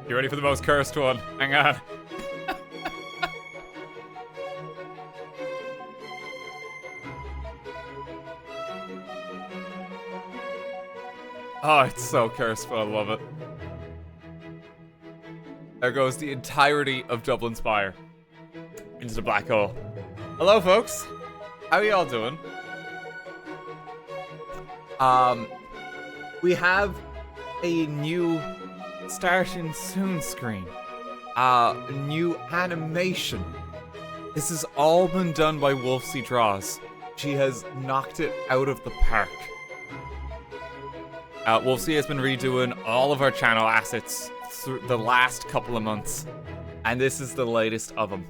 You ready for the most cursed one? Hang on. Oh, it's so cursed, but I love it. There goes the entirety of Dublin Spire into the black hole. Hello, folks. How are y'all doing? We have a new starting soon screen. New animation. This has all been done by Wolfsy Draws. She has knocked it out of the park. Wolfsy has been redoing all of our channel assets through the last couple of months, and this is the latest of them.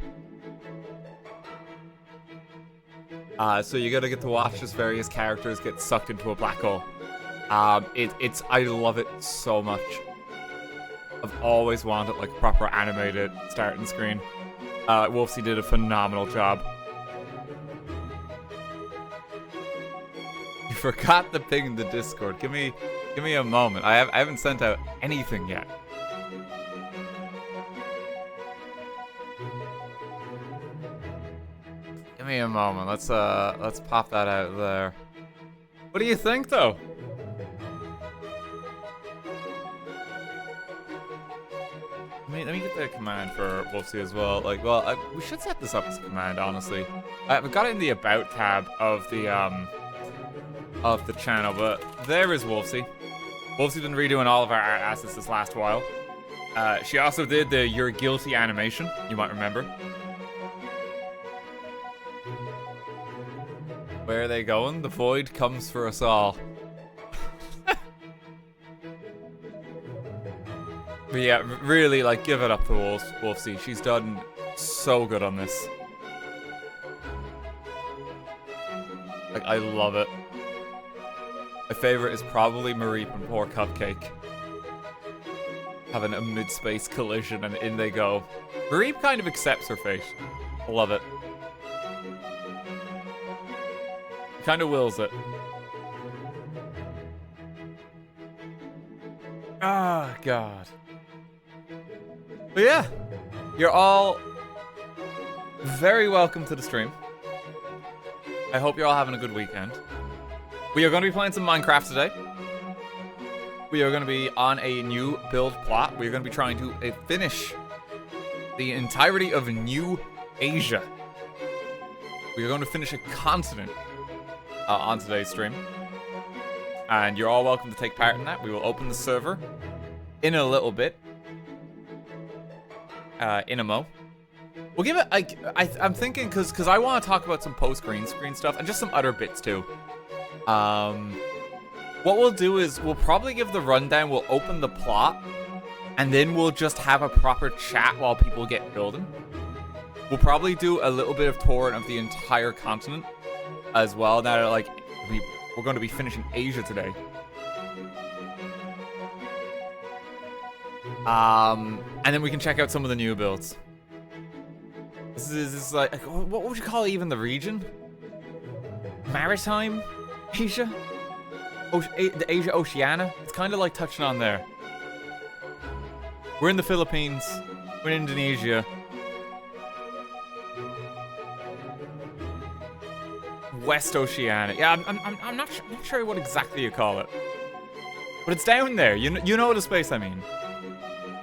So you're gonna get to watch as various characters get sucked into a black hole. I love it so much. I've always wanted like a proper animated starting screen. Wolfsy did a phenomenal job. You forgot the ping in the Discord. Give me a moment. I haven't sent out anything yet. Give me a moment. Let's pop that out there. What do you think, though? Let me get the command for Wolfsy as well. Like, well, we should set this up as a command, honestly. I've got it in the About tab of the channel, but there is Wolfsy. Wolfsy's been redoing all of our art assets this last while. She also did the You're Guilty animation, you might remember. Where are they going? The void comes for us all. But yeah, really, like, give it up to Wolfsy. She's done so good on this. Like, I love it. My favorite is probably Marie and poor Cupcake having a mid-space collision, and in they go. Marie kind of accepts her fate. I love it. Kind of wills it. Ah, God. But yeah, you're all very welcome to the stream. I hope you're all having a good weekend. We are going to be playing some Minecraft today. We are going to be on a new build plot. We are going to be trying to finish the entirety of New Asia. We are going to finish a continent on today's stream. And you're all welcome to take part in that. We will open the server in a little bit. In a mo. We'll give it, like, I'm thinking, because I want to talk about some post-green screen stuff and just some other bits too. What we'll do is we'll probably give the rundown, we'll open the plot, and then we'll just have a proper chat while people get building. We'll probably do a little bit of touring of the entire continent as well. Now, like, we're going to be finishing Asia today. And then we can check out some of the new builds. This is like, what would you call even the region? Maritime Asia? The Asia Oceania? It's kind of like touching on there. We're in the Philippines. We're in Indonesia. West Oceania. Yeah, I'm not sure what exactly you call it. But it's down there. You know the space I mean.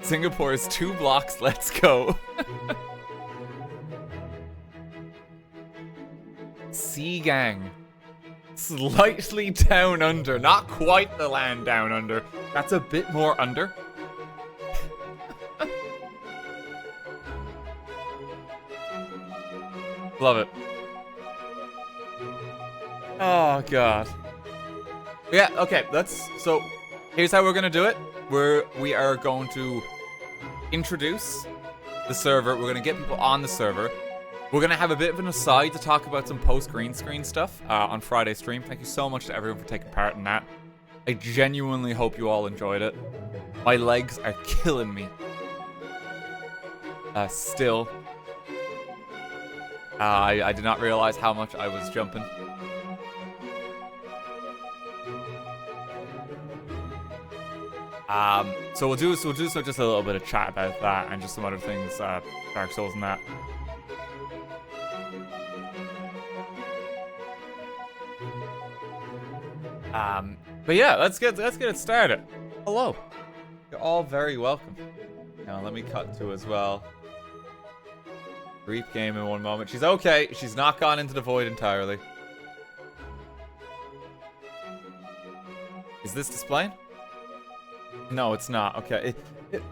Singapore is 2 blocks. Let's go. Sea Gang. Slightly down under. Not quite the land down under. That's a bit more under. Love it. Oh, God. Yeah, okay, so here's how we're gonna do it. We are going to introduce the server. We're gonna get people on the server. We're gonna have a bit of an aside to talk about some post-green screen stuff on Friday's stream. Thank you so much to everyone for taking part in that. I genuinely hope you all enjoyed it. My legs are killing me. Still. I did not realize how much I was jumping. So we'll do just a little bit of chat about that and just some other things, Dark Souls and that. But yeah, let's get it started. Hello. You're all very welcome. Now let me cut to as well. Brief game in one moment. She's okay. She's not gone into the void entirely. Is this displaying? No, it's not. Okay.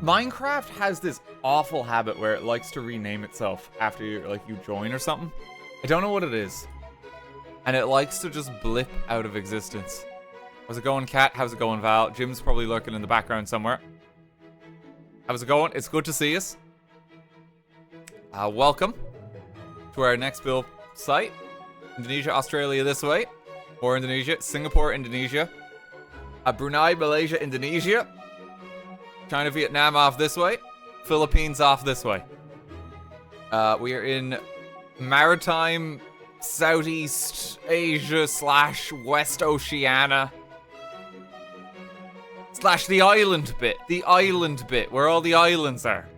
Minecraft has this awful habit where it likes to rename itself after you join or something. I don't know what it is. And it likes to just blip out of existence. How's it going, Kat? How's it going, Val? Jim's probably lurking in the background somewhere. How's it going? It's good to see us. Welcome to our next build site. Indonesia, Australia this way. Or Indonesia. Singapore, Indonesia. Brunei, Malaysia, Indonesia. China, Vietnam off this way. Philippines off this way. We are in Maritime, Southeast Asia / West Oceania. / the island bit. The island bit, where all the islands are.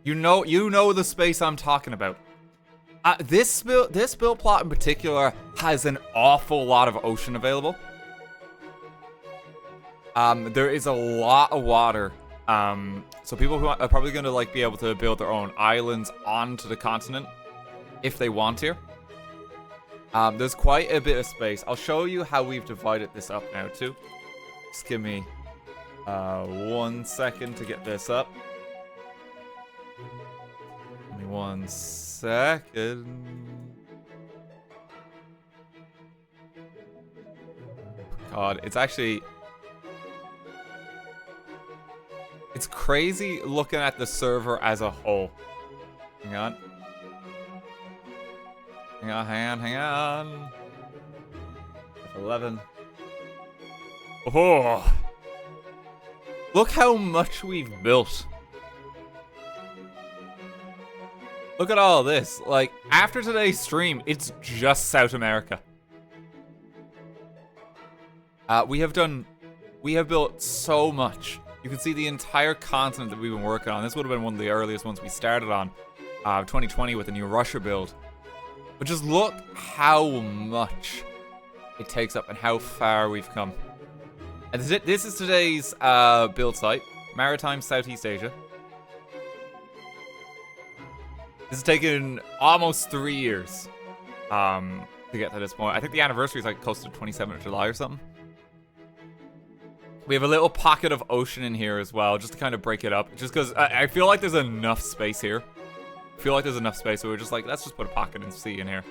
You know the space I'm talking about. This build plot in particular has an awful lot of ocean available. There is a lot of water. So people who are probably going to be able to build their own islands onto the continent if they want to. There's quite a bit of space. I'll show you how we've divided this up now too. Just give me 1 second to get this up. Give me 1 second. God, it's crazy looking at the server as a whole. Hang on. Hang on. F11. Oh. Look how much we've built. Look at all this. After today's stream, it's just South America. We have built so much. You can see the entire continent that we've been working on. This would have been one of the earliest ones we started on. 2020 with the new Russia build. But just look how much it takes up and how far we've come. And this is today's build site. Maritime, Southeast Asia. This has taken almost 3 years to get to this point. I think the anniversary is close to 27th of July or something. We have a little pocket of ocean in here as well, just to kind of break it up. Just because I feel like there's enough space here. I feel like there's enough space, so we're just let's just put a pocket and sea in here.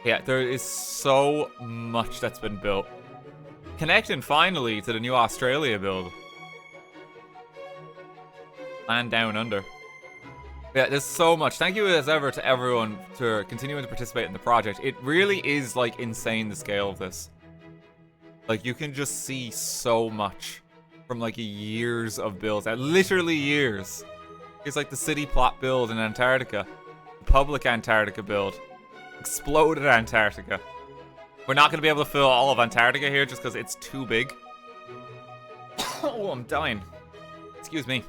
Yeah, there is so much that's been built. Connecting finally to the new Australia build. Land down under. Yeah, there's so much. Thank you as ever to everyone for continuing to participate in the project. It really is insane the scale of this. You can just see so much from years of builds. Literally years. It's the city plot build in Antarctica. Public Antarctica build. Exploded Antarctica. We're not going to be able to fill all of Antarctica here just because it's too big. Oh, I'm dying. Excuse me.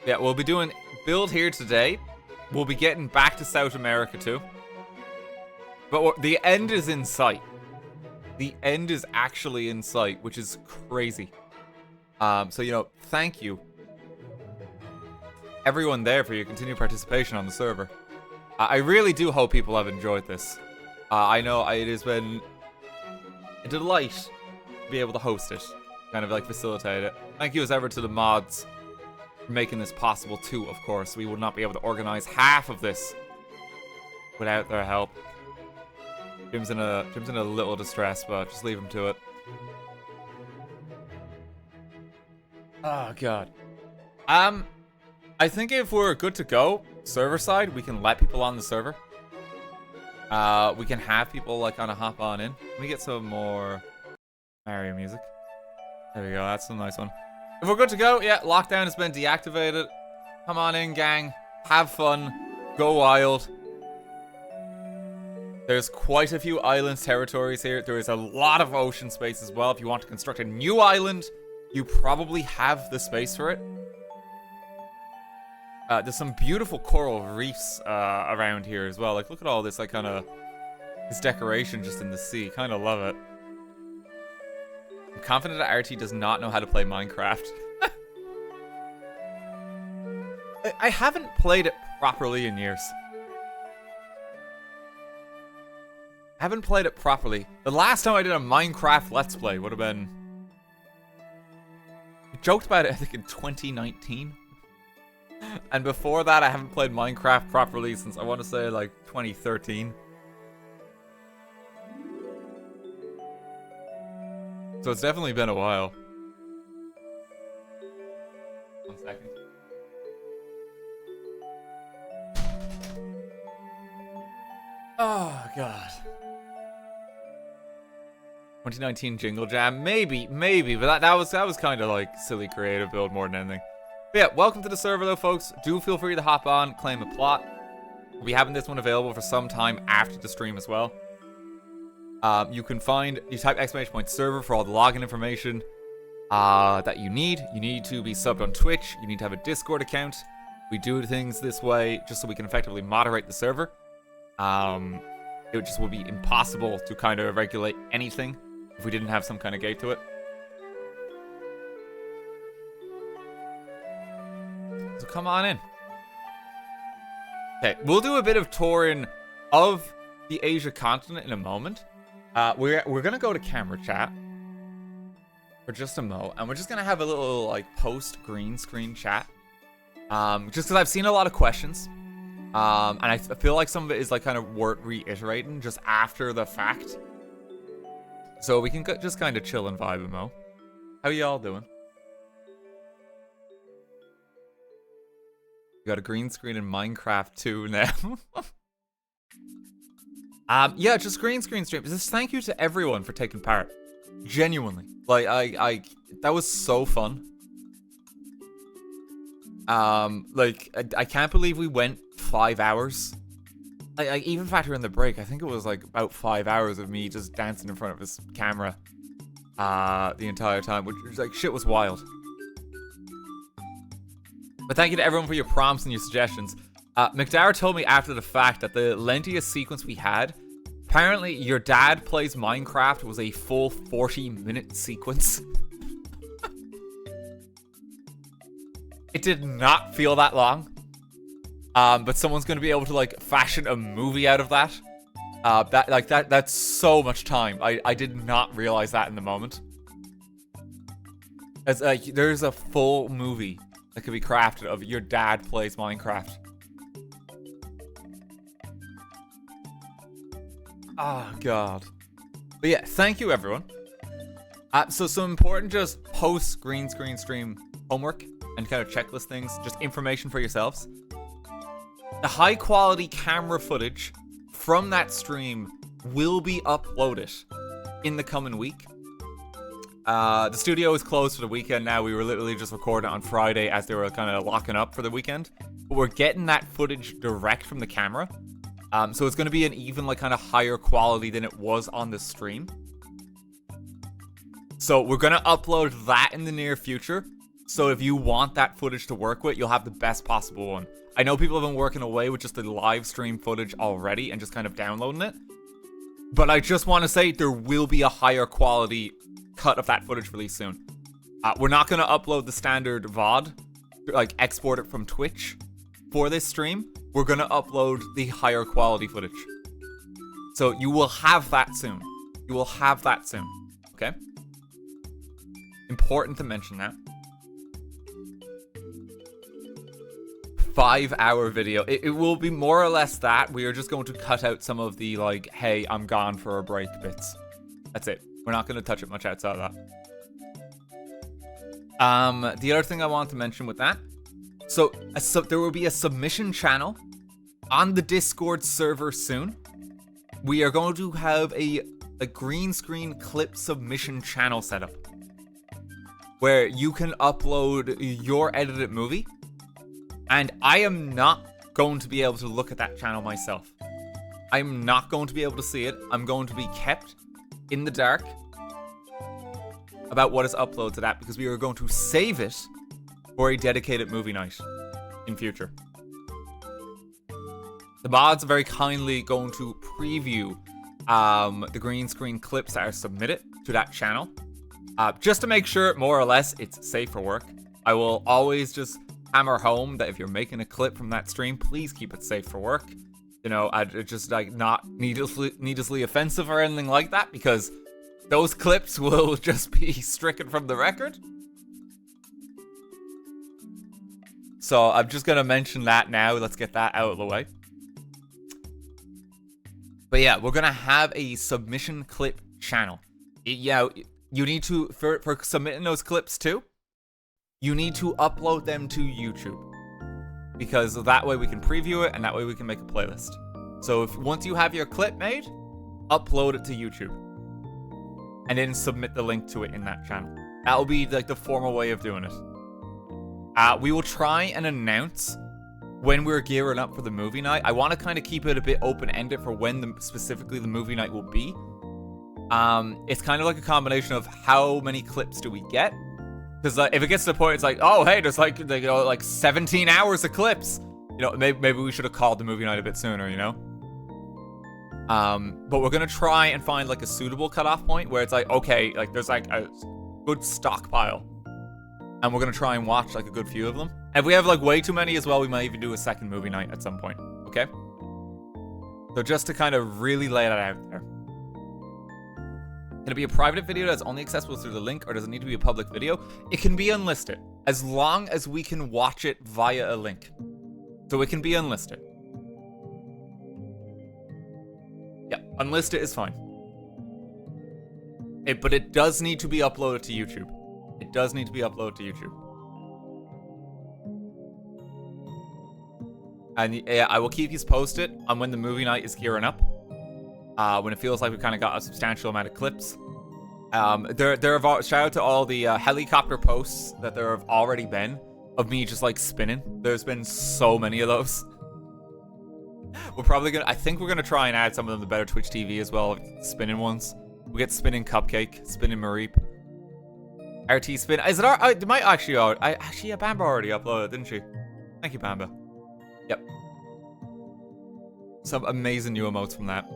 Yeah, we'll be doing build here today. We'll be getting back to South America too. But the end is in sight. The end is actually in sight, which is crazy. So, thank you, everyone there, for your continued participation on the server. I really do hope people have enjoyed this. I know it has been a delight to be able to host it. Kind of facilitate it. Thank you as ever to the mods for making this possible too, of course. We would not be able to organize half of this without their help. Jim's in a little distress, but just leave him to it. Oh god. I think if we're good to go, server side, we can let people on the server. We can have people like kind of hop on in. Let me get some more Mario music. There we go. That's a nice one. If we're good to go, yeah, lockdown has been deactivated. Come on in, gang. Have fun. Go wild. There's quite a few island territories here. There is a lot of ocean space as well. If you want to construct a new island, you probably have the space for it. There's some beautiful coral reefs around here as well. Like, look at all this, like, kind of this decoration just in the sea. Kind of love it. I'm confident that RT does not know how to play Minecraft. I haven't played it properly in years. I haven't played it properly. The last time I did a Minecraft Let's Play would have been... I joked about it, I think, in 2019. And before that, I haven't played Minecraft properly since, I want to say, like, 2013. So it's definitely been a while. 1 second. Oh, God. 2019 Jingle Jam, maybe, but that was kind of like silly creative build more than anything. But yeah, welcome to the server though, folks. Do feel free to hop on, claim a plot. We'll be having this one available for some time after the stream as well. You can find, you type !server for all the login information that you need. You need to be subbed on Twitch. You need to have a Discord account. We do things this way just so we can effectively moderate the server. It just would be impossible to kind of regulate anything if we didn't have some kind of gate to it. So come on in. Okay, we'll do a bit of touring of the Asia continent in a moment. We're gonna go to camera chat for just a mo, and we're just gonna have a little like post green screen chat. Just because I've seen a lot of questions. And I feel like some of it is like kind of worth reiterating just after the fact. So we can just kind of chill and vibe a mo. How y'all doing? You got a green screen in Minecraft too now. Yeah, just green screen stream. Just thank you to everyone for taking part. Genuinely. Like, I that was so fun. Like, I can't believe we went 5 hours. Like, even factor in the break, I think it was like about 5 hours of me just dancing in front of this camera the entire time, which was like, shit was wild. But thank you to everyone for your prompts and your suggestions. McDowell told me after the fact that the lengthiest sequence we had, apparently your dad plays Minecraft was a full 40-minute sequence. It did not feel that long. But someone's going to be able to, like, fashion a movie out of that. That's so much time. I did not realize that in the moment. As there's a full movie that could be crafted of your dad plays Minecraft. Oh, God. But yeah, thank you, everyone. So some important just post green screen stream homework and kind of checklist things, just information for yourselves. The high quality camera footage from that stream will be uploaded in the coming week. The studio is closed for the weekend now. We were literally just recording on Friday as they were kind of locking up for the weekend. But we're getting that footage direct from the camera. So it's going to be an even like kind of higher quality than it was on the stream. So we're going to upload that in the near future. So if you want that footage to work with, you'll have the best possible one. I know people have been working away with just the live stream footage already and just kind of downloading it. But I just want to say there will be a higher quality cut of that footage released soon. We're not going to upload the standard VOD, like export it from Twitch for this stream. We're going to upload the higher quality footage. So you will have that soon. You will have that soon. Okay? Important to mention that. 5-hour video. It will be more or less that. We are just going to cut out some of the, like, hey, I'm gone for a break bits. That's it. We're not going to touch it much outside of that. The other thing I want to mention with that, so there will be a submission channel on the Discord server soon. We are going to have a green screen clip submission channel set up where you can upload your edited movie, and I am not going to be able to look at that channel myself. I'm not going to be able to see it. I'm going to be kept in the dark about what is uploaded to that, because we are going to save it for a dedicated movie night in future. The mods are very kindly going to preview the green screen clips that are submitted to that channel, just to make sure, more or less, it's safe for work. I will always just hammer home that if you're making a clip from that stream, please keep it safe for work. You know, just like not needlessly offensive or anything like that, because those clips will just be stricken from the record. So I'm just gonna mention that now. Let's get that out of the way. But yeah, we're gonna have a submission clip channel. Yeah, you need to, for submitting those clips too, you need to upload them to YouTube, because that way we can preview it and that way we can make a playlist. So once you have your clip made, upload it to YouTube and then submit the link to it in that channel. That will be like the formal way of doing it. We will try and announce when we're gearing up for the movie night. I want to kind of keep it a bit open-ended for when specifically the movie night will be. It's kind of like a combination of how many clips do we get, because if it gets to the point it's like, oh hey, there's like 17 hours of clips, you know, maybe we should have called the movie night a bit sooner, you know. But we're gonna try and find like a suitable cutoff point where it's like, okay, like there's like a good stockpile, and we're gonna try and watch like a good few of them. And if we have like way too many as well, we might even do a second movie night at some point. Okay, so just to kind of really lay that out there. Can it be a private video that's only accessible through the link, or does it need to be a public video? It can be unlisted, as long as we can watch it via a link. So it can be unlisted. Yeah, unlisted is fine. But it does need to be uploaded to YouTube. It does need to be uploaded to YouTube. And yeah, I will keep you posted on when the movie night is gearing up. When it feels like we've kind of got a substantial amount of clips. Shout out to all the helicopter posts that there have already been of me just like spinning. There's been so many of those. We're probably gonna, I think we're gonna try and add some of them to Better Twitch TV as well, spinning ones. We get spinning Cupcake, spinning Mareep. RT spin, is it our, it might actually, yeah, Bamba already uploaded, didn't she? Thank you, Bamba. Yep. Some amazing new emotes from that.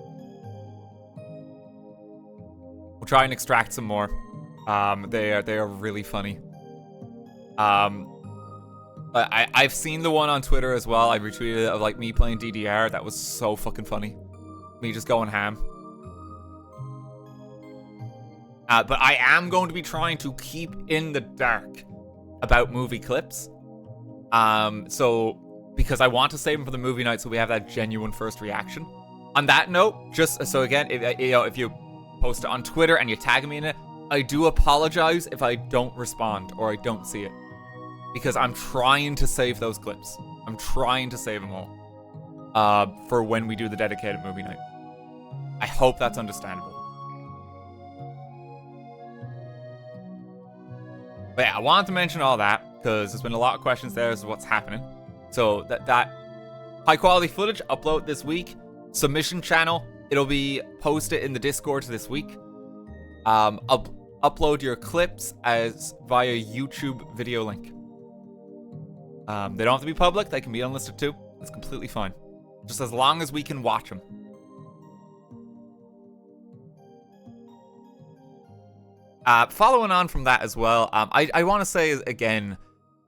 We'll try and extract some more. They are really funny. I've seen the one on Twitter as well. I retweeted it of like me playing DDR. That was so fucking funny. Me just going ham. But I am going to be trying to keep in the dark about movie clips. Because I want to save them for the movie night so we have that genuine first reaction. On that note, just so again, if you post it on Twitter and you tag me in it, I do apologize if I don't respond or I don't see it, because I'm trying to save those clips. I'm trying to save them all for when we do the dedicated movie night. I hope that's understandable. But yeah, I wanted to mention all that because there's been a lot of questions there as to what's happening. So that high quality footage upload this week. Submission channel, it'll be posted in the Discord this week. Upload your clips as via YouTube video link. They don't have to be public, they can be unlisted too. It's completely fine. Just as long as we can watch them. Following on from that as well, I want to say again,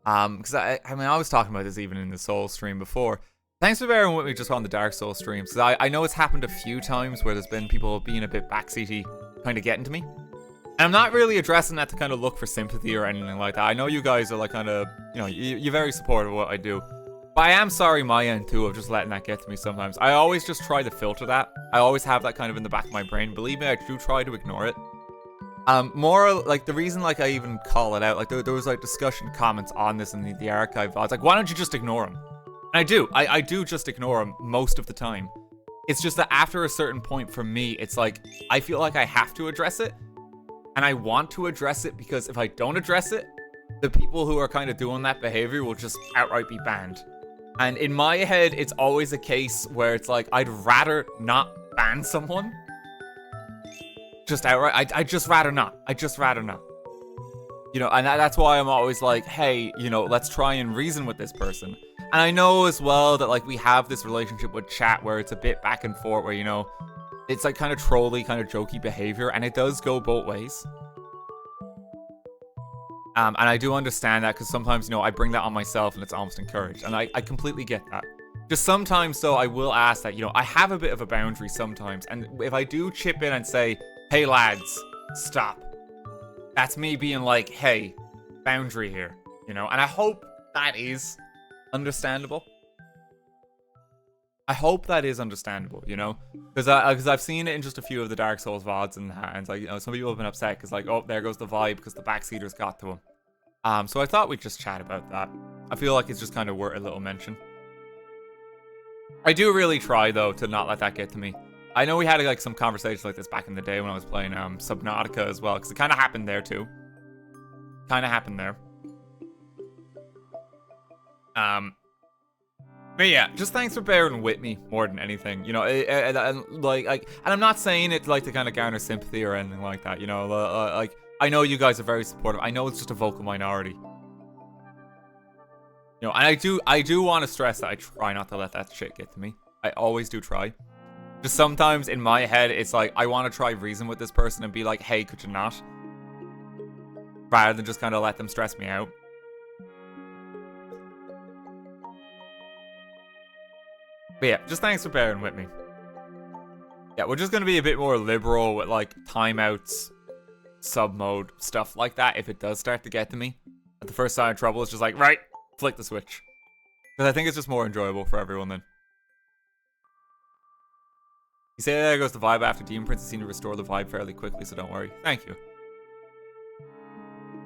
because I mean, I was talking about this even in the Soul stream before. Thanks for bearing with me just on the Dark Souls streams. I know it's happened a few times where there's been people being a bit backseaty, kind of getting to me. And I'm not really addressing that to kind of look for sympathy or anything like that. I know you guys are like kind of, you know, you're very supportive of what I do. But I am sorry my end, too, of just letting that get to me sometimes. I always just try to filter that. I always have that kind of in the back of my brain. Believe me, I do try to ignore it. More, like, the reason, like, I even call it out, like, there was, like, discussion comments on this in the archive VODs. Like, why don't you just ignore them? And I do. I do just ignore them most of the time. It's just that after a certain point for me, it's like, I feel like I have to address it. And I want to address it because if I don't address it, the people who are kind of doing that behavior will just outright be banned. And in my head, it's always a case where it's like, I'd rather not ban someone. Just outright. I'd just rather not. I'd just rather not. You know, and that's why I'm always like, hey, you know, let's try and reason with this person. And I know as well that, like, we have this relationship with chat where it's a bit back and forth where, you know, it's like kind of trolly, kind of jokey behavior. And it does go both ways. And I do understand that because sometimes, you know, I bring that on myself and it's almost encouraged. And I completely get that. Just sometimes, though, I will ask that, you know, I have a bit of a boundary sometimes. And if I do chip in and say, hey, lads, stop. That's me being like, hey, boundary here, you know? And I hope that is understandable. I hope that is understandable, you know? Because I've seen it in just a few of the Dark Souls VODs and it's like, you know, some people have been upset because, like, oh, there goes the vibe because the backseaters got to him. So I thought we'd just chat about that. I feel like it's just kind of worth a little mention. I do really try, though, to not let that get to me. I know we had, like, some conversations like this back in the day when I was playing Subnautica as well, because it kind of happened there, too. Kind of happened there. But yeah, just thanks for bearing with me more than anything, you know. And I'm not saying it like to kind of garner sympathy or anything like that, you know. Like, I know you guys are very supportive. I know it's just a vocal minority, you know. And I do want to stress that I try not to let that shit get to me. I always do try. Just sometimes in my head, it's like I want to try reason with this person and be like, hey, could you not? Rather than just kind of let them stress me out. But yeah, just thanks for bearing with me. Yeah, we're just going to be a bit more liberal with, like, timeouts, sub-mode, stuff like that if it does start to get to me. At the first sign of trouble, it's just like, right, flick the switch. Because I think it's just more enjoyable for everyone then. You say there goes the vibe after Demon Prince has seen to restore the vibe fairly quickly, so don't worry. Thank you.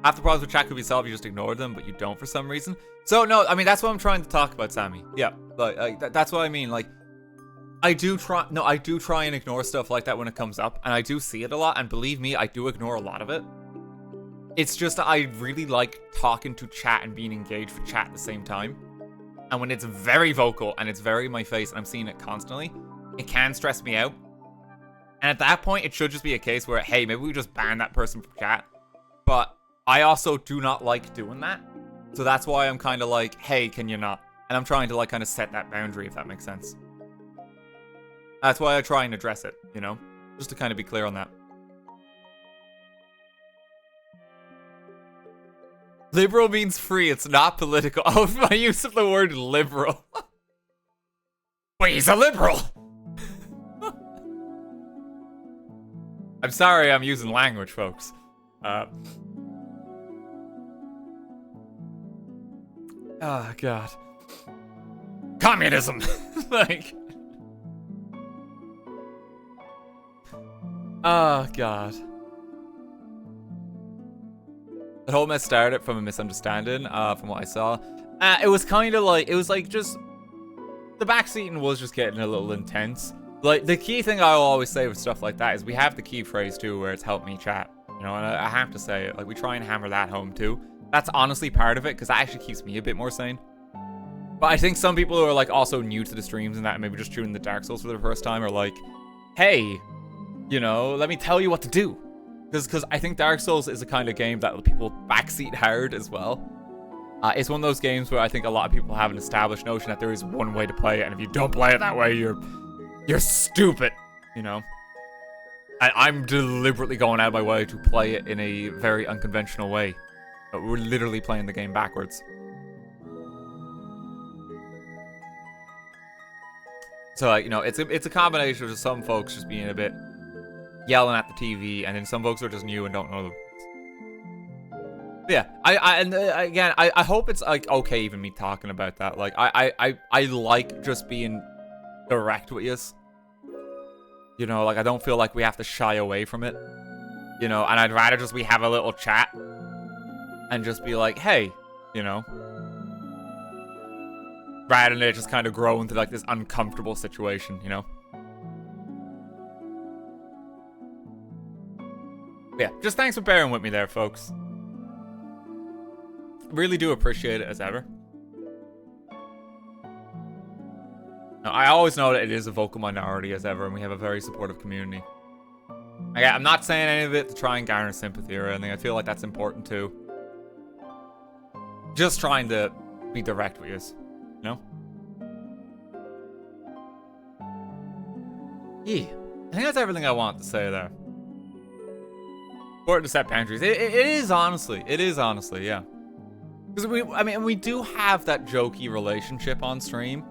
Half the problems with chat could be solved, you just ignore them, but you don't for some reason. So, no, I mean, that's what I'm trying to talk about, Sammy. Yeah, like that's what I mean. Like, I do try and ignore stuff like that when it comes up, and I do see it a lot, and believe me, I do ignore a lot of it. It's just that I really like talking to chat and being engaged with chat at the same time. And when it's very vocal, and it's very in my face, and I'm seeing it constantly, it can stress me out. And at that point, it should just be a case where, hey, maybe we just ban that person from chat. But I also do not like doing that. So that's why I'm kind of like, hey, can you not? And I'm trying to, like, kind of set that boundary, if that makes sense. That's why I try and address it, you know? Just to kind of be clear on that. Liberal means free, it's not political. Oh, my use of the word liberal. Wait, he's a liberal! I'm sorry I'm using language, folks. Oh, God. Communism! Like... Oh, God. The whole mess started from a misunderstanding, from what I saw. It was kind of like, it was like just... The backseating was just getting a little intense. Like, the key thing I'll always say with stuff like that is we have the key phrase, too, where it's help me chat. You know, and I have to say it. Like, we try and hammer that home, too. That's honestly part of it, because that actually keeps me a bit more sane. But I think some people who are, like, also new to the streams and that, and maybe just tuning the Dark Souls for the first time are like, hey, you know, let me tell you what to do. Because I think Dark Souls is a kind of game that people backseat hard as well. It's one of those games where I think a lot of people have an established notion that there is one way to play it, and if you don't play it that way, you're stupid, you know? And I'm deliberately going out of my way to play it in a very unconventional way. But we're literally playing the game backwards. So, like, you know, it's a combination of some folks just being a bit yelling at the TV, and then some folks are just new and don't know them. Yeah, I hope it's like okay even me talking about that. Like I like just being direct with yous. You know, like I don't feel like we have to shy away from it. You know, and I'd rather just we have a little chat and just be like, hey, you know, rather than it just kind of grow into like this uncomfortable situation, you know. Yeah, just thanks for bearing with me there, folks. Really do appreciate it as ever. Now, I always know that it is a vocal minority as ever, and we have a very supportive community. I'm not saying any of it to try and garner sympathy or anything. I feel like that's important too. Just trying to be direct with you, you know? Yeah, I think that's everything I want to say there. Important to set boundaries. It is honestly, yeah. Because we do have that jokey relationship on stream,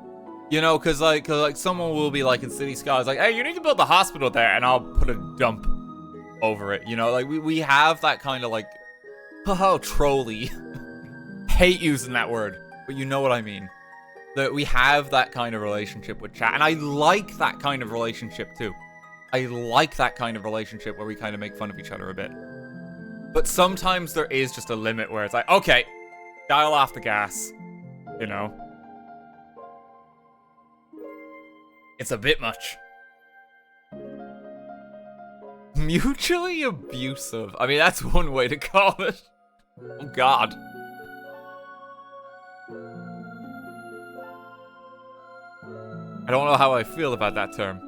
you know. Because like someone will be like in City Skies, like, hey, you need to build the hospital there, and I'll put a dump over it, you know. Like we have that kind of like, haha, trolly. Hate using that word, but you know what I mean. That we have that kind of relationship with chat, and I like that kind of relationship too. I like that kind of relationship where we kind of make fun of each other a bit. But sometimes there is just a limit where it's like, okay, dial off the gas, you know? It's a bit much. Mutually abusive. I mean, that's one way to call it. Oh, God. I don't know how I feel about that term.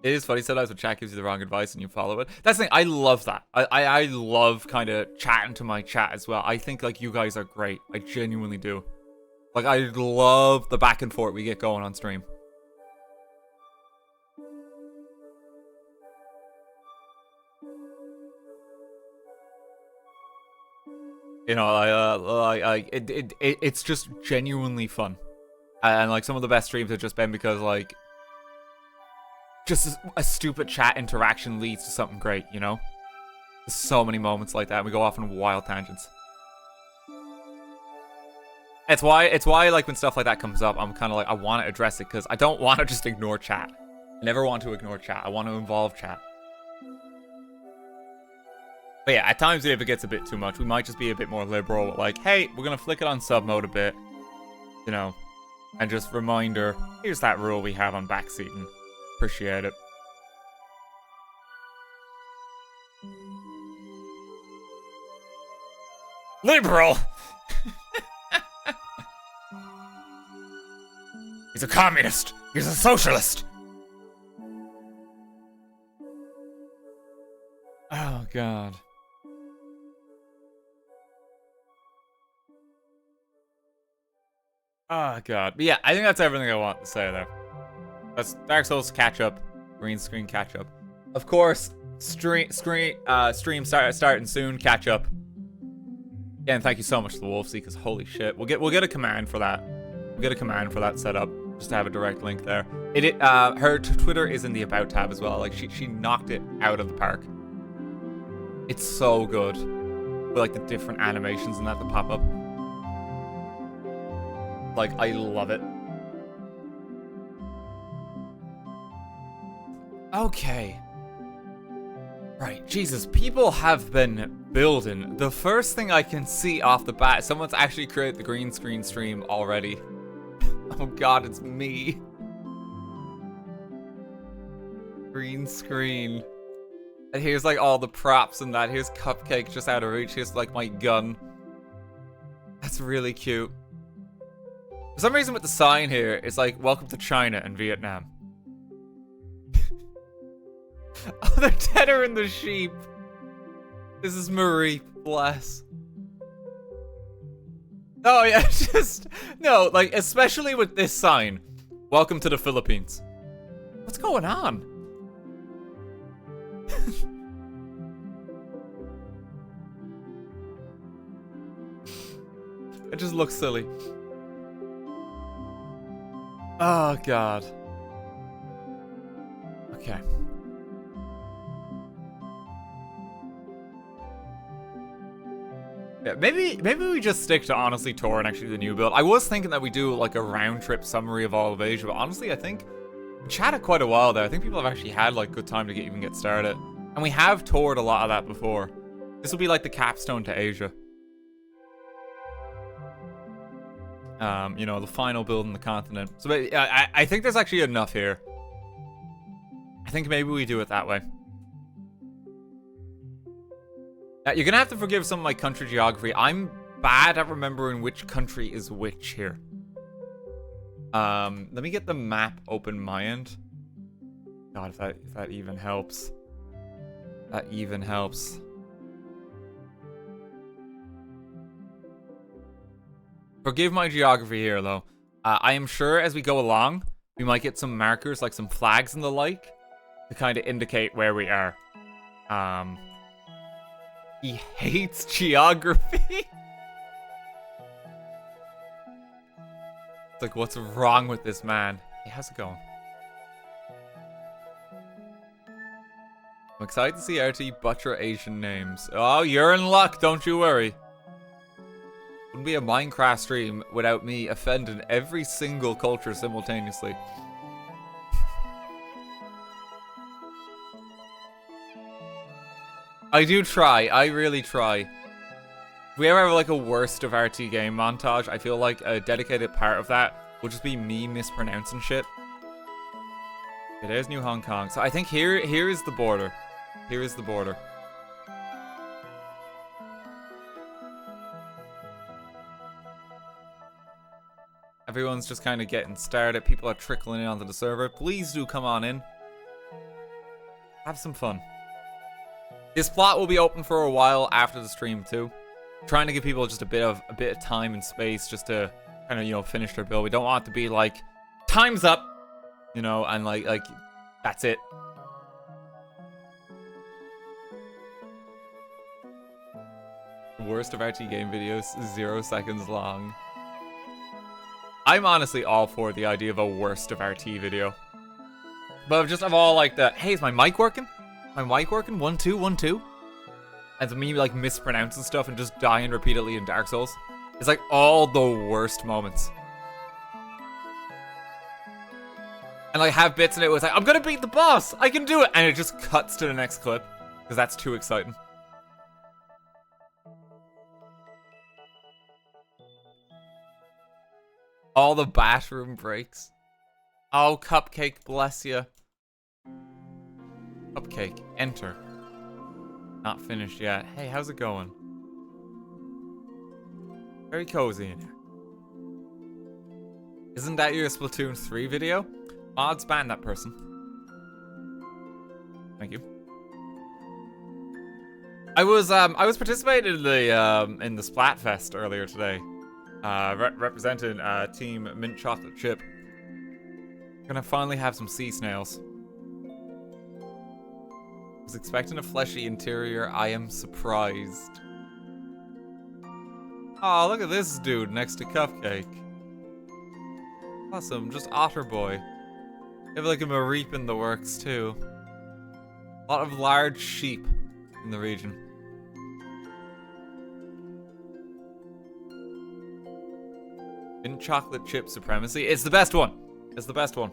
It is funny, sometimes when chat gives you the wrong advice and you follow it. That's the thing, I love that. I love kind of chatting to my chat as well. I think, like, you guys are great. I genuinely do. Like, I love the back and forth we get going on stream. You know, it's just genuinely fun. And, like, some of the best streams have just been because, like, just a stupid chat interaction leads to something great, you know? There's so many moments like that, and we go off on wild tangents. It's why, like, when stuff like that comes up, I'm kind of like, I want to address it, because I don't want to just ignore chat. I never want to ignore chat. I want to involve chat. But yeah, at times, if it gets a bit too much, we might just be a bit more liberal. Like, hey, we're going to flick it on sub mode a bit, you know? And just reminder, here's that rule we have on backseating. Appreciate it. Liberal! He's a communist! He's a socialist! Oh, God. Oh, God. But yeah, I think that's everything I want to say there. That's Dark Souls Catchup, green screen Catchup. Of course, stream starting soon. Catchup. Again, thank you so much to the Wolfsy, because holy shit, we'll get a command for that. We'll get a command for that set up, just to have a direct link there. Her Twitter is in the About tab as well. Like she knocked it out of the park. It's so good, with like the different animations and that pop up. Like I love it. Okay. Right, Jesus, people have been building. The first thing I can see off the bat, someone's actually created the green screen stream already. Oh God, it's me. Green screen. And here's like all the props and that. Here's Cupcake just out of reach. Here's like my gun. That's really cute. For some reason with the sign here, it's like, welcome to China and Vietnam. Oh, they're tethering the sheep. This is Marie, bless. Oh yeah, just, no, like, especially with this sign. Welcome to the Philippines. What's going on? It just looks silly. Oh, God. Okay. Yeah, maybe we just stick to honestly Tor and actually the new build. I was thinking that we do like a round trip summary of all of Asia, but honestly, I think we chatted quite a while there. I think people have actually had like good time to even get started, and we have toured a lot of that before. This will be like the capstone to Asia. You know, the final build in the continent. So I think there's actually enough here. I think maybe we do it that way. You're gonna have to forgive some of my country geography. I'm bad at remembering which country is which here. Let me get the map open my end. God, if that even helps. That even helps. Forgive my geography here, though. I am sure as we go along, we might get some markers, like some flags and the like, to kind of indicate where we are. He hates geography. It's like, what's wrong with this man? Hey, how's it going? I'm excited to see RT butcher Asian names. Oh, you're in luck, don't you worry. Wouldn't be a Minecraft stream without me offending every single culture simultaneously. I do try. I really try. If we ever have like a worst of RTGame montage, I feel like a dedicated part of that will just be me mispronouncing shit. Okay, there's New Hong Kong. So I think here is the border. Here is the border. Everyone's just kind of getting started. People are trickling in onto the server. Please do come on in. Have some fun. This plot will be open for a while after the stream too. Trying to give people just a bit of time and space just to kind of, you know, finish their build. We don't want it to be like, time's up, you know, and like that's it. Worst of RTGame videos, 0 seconds long. I'm honestly all for the idea of a worst of RT video. But just of all like the, hey, is my mic working? My mic working? 1, 2, 1, 2? And to me like mispronouncing stuff and just dying repeatedly in Dark Souls. It's like all the worst moments. And like have bits in it where it's like, I'm gonna beat the boss! I can do it! And it just cuts to the next clip. Because that's too exciting. All the bathroom breaks. Oh, Cupcake, bless you. Cupcake, enter. Not finished yet. Hey, how's it going? Very cozy in here. Isn't that your Splatoon 3 video? Mods ban that person. Thank you. I was participating in the Splatfest earlier today. Representing Team Mint Chocolate Chip. Gonna finally have some sea snails. Was expecting a fleshy interior. I am surprised. Oh, look at this dude next to Cupcake. Awesome, just Otter Boy. They have like a Maritime in the works too. A lot of large sheep in the region. Mint chocolate chip supremacy. It's the best one. It's the best one.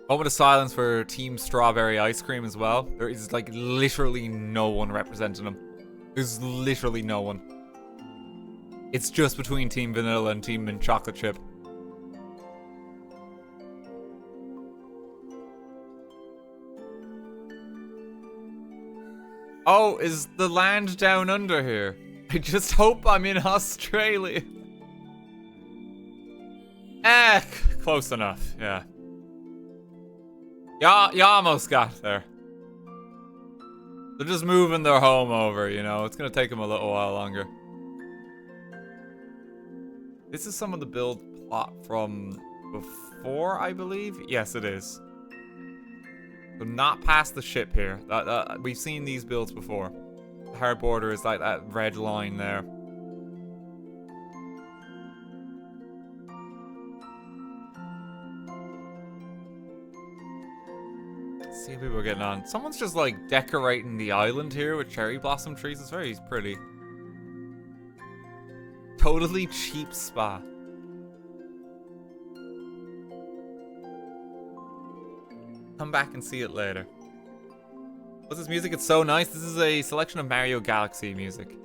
Moment of silence for Team Strawberry Ice Cream as well. There is like literally no one representing them. There's literally no one. It's just between Team Vanilla and Team Mint Chocolate Chip. Oh, is the land down under here? I just hope I'm in Australia. Close enough, yeah. You almost got there. They're just moving their home over, you know. It's gonna take them a little while longer. This is some of the build plot from before, I believe. Yes, it is. So not past the ship here. We've seen these builds before. The hard border is like that red line there. people are getting on. Someone's just like decorating the island here with cherry blossom trees. It's very pretty. Totally cheap spa. Come back and see it later. What's this music? It's so nice. This is a selection of Mario Galaxy music.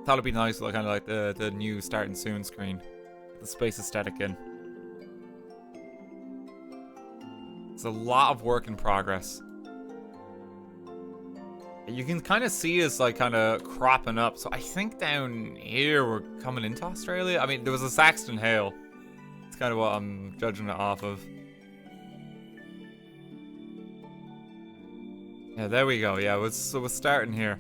Thought it'd be nice, like kind of like the new starting soon screen. The space aesthetic in. It's a lot of work in progress. You can kind of see us like kind of cropping up. So I think down here we're coming into Australia. I mean, there was a Saxton Hale. It's kind of what I'm judging it off of. Yeah, there we go. Yeah, so we're starting here.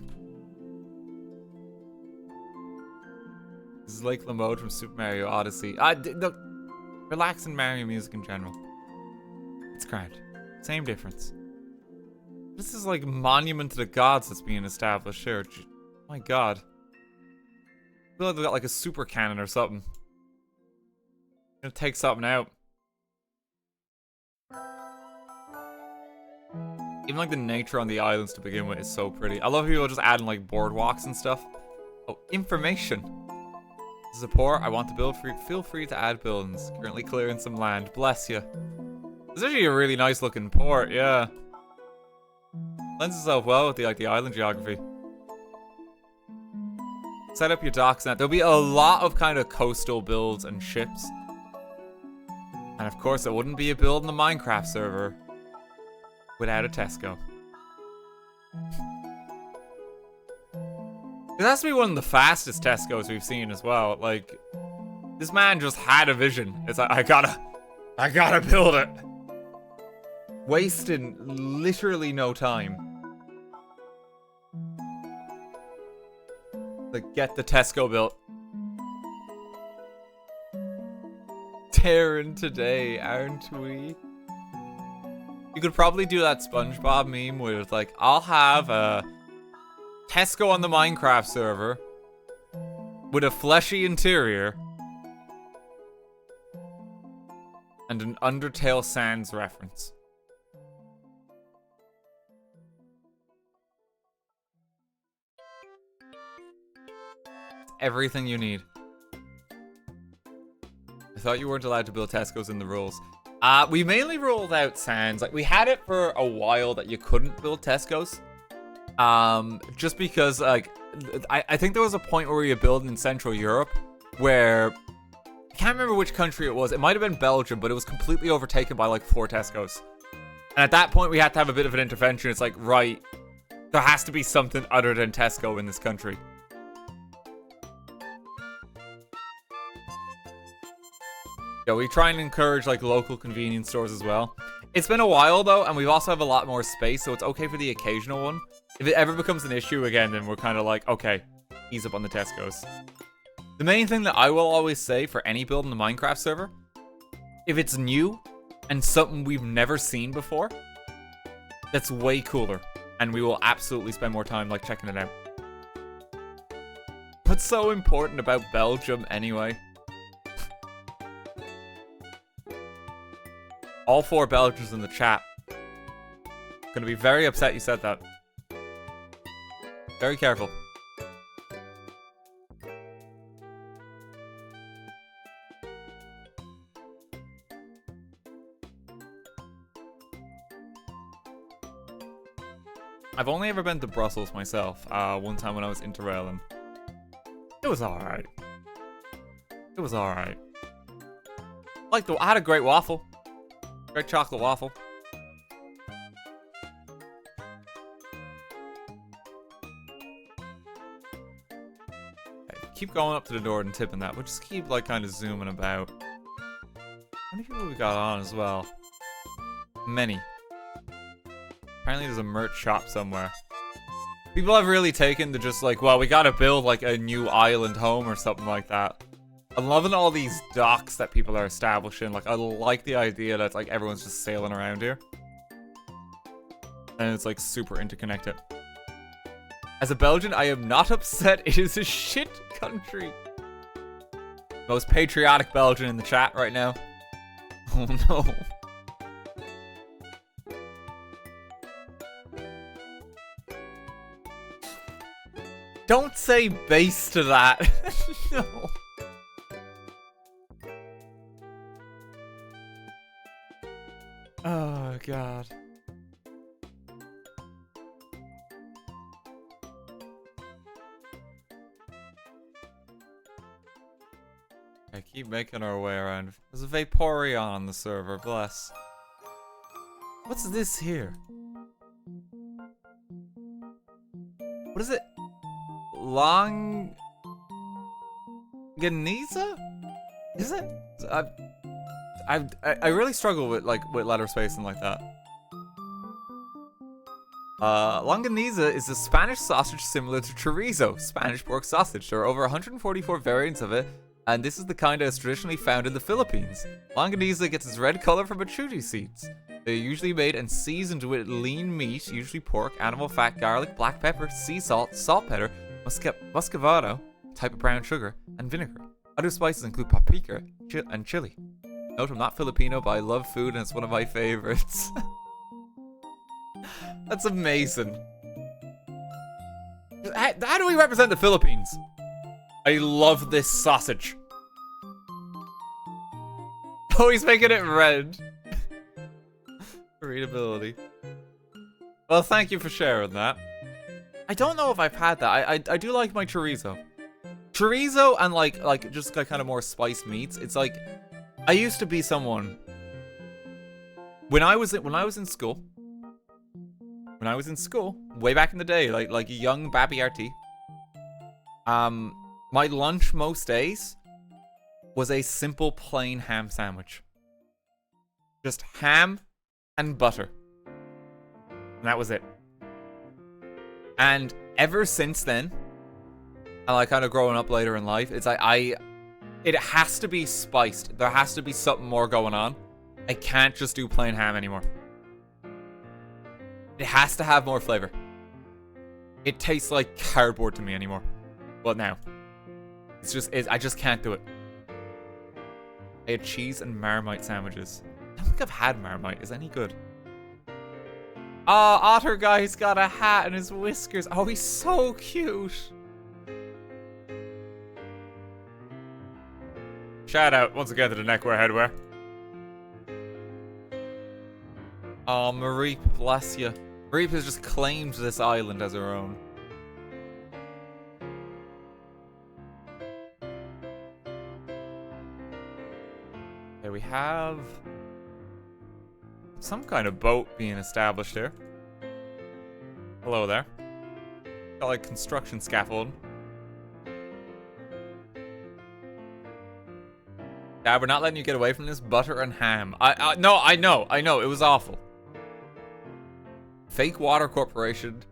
This is Lake Lamode from Super Mario Odyssey. Look, relaxing Mario music in general. It's grand. Same difference. This is like monument to the gods that's being established here. My god. I feel like they got like a super cannon or something. Gonna take something out. Even like the nature on the islands to begin with is so pretty. I love people just adding like boardwalks and stuff. Oh, information. This is a port. I want to build. Feel free to add buildings. Currently clearing some land. Bless you. It's actually a really nice looking port, yeah. Lends itself well with the island geography. Set up your docks now. There'll be a lot of kind of coastal builds and ships. And of course it wouldn't be a build in the Minecraft server without a Tesco. It has to be one of the fastest Tesco's we've seen as well. Like, this man just had a vision. It's like, I gotta build it. Wasting literally no time. Like, get the Tesco built. Tearing today, aren't we? You could probably do that SpongeBob meme where it's like, I'll have a Tesco on the Minecraft server with a fleshy interior and an Undertale Sans reference. Everything you need. I thought you weren't allowed to build Tesco's in the rules. We mainly rolled out Sans. Like, we had it for a while that you couldn't build Tesco's. Just because, like, I think there was a point where we were building in Central Europe where, I can't remember which country it was. It might have been Belgium, but it was completely overtaken by, like, 4 Tesco's. And at that point, we had to have a bit of an intervention. It's like, right, there has to be something other than Tesco in this country. Yeah, we try and encourage like local convenience stores as well. It's been a while though, and we also have a lot more space, so it's okay for the occasional one. If it ever becomes an issue again, then we're kind of like, okay, ease up on the Tesco's. The main thing that I will always say for any build in the Minecraft server, if it's new and something we've never seen before, that's way cooler, and we will absolutely spend more time like checking it out. What's so important about Belgium anyway? All 4 Belgians in the chat. Gonna be very upset you said that. Very careful. I've only ever been to Brussels myself, one time when I was interrailing. It was alright. It was alright. I had a great waffle. Great chocolate waffle. Okay, keep going up to the door and tipping that. We'll just keep like kind of zooming about. How many people we got on as well? Many. Apparently there's a merch shop somewhere. People have really taken to just like, well, we gotta build like a new island home or something like that. I'm loving all these docks that people are establishing. Like, I like the idea that like everyone's just sailing around here. And it's like super interconnected. As a Belgian, I am not upset. It is a shit country. Most patriotic Belgian in the chat right now. Oh no. Don't say base to that. No. Oh, God. I keep making our way around. There's a Vaporeon on the server, bless. What's this here? What is it? Longaniza? Is it? I really struggle with letter spacing like that. Longaniza is a Spanish sausage similar to chorizo, Spanish pork sausage. There are over 144 variants of it, and this is the kind that is traditionally found in the Philippines. Longaniza gets its red color from achuchi seeds. They're usually made and seasoned with lean meat, usually pork, animal fat, garlic, black pepper, sea salt, saltpeter, muscovado, type of brown sugar, and vinegar. Other spices include paprika and chili. Note, I'm not Filipino, but I love food and it's one of my favorites. That's amazing. How do we represent the Philippines? I love this sausage. Oh, he's making it red. Readability. Well, thank you for sharing that. I don't know if I've had that. I do like my chorizo. Chorizo and like just kind of more spiced meats. It's like I used to be someone when I was in school. When I was in school, way back in the day, like a young babby RT. My lunch most days was a simple plain ham sandwich. Just ham and butter. And that was it. And ever since then, and like kind of growing up later in life, it's like it has to be spiced. There has to be something more going on. I can't just do plain ham anymore. It has to have more flavor. It tastes like cardboard to me anymore. Well, now. I just can't do it. I had cheese and Marmite sandwiches. I don't think I've had Marmite. Is it any good? Oh, Otter Guy's got a hat and his whiskers. Oh, he's so cute. Shout out once again to the neckwear headwear. Oh, Marie, bless you. Marie has just claimed this island as her own. Okay, we have some kind of boat being established here. Hello there. Got like construction scaffolding. Yeah, we're not letting you get away from this. Butter and ham. No, I know. It was awful. Fake Water Corporation.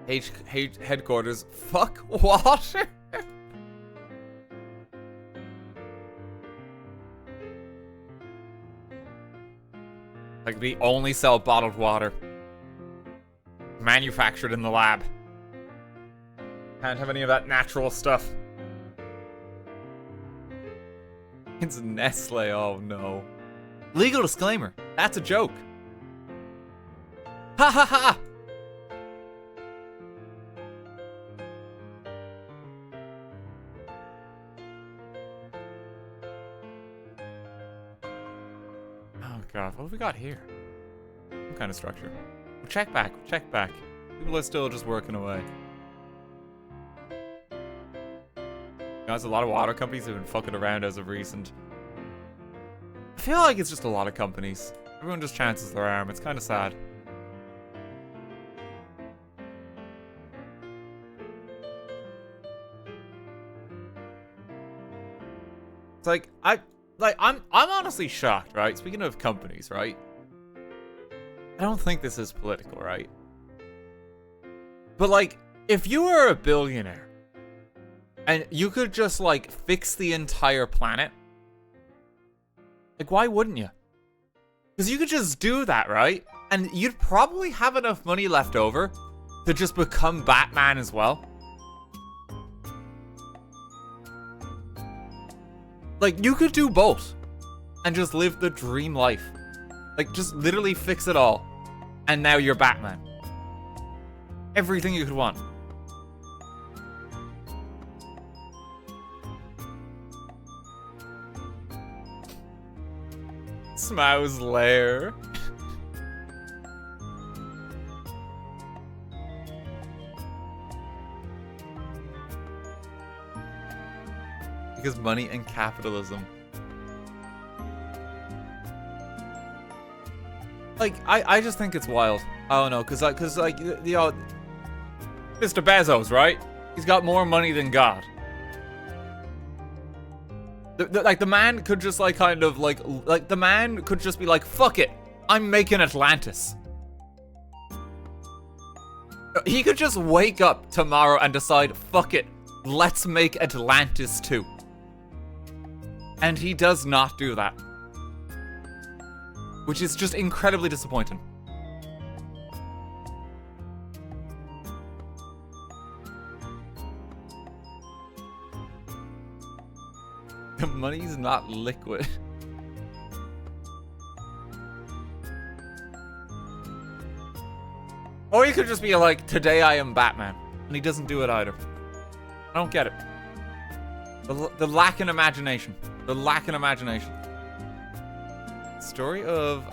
Headquarters. Fuck water. Like, we only sell bottled water. Manufactured in the lab. Can't have any of that natural stuff. It's Nestle, oh no. Legal disclaimer, that's a joke. Ha ha ha! Oh god, what have we got here? Some kind of structure. We'll check back. People are still just working away. There's a lot of water companies that have been fucking around as of recent. I feel like it's just a lot of companies. Everyone just chances their arm. It's kind of sad. It's like I'm honestly shocked, right? Speaking of companies, right? I don't think this is political, right? But like, if you were a billionaire and you could just, like, fix the entire planet, like, why wouldn't you? Because you could just do that, right? And you'd probably have enough money left over to just become Batman as well. Like, you could do both and just live the dream life. Like, just literally fix it all. And now you're Batman. Everything you could want. Smau's lair. Because money and capitalism. Like, I just think it's wild. I don't know, cause like, you know, Mr. Bezos, right? He's got more money than God. Like, the man could just, like, kind of, like, the man could just be like, fuck it, I'm making Atlantis. He could just wake up tomorrow and decide, fuck it, let's make Atlantis too. And he does not do that. Which is just incredibly disappointing. The money's not liquid. Or he could just be like, today I am Batman. And he doesn't do it either. I don't get it. The lack in imagination. The lack in imagination. Story of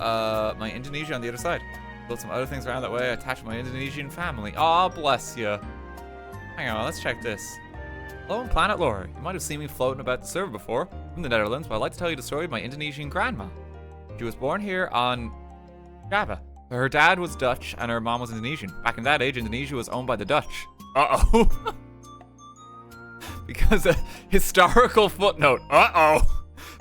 my Indonesia on the other side. Built some other things around that way. I attached my Indonesian family. Aw, bless you. Hang on, let's check this. Hello on Planet Lore. You might have seen me floating about the server before. I'm in the Netherlands, but I'd like to tell you the story of my Indonesian grandma. She was born here on Java. Her dad was Dutch and her mom was Indonesian. Back in that age, Indonesia was owned by the Dutch. Uh-oh. Because a historical footnote. Uh-oh.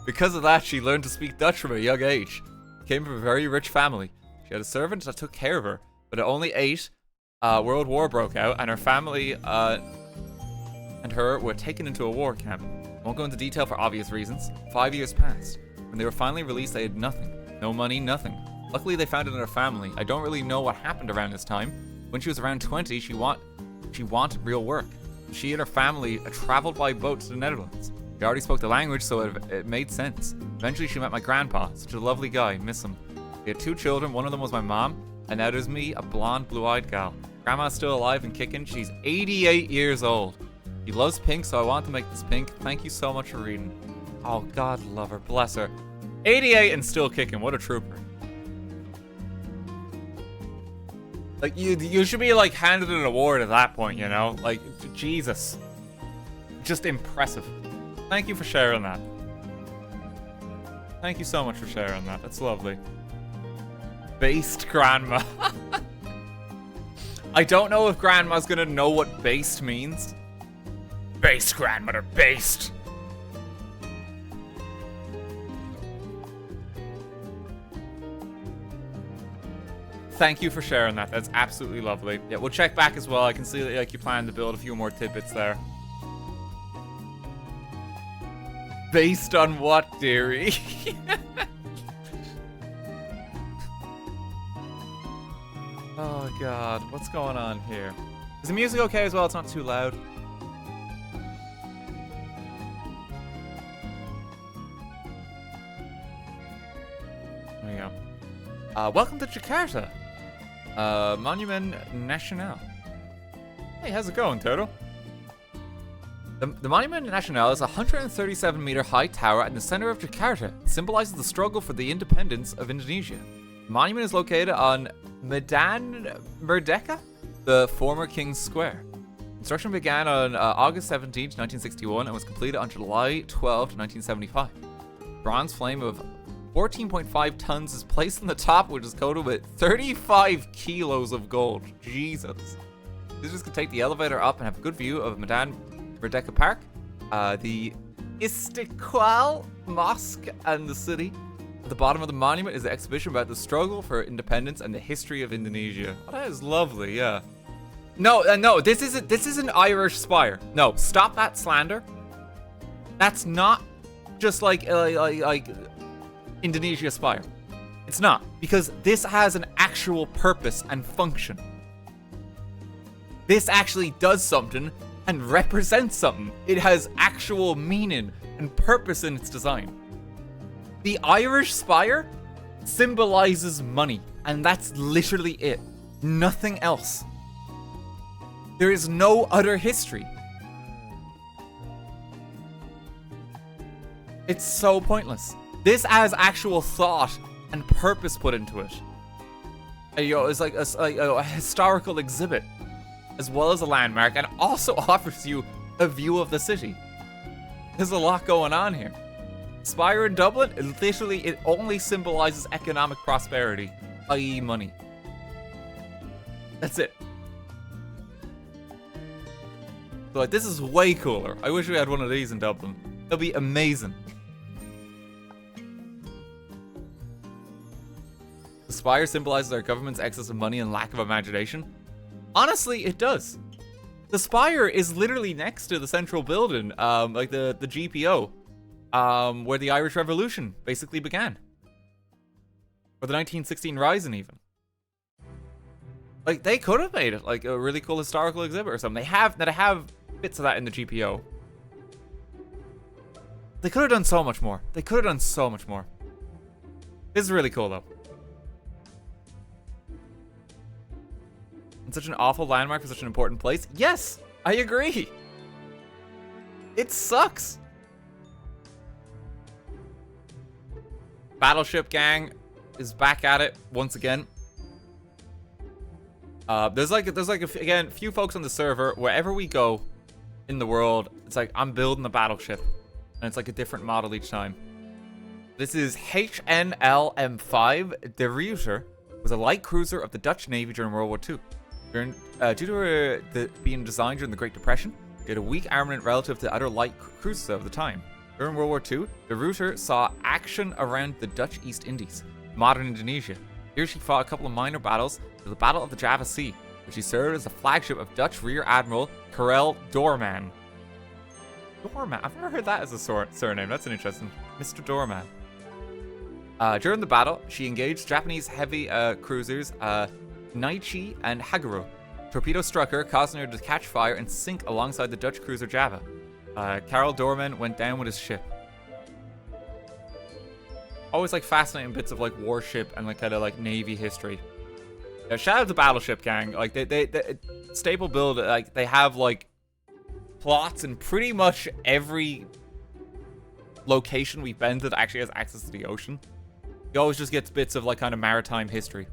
Because of that, she learned to speak Dutch from a young age. She came from a very rich family. She had a servant that took care of her. But at only 8, World War broke out, and her family and her were taken into a war camp. I won't go into detail for obvious reasons. 5 years passed. When they were finally released, they had nothing. No money, nothing. Luckily, they found it in her family. I don't really know what happened around this time. When she was around 20, she wanted real work. She and her family traveled by boat to the Netherlands. She already spoke the language, so it made sense. Eventually, she met my grandpa, such a lovely guy. Miss him. We had 2 children. One of them was my mom, and now there's me, a blonde, blue-eyed gal. Grandma's still alive and kicking. She's 88 years old. She loves pink, so I wanted to make this pink. Thank you so much for reading. Oh, God love her. Bless her. 88 and still kicking. What a trooper. Like, you should be, like, handed an award at that point, you know? Like, Jesus. Just impressive. Thank you for sharing that. Thank you so much for sharing that. That's lovely. Based grandma. I don't know if grandma's gonna know what based means. Based grandmother, based. Thank you for sharing that. That's absolutely lovely. Yeah, we'll check back as well. I can see that like you plan to build a few more tidbits there. Based on what, dearie? Oh God, what's going on here? Is the music okay as well? It's not too loud. There you go. Welcome to Jakarta. Monument Nasional. Hey, how's it going, Turtle? The Monument Nasional is a 137-meter high tower in the center of Jakarta. It symbolizes the struggle for the independence of Indonesia. The monument is located on Medan Merdeka, the former King's Square. Construction began on August 17, 1961 and was completed on July 12, 1975. Bronze flame of 14.5 tons is placed on the top, which is coated with 35 kilos of gold. Jesus. Visitors can take the elevator up and have a good view of Medan Merdeka Park, the Istiqlal Mosque, and the city. At the bottom of the monument is an exhibition about the struggle for independence and the history of Indonesia. Oh, that is lovely, yeah. No, this isn't Irish Spire. No, stop that slander. That's not just like Indonesia Spire. It's not, because this has an actual purpose and function. This actually does something and represents something. It has actual meaning and purpose in its design. The Irish Spire symbolizes money, and that's literally it. Nothing else. There is no other history. It's so pointless. This has actual thought and purpose put into it. And, you know, it's like a historical exhibit, as well as a landmark, and also offers you a view of the city. There's a lot going on here. Spire in Dublin, it only symbolizes economic prosperity, i.e. money. That's it. So, like, this is way cooler. I wish we had one of these in Dublin. It'll be amazing. The spire symbolizes our government's excess of money and lack of imagination. Honestly, it does. The spire is literally next to the central building, like the GPO, where the Irish Revolution basically began. Or the 1916 Rising, even. Like, they could have made it like a really cool historical exhibit or something. They have bits of that in the GPO. They could have done so much more. They could have done so much more. This is really cool, though. And such an awful landmark for such an important place. Yes, I agree. It sucks. Battleship Gang is back at it once again. There's like a few folks on the server. Wherever we go in the world, it's like I'm building a battleship, and it's like a different model each time. This is HNL-M5. De Ruyter was a light cruiser of the Dutch Navy during World War II. Due to being designed during the Great Depression, it had a weak armament relative to other light cruisers of the time. During World War II, De Ruyter saw action around the Dutch East Indies, modern Indonesia. Here she fought a couple of minor battles to the Battle of the Java Sea, where she served as the flagship of Dutch Rear Admiral Karel Doorman. Doorman? I've never heard that as a surname. That's an interesting. Mr. Doorman. During the battle, she engaged Japanese heavy cruisers Naichi and Haguro. Torpedo struck her, causing her to catch fire and sink alongside the Dutch cruiser Java. Karel Doorman went down with his ship. Always like fascinating bits of like warship and like kind of like Navy history. Shout out to Battleship Gang. Like they staple build, like they have like plots in pretty much every location we've been to that actually has access to the ocean. He always just gets bits of like kind of maritime history.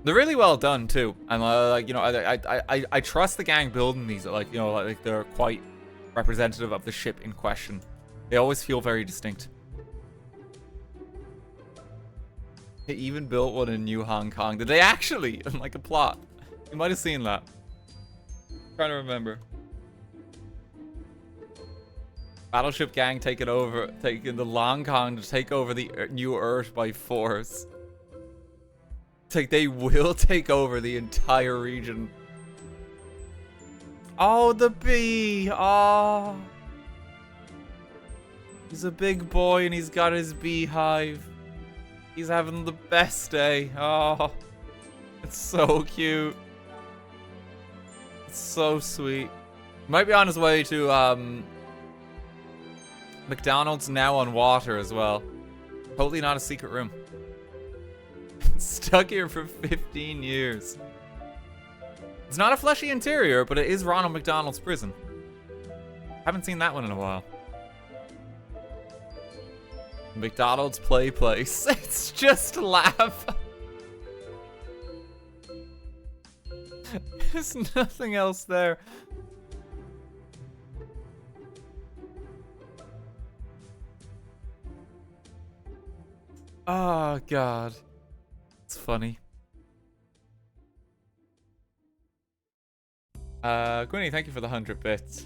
They're really well done too, and like, you know, I trust the gang building these. Like, you know, like they're quite representative of the ship in question. They always feel very distinct. They even built one in New Hong Kong. Did they actually? In like a plot. You might have seen that. I'm trying to remember. Battleship Gang taking the Long Kong to take over the New Earth by force. It's like they will take over the entire region. Oh, the bee. Oh. He's a big boy and he's got his beehive. He's having the best day. Oh, it's so cute. It's so sweet. Might be on his way to McDonald's now on water as well. Totally not a secret room. Stuck here for 15 years. It's not a fleshy interior, but it is Ronald McDonald's prison. Haven't seen that one in a while. McDonald's play place. It's just a laugh. There's nothing else there. Oh, God. It's funny. Gwynny, thank you for the 100 bits.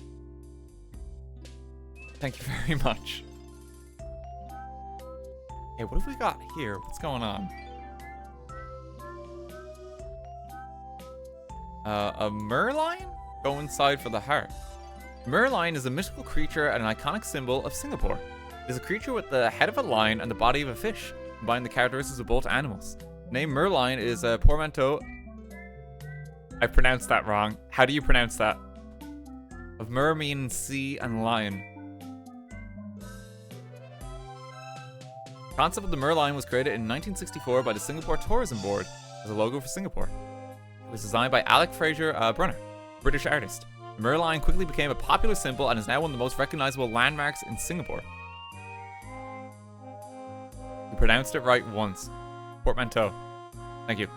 Thank you very much. Hey, what have we got here? What's going on? A merlion? Go inside for the heart. Merlion is a mystical creature and an iconic symbol of Singapore. It is a creature with the head of a lion and the body of a fish, combining the characteristics of both animals. The name Merlion is a portmanteau. I pronounced that wrong. How do you pronounce that? Of mer meaning sea and lion. The concept of the Merlion was created in 1964 by the Singapore Tourism Board as a logo for Singapore. It was designed by Alec Fraser Brunner, a British artist. The Merlion quickly became a popular symbol and is now one of the most recognizable landmarks in Singapore. You pronounced it right once. Portmanteau. Thank you.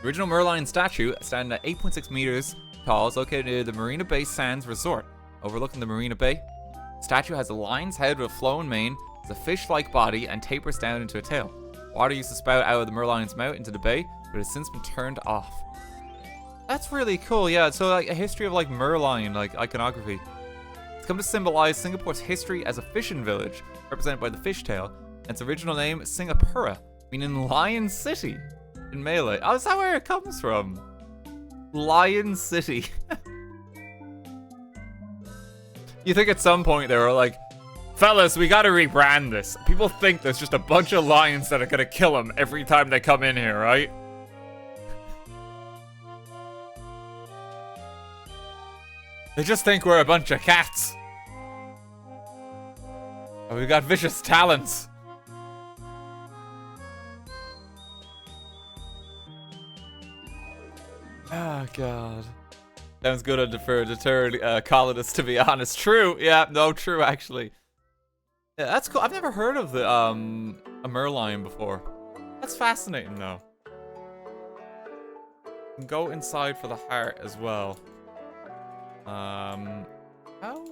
The original Merlion statue, standing at 8.6 meters tall, is located near the Marina Bay Sands Resort, overlooking the Marina Bay. The statue has a lion's head with a flowing mane, has a fish-like body, and tapers down into a tail. Water used to spout out of the Merlion's mouth into the bay, but has since been turned off. That's really cool, yeah. So like a history of like Merlion, like iconography. It's come to symbolize Singapore's history as a fishing village, represented by the fishtail, and its original name, Singapura, meaning Lion City in Malay. Oh, is that where it comes from? Lion City. You think at some point they were like, fellas, we gotta rebrand this. People think there's just a bunch of lions that are gonna kill them every time they come in here, right? They just think we're a bunch of cats. Oh, we got vicious talons. Oh, God. Sounds good for a deterred colonist, to be honest. True. Yeah, no, true, actually. Yeah, that's cool. I've never heard of the a Merlion before. That's fascinating, though. You can go inside for the heart as well. How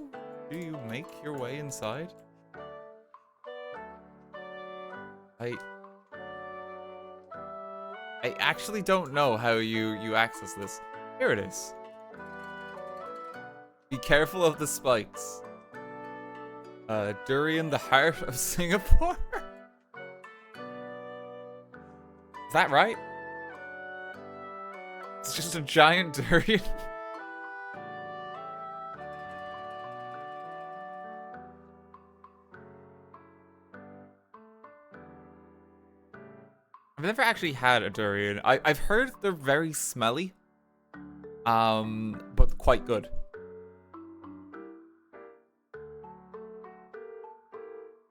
do you make your way inside? I actually don't know how you access this. Here it is. Be careful of the spikes. Durian, the heart of Singapore? Is that right? It's just a giant durian. I've never actually had a durian. I've heard they're very smelly. But quite good.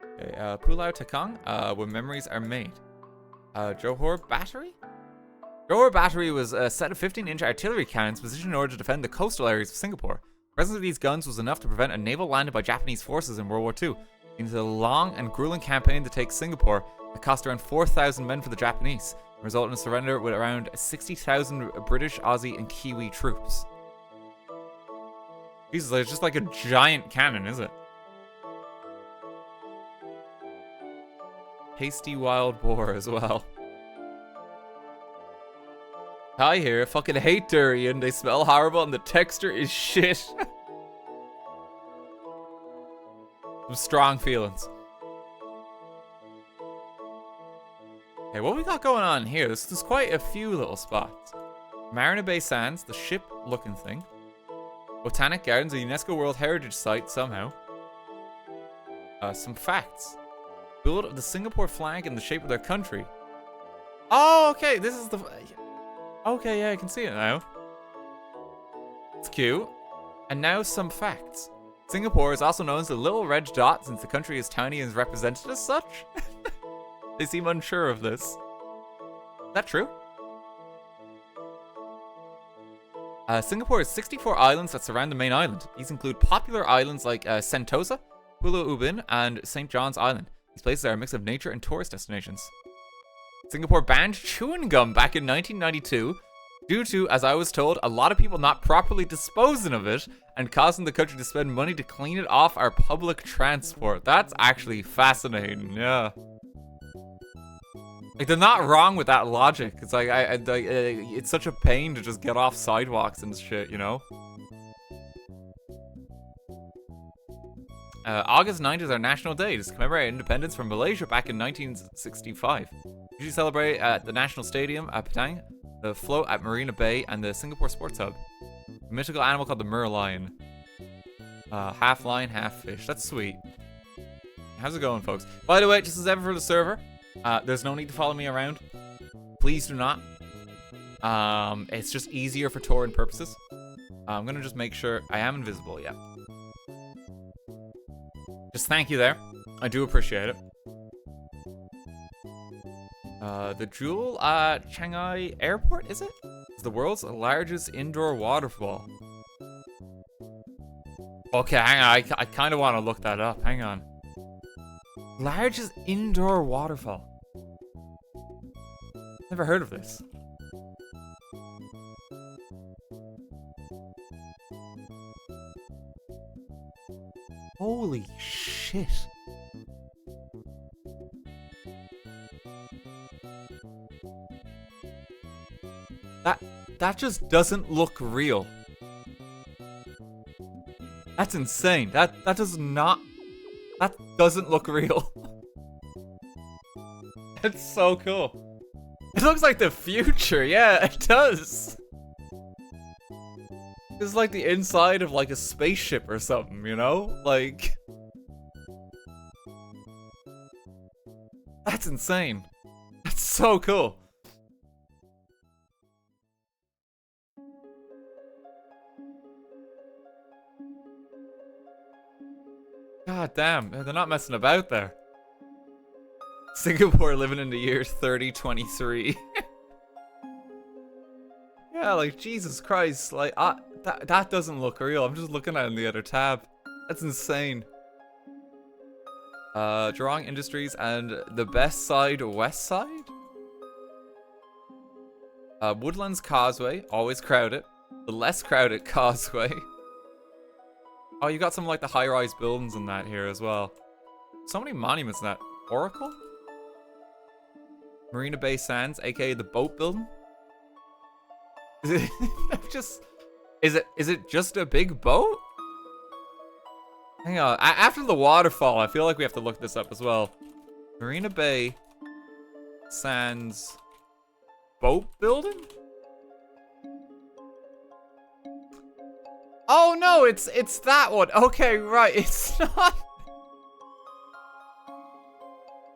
Okay, Pulau Tekong, where memories are made. Johor Battery? Johor Battery was a set of 15-inch artillery cannons positioned in order to defend the coastal areas of Singapore. The presence of these guns was enough to prevent a naval landing by Japanese forces in World War II. Into a long and grueling campaign to take Singapore that cost around 4,000 men for the Japanese, and resulted in a surrender with around 60,000 British, Aussie, and Kiwi troops. Jesus, it's just like a giant cannon, is it? Tasty wild boar as well. Hi here, fucking hate durian. They smell horrible and the texture is shit. Some strong feelings. Okay, what we got going on here? There's quite a few little spots. Marina Bay Sands, the ship-looking thing. Botanic Gardens, a UNESCO World Heritage Site somehow. Some facts. Build of the Singapore flag in the shape of their country. Oh, okay, this is the... Okay, yeah, I can see it now. It's cute. And now some facts. Singapore is also known as the Little Red Dot since the country is tiny and is represented as such. They seem unsure of this. Is that true? Singapore has 64 islands that surround the main island. These include popular islands like Sentosa, Pulau Ubin, and St. John's Island. These places are a mix of nature and tourist destinations. Singapore banned chewing gum back in 1992 due to, as I was told, a lot of people not properly disposing of it and causing the country to spend money to clean it off our public transport. That's actually fascinating, yeah. Like, they're not wrong with that logic. It's like, it's such a pain to just get off sidewalks and shit, you know? August 9th is our national day to commemorate independence from Malaysia back in 1965. Usually celebrate at the National Stadium at Penang, the float at Marina Bay, and the Singapore Sports Hub. A mythical animal called the Merlion. Half lion, half fish. That's sweet. How's it going, folks? By the way, just as ever for the server, there's no need to follow me around. Please do not. It's just easier for touring purposes. I'm gonna just make sure I am invisible, yeah. Just thank you there. I do appreciate it. The Jewel Shanghai Airport, is it? It's the world's largest indoor waterfall. Okay, hang on. I kind of want to look that up. Hang on. Largest indoor waterfall. Never heard of this. Holy shit. That just doesn't look real. That's insane. That doesn't look real. It's so cool. It looks like the future. Yeah, it does. It's like the inside of like a spaceship or something, you know? Like, that's insane. That's so cool. God damn, they're not messing about there. Singapore living in the year 3023. Yeah, like, Jesus Christ, like, that doesn't look real. I'm just looking at it in the other tab. That's insane. Drawing Industries and the best side, west side? Woodlands Causeway, always crowded. The less crowded Causeway. Oh, you got some like the high-rise buildings in that here as well. So many monuments in that. Oracle? Marina Bay Sands, aka the boat building? Is it just a big boat? Hang on, after the waterfall, I feel like we have to look this up as well. Marina Bay Sands boat building? Oh no, it's that one. Okay, right, it's not.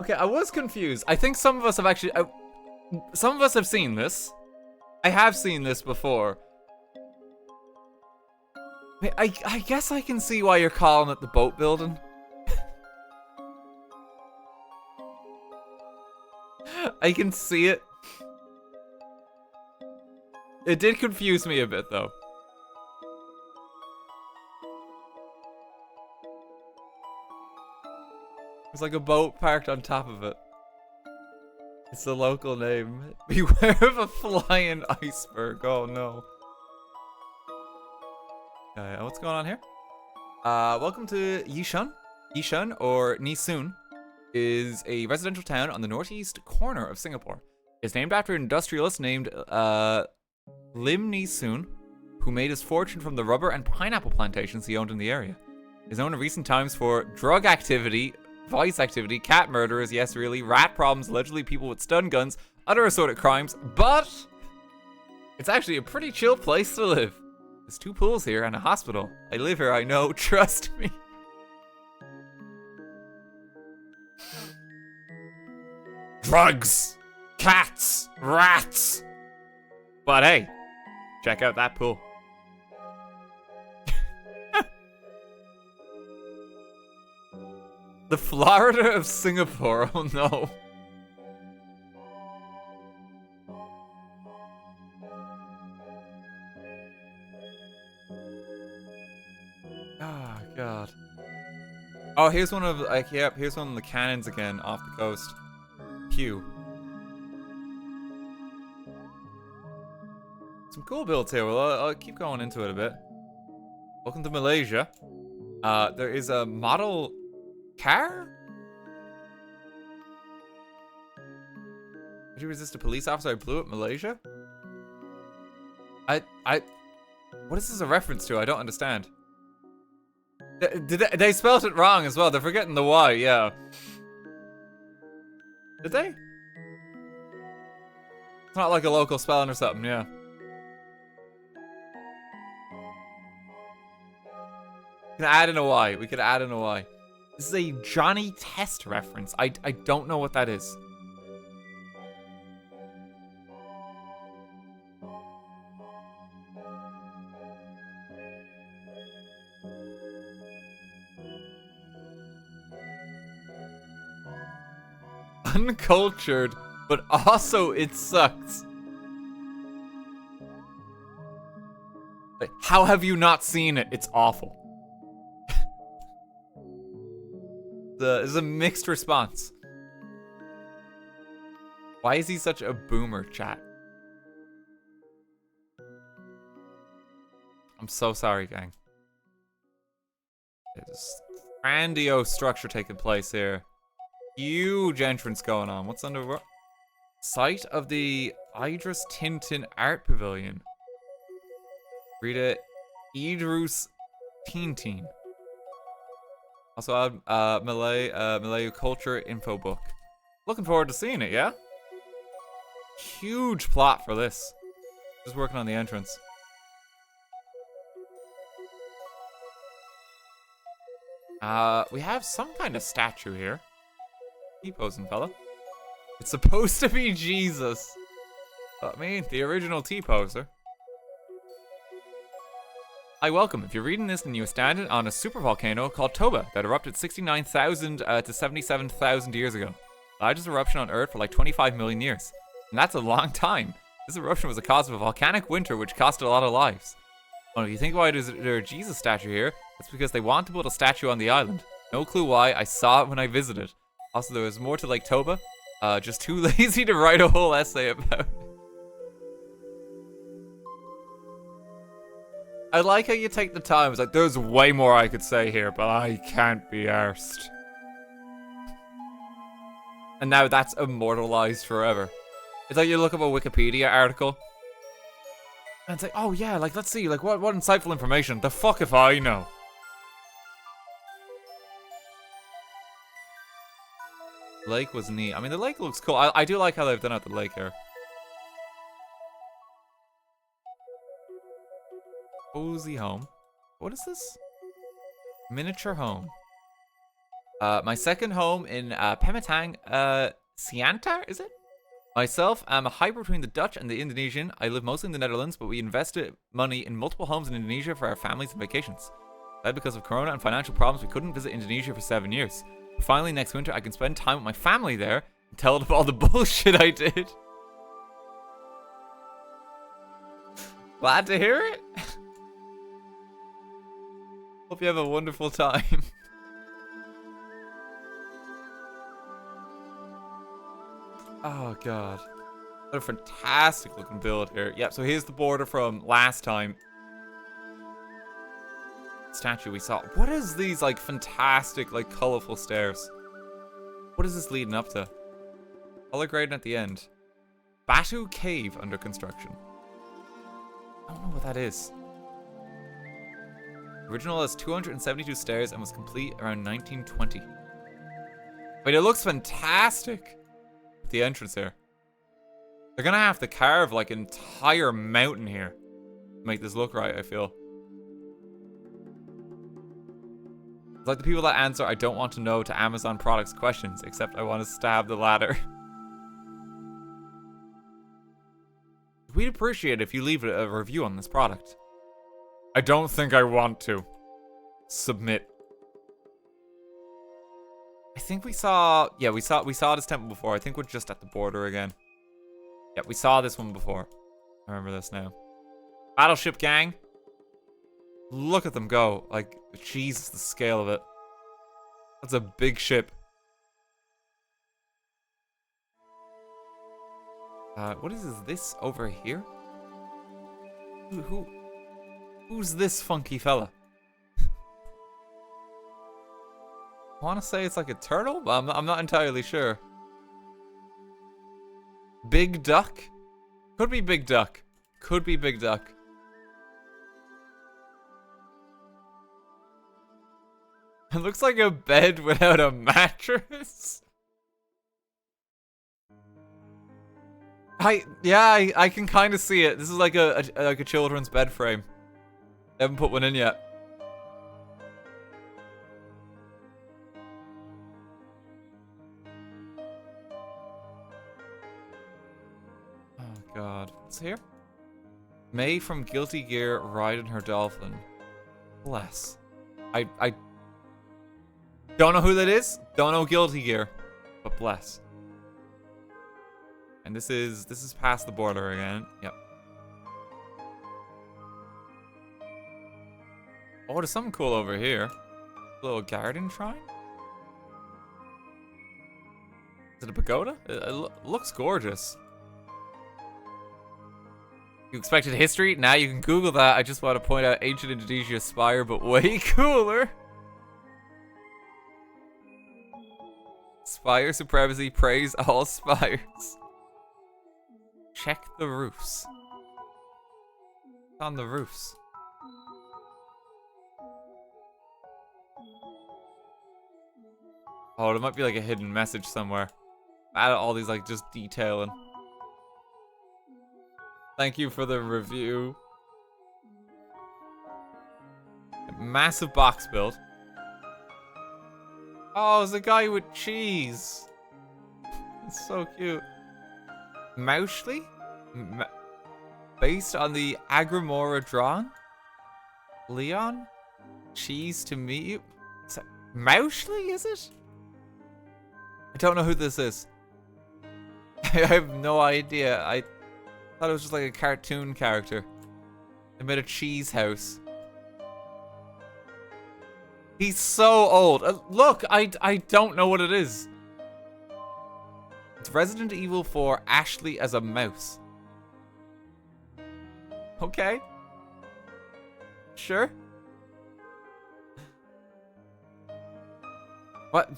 Okay, I was confused. I think some of us have actually, some of us have seen this. I have seen this before. I guess I can see why you're calling it the boat building. I can see it. It did confuse me a bit though. There's like a boat parked on top of it. It's the local name. Beware of a flying iceberg. Oh no. What's going on here? Welcome to Yishun. Yishun, or Nisun, is a residential town on the northeast corner of Singapore. It's named after an industrialist named Lim Nisun, who made his fortune from the rubber and pineapple plantations he owned in the area. He's known in recent times for drug activity, vice activity, cat murderers, yes really, rat problems, allegedly people with stun guns, other assorted crimes, but it's actually a pretty chill place to live. There's 2 pools here and a hospital. I live here, I know, trust me. Drugs, cats, rats. But hey, check out that pool. The Florida of Singapore, oh no. Oh god. Oh, here's one of like, yep, here's one of the cannons again off the coast. Pew. Some cool builds here. Well, I'll keep going into it a bit. Welcome to Malaysia. There is a model car? Did you resist a police officer? I blew up Malaysia? What is this a reference to? I don't understand. They spelled it wrong as well. They're forgetting the Y, yeah. Did they? It's not like a local spelling or something, yeah. We can add in a Y. We could add in a Y. This is a Johnny Test reference. I don't know what that is. Uncultured, but also it sucks. Like, how have you not seen it? It's awful. It's a mixed response. Why is he such a boomer, chat? I'm so sorry, gang. There's grandiose structure taking place here. Huge entrance going on. What's under... Site of the Idris Tintin Art Pavilion. Read it. Idrus Tintin. Also, Malay Culture Info Book. Looking forward to seeing it, yeah? Huge plot for this. Just working on the entrance. We have some kind of statue here. T-posing, fella. It's supposed to be Jesus. I mean, the original T-poser. Hi, welcome. If you're reading this, then you stand on a supervolcano called Toba that erupted 69,000 to 77,000 years ago. The largest eruption on Earth for like 25 million years. And that's a long time. This eruption was the cause of a volcanic winter which costed a lot of lives. Well, if you think why there's a Jesus statue here, that's because they want to build a statue on the island. No clue why, I saw it when I visited. Also, there was more to Lake Toba. Just too lazy to write a whole essay about it. I like how you take the time. It's like, there's way more I could say here, but I can't be arsed. And now that's immortalized forever. It's like you look up a Wikipedia article. And it's like, oh yeah, like, let's see, like, what insightful information. The fuck if I know? Lake was neat. I mean, the lake looks cool. I do like how they've done out the lake here. Cozy home. What is this? Miniature home. My second home in Pematang, Siantar, is it? Myself, I'm a hybrid between the Dutch and the Indonesian. I live mostly in the Netherlands, but we invested money in multiple homes in Indonesia for our families and vacations. Sad because of Corona and financial problems, we couldn't visit Indonesia for 7 years. Finally, next winter, I can spend time with my family there and tell them all the bullshit I did. Glad to hear it. Hope you have a wonderful time. Oh, God. What a fantastic looking build here. Yep, so here's the border from last time. Statue we saw. What is these, like, fantastic, like, colorful stairs? What is this leading up to? Color grading at the end. Batu Cave under construction. I don't know what that is. Original has 272 stairs and was complete around 1920. Wait, it looks fantastic. The entrance here. They're gonna have to carve like an entire mountain here to make this look right, I feel. It's like the people that answer I don't want to know to Amazon products questions, except I want to stab the ladder. We'd appreciate it if you leave a review on this product. I don't think I want to. Submit. I think we saw... Yeah, we saw this temple before. I think we're just at the border again. Yeah, we saw this one before. I remember this now. Battleship gang. Look at them go. Like, Jesus, the scale of it. That's a big ship. What is this over here? Who's this funky fella? I want to say it's like a turtle, but I'm not entirely sure. Big Duck? Could be Big Duck. Could be Big Duck. It looks like a bed without a mattress. I can kind of see it. This is like a children's bed frame. They haven't put one in yet. Oh god. What's here? May from Guilty Gear riding her dolphin. Bless. I don't know who that is. Don't know Guilty Gear. But bless. And this is past the border again. Yep. Oh, there's something cool over here. A little garden shrine? Is it a pagoda? It looks gorgeous. You expected history? Now you can Google that. I just want to point out ancient Indonesia spire, but way cooler. Spire supremacy, praise all spires. Check the roofs. On the roofs. Oh, there might be like a hidden message somewhere. Add all these like just detailing. Thank you for the review. Massive box build. Oh, it's a guy with cheese. It's so cute. Moushly? Based on the Agrimora drawing? Leon? Cheese to meet you? Moushly, is it? I don't know who this is. I have no idea. I thought it was just like a cartoon character. They made a cheese house. He's so old. Look, I don't know what it is. It's Resident Evil 4 Ashley as a mouse. Okay. Sure. What?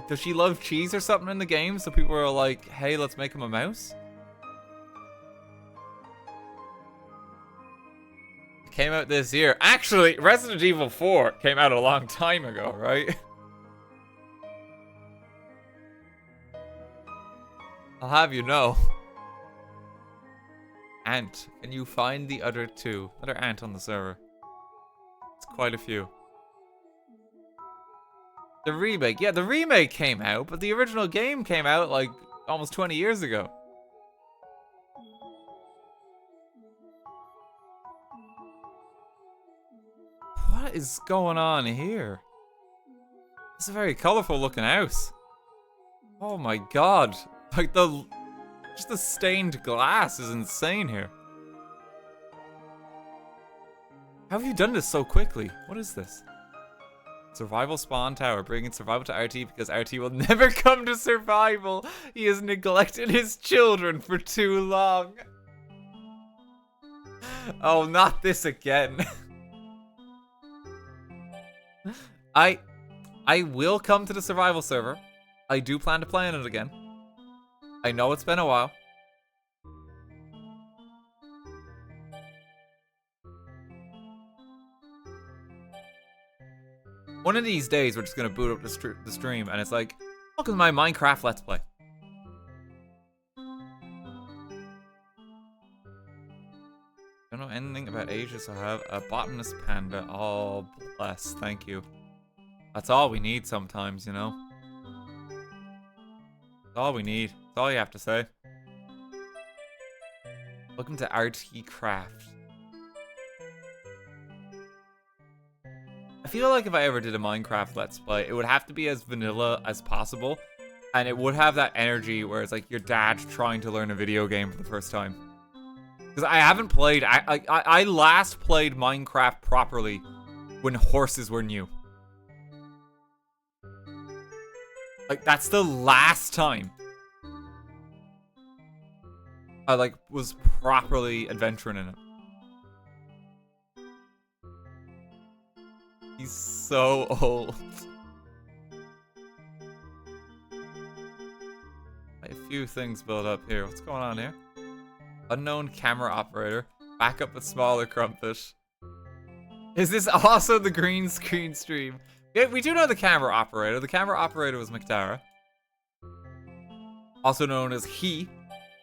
Does she love cheese or something in the game? So people are like, hey, let's make him a mouse? It came out this year. Actually, Resident Evil 4 came out a long time ago, right? I'll have you know. Ant. Can you find the other two? Other ant on the server. It's quite a few. The remake. Yeah, the remake came out, but the original game came out like almost 20 years ago. What is going on here? It's a very colorful looking house. Oh my god. Like just the stained glass is insane here. How have you done this so quickly? What is this? Survival spawn tower, bringing survival to RT because RT will never come to survival. He has neglected his children for too long. Oh, not this again. I will come to the survival server. I do plan to play on it again. I know it's been a while. One of these days, we're just gonna boot up the stream, and it's like, welcome to my Minecraft Let's Play. Don't know anything about Asia, so I have a botanist panda. Oh, bless. Thank you. That's all we need sometimes, you know? That's all we need. That's all you have to say. Welcome to RT Craft. I feel like if I ever did a Minecraft Let's Play, it would have to be as vanilla as possible. And it would have that energy where it's like your dad trying to learn a video game for the first time. Because I haven't played... I last played Minecraft properly when horses were new. Like, that's the last time I, like, was properly adventuring in it. He's so old. A few things build up here. What's going on here? Unknown camera operator. Backup with smaller crumpet. Is this also the green screen stream? Yeah, we do know the camera operator. The camera operator was McDara. Also known as He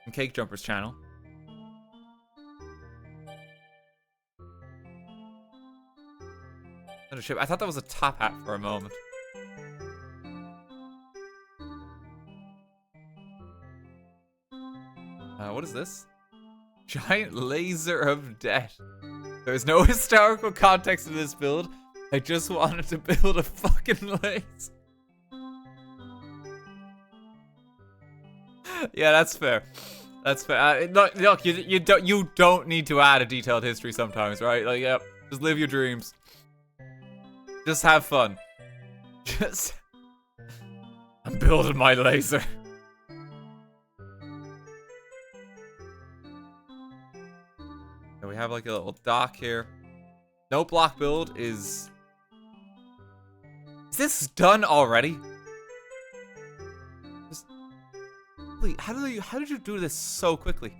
from Cake Jumper's channel. Another ship. I thought that was a top hat for a moment. What is this? Giant laser of death. There's no historical context to this build. I just wanted to build a fucking laser. Yeah, that's fair. That's fair. Look, you don't need to add a detailed history sometimes, right? Like, yeah, just live your dreams. Just have fun. I'm building my laser. have like a little dock here. No block build is... Is this done already? Just... Wait, how did you do this so quickly?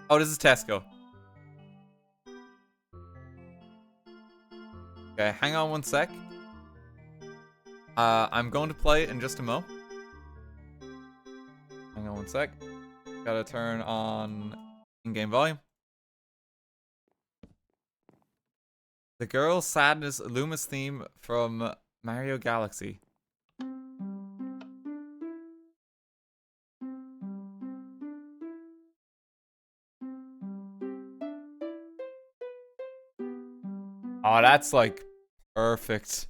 Oh, this is Tesco. Okay, hang on one sec. I'm going to play in just a mo. Hang on one sec. Gotta turn on in-game volume. The Girl Sadness Loomis theme from Mario Galaxy. Oh, that's like perfect.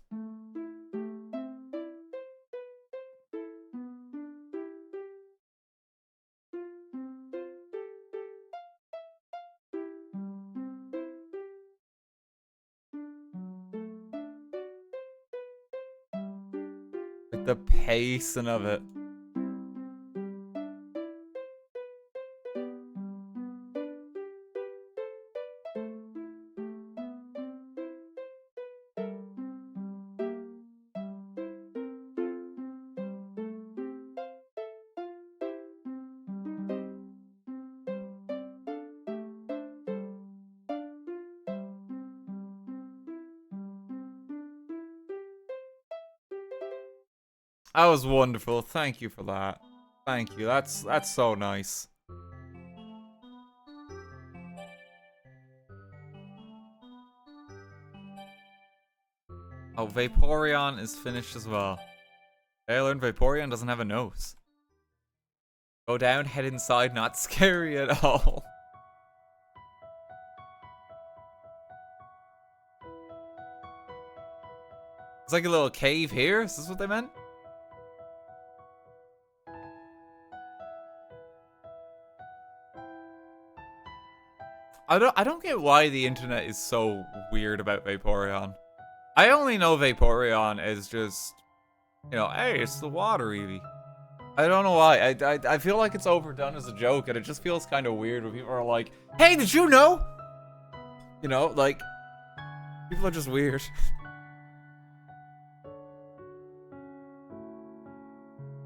Like the pacing of it. That was wonderful. Thank you for that. Thank you. That's so nice. Oh, Vaporeon is finished as well. I learned Vaporeon doesn't have a nose. Go down, head inside, not scary at all. It's like a little cave here. Is this what they meant? I don't get why the internet is so weird about Vaporeon. I only know Vaporeon as just, you know, hey, it's the water Eevee. I don't know why. I feel like it's overdone as a joke, and it just feels kind of weird when people are like, hey, did you know? You know, like, people are just weird.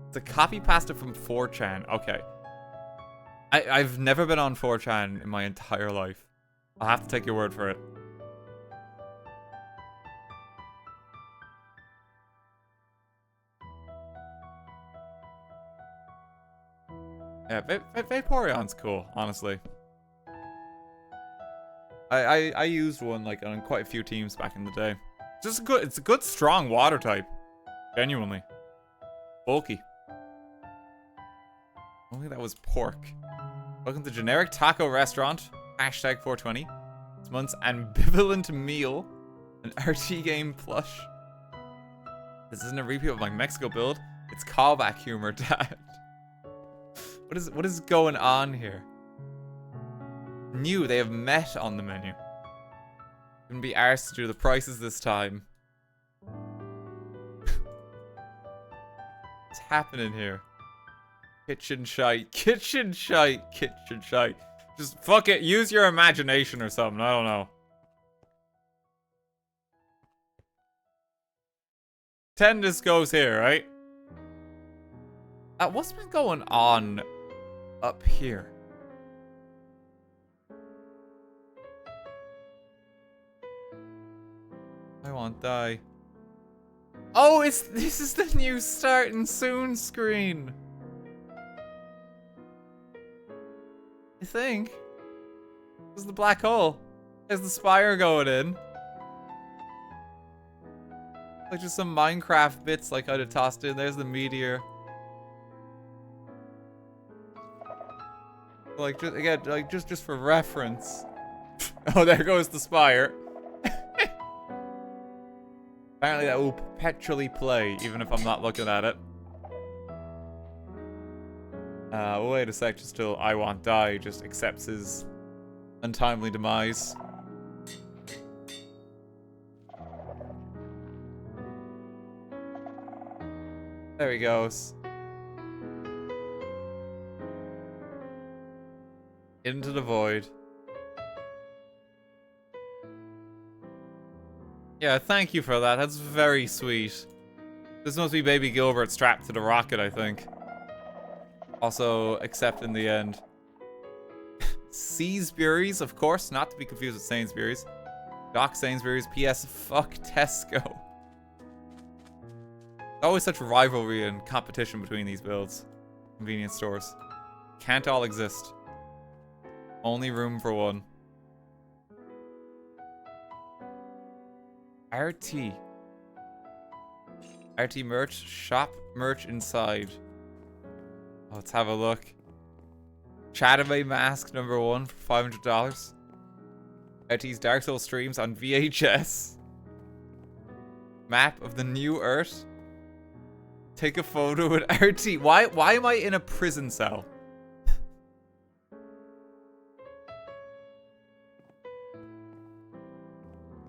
It's a copy pasta from 4chan. Okay. I've never been on 4chan in my entire life. I'll have to take your word for it. Yeah, Vaporeon's cool, honestly. I used one like on quite a few teams back in the day. It's a good strong water type. Genuinely. Bulky. Only that was pork. Welcome to Generic Taco Restaurant. Hashtag 420. This month's ambivalent meal. An RTGame plush. This isn't a repeat of my Mexico build. It's callback humor, Dad. What is going on here? New, they have met on the menu. Couldn't be arsed to do the prices this time. What's happening here? Kitchen shite, kitchen shite, kitchen shite. Just fuck it, use your imagination or something, I don't know. 10 just goes here, right? What's been going on up here? I won't die. Oh, this is the new starting soon screen. I think. This is the black hole. There's the spire going in. Like just some Minecraft bits like I'd have tossed in. There's the meteor. Like just again, like just for reference. Oh, there goes the spire. Apparently that will perpetually play, even if I'm not looking at it. Wait a sec, just till I won't die just accepts his untimely demise. There he goes. Into the void. Yeah, thank you for that. That's very sweet. This must be Baby Gilbert strapped to the rocket, I think. Also, except in the end. Sainsbury's, of course, not to be confused with Sainsbury's. Doc Sainsbury's, P.S. Fuck Tesco. Always such rivalry and competition between these builds. Convenience stores. Can't all exist. Only room for one. RT. RT merch. Shop merch inside. Let's have a look. Chataway mask #1 for $500. RT's Dark Souls streams on VHS. Map of the new Earth. Take a photo with RT. Why am I in a prison cell?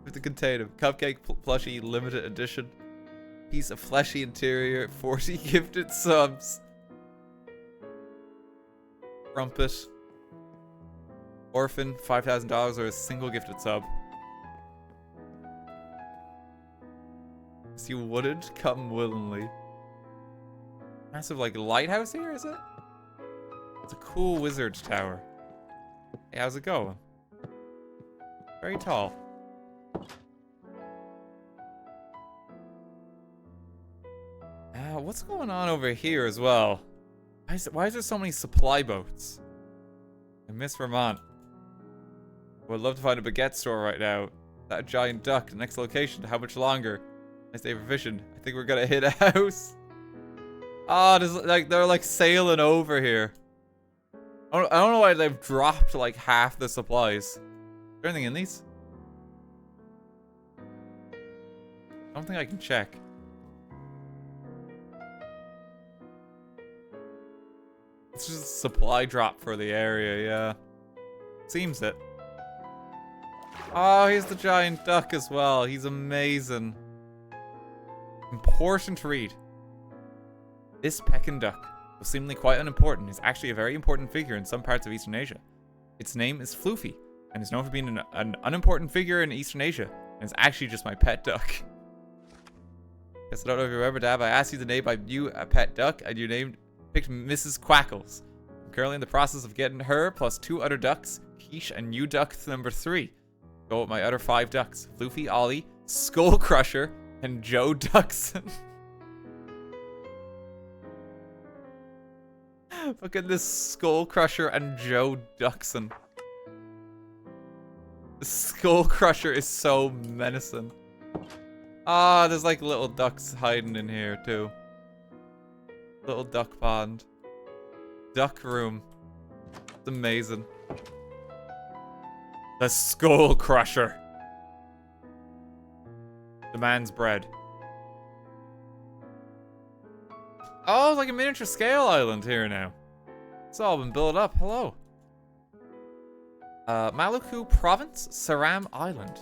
With the container. Cupcake plushie limited edition. Piece of fleshy interior. 40 gifted subs. Crumpet. Orphan. $5,000 or a single gifted sub. If you wouldn't come willingly. Massive, like, lighthouse here, is it? It's a cool wizard tower. Hey, how's it going? Very tall. What's going on over here as well? Why is there so many supply boats? I miss Vermont. Would love to find a baguette store right now. That giant duck, the next location. How much longer? Nice day for fishing. I think we're gonna hit a house. Oh, they're like sailing over here. I don't know why they've dropped like half the supplies. Is there anything in these? I don't think I can check. It's just a supply drop for the area, yeah. Seems it. Oh, here's the giant duck as well. He's amazing. Important to read. This Pekin duck, though seemingly quite unimportant, is actually a very important figure in some parts of Eastern Asia. Its name is Floofy, and is known for being an unimportant figure in Eastern Asia, and it's actually just my pet duck. Guess I don't know if you remember, Dab, I asked you to name a pet duck, and you picked Mrs. Quackles. I'm currently in the process of getting her, plus 2 other ducks, Quiche and new duck #3. Go with my other 5 ducks, Floofy, Ollie, Skull Crusher, and Joe Duckson. Look at this Skull Crusher and Joe Duckson. The Skull Crusher is so menacing. Ah, there's like little ducks hiding in here too. Little duck pond. Duck room. It's amazing. The Skull Crusher. Demands bread. Oh, it's like a miniature scale island here now. It's all been built up. Hello. Maluku Province, Seram Island.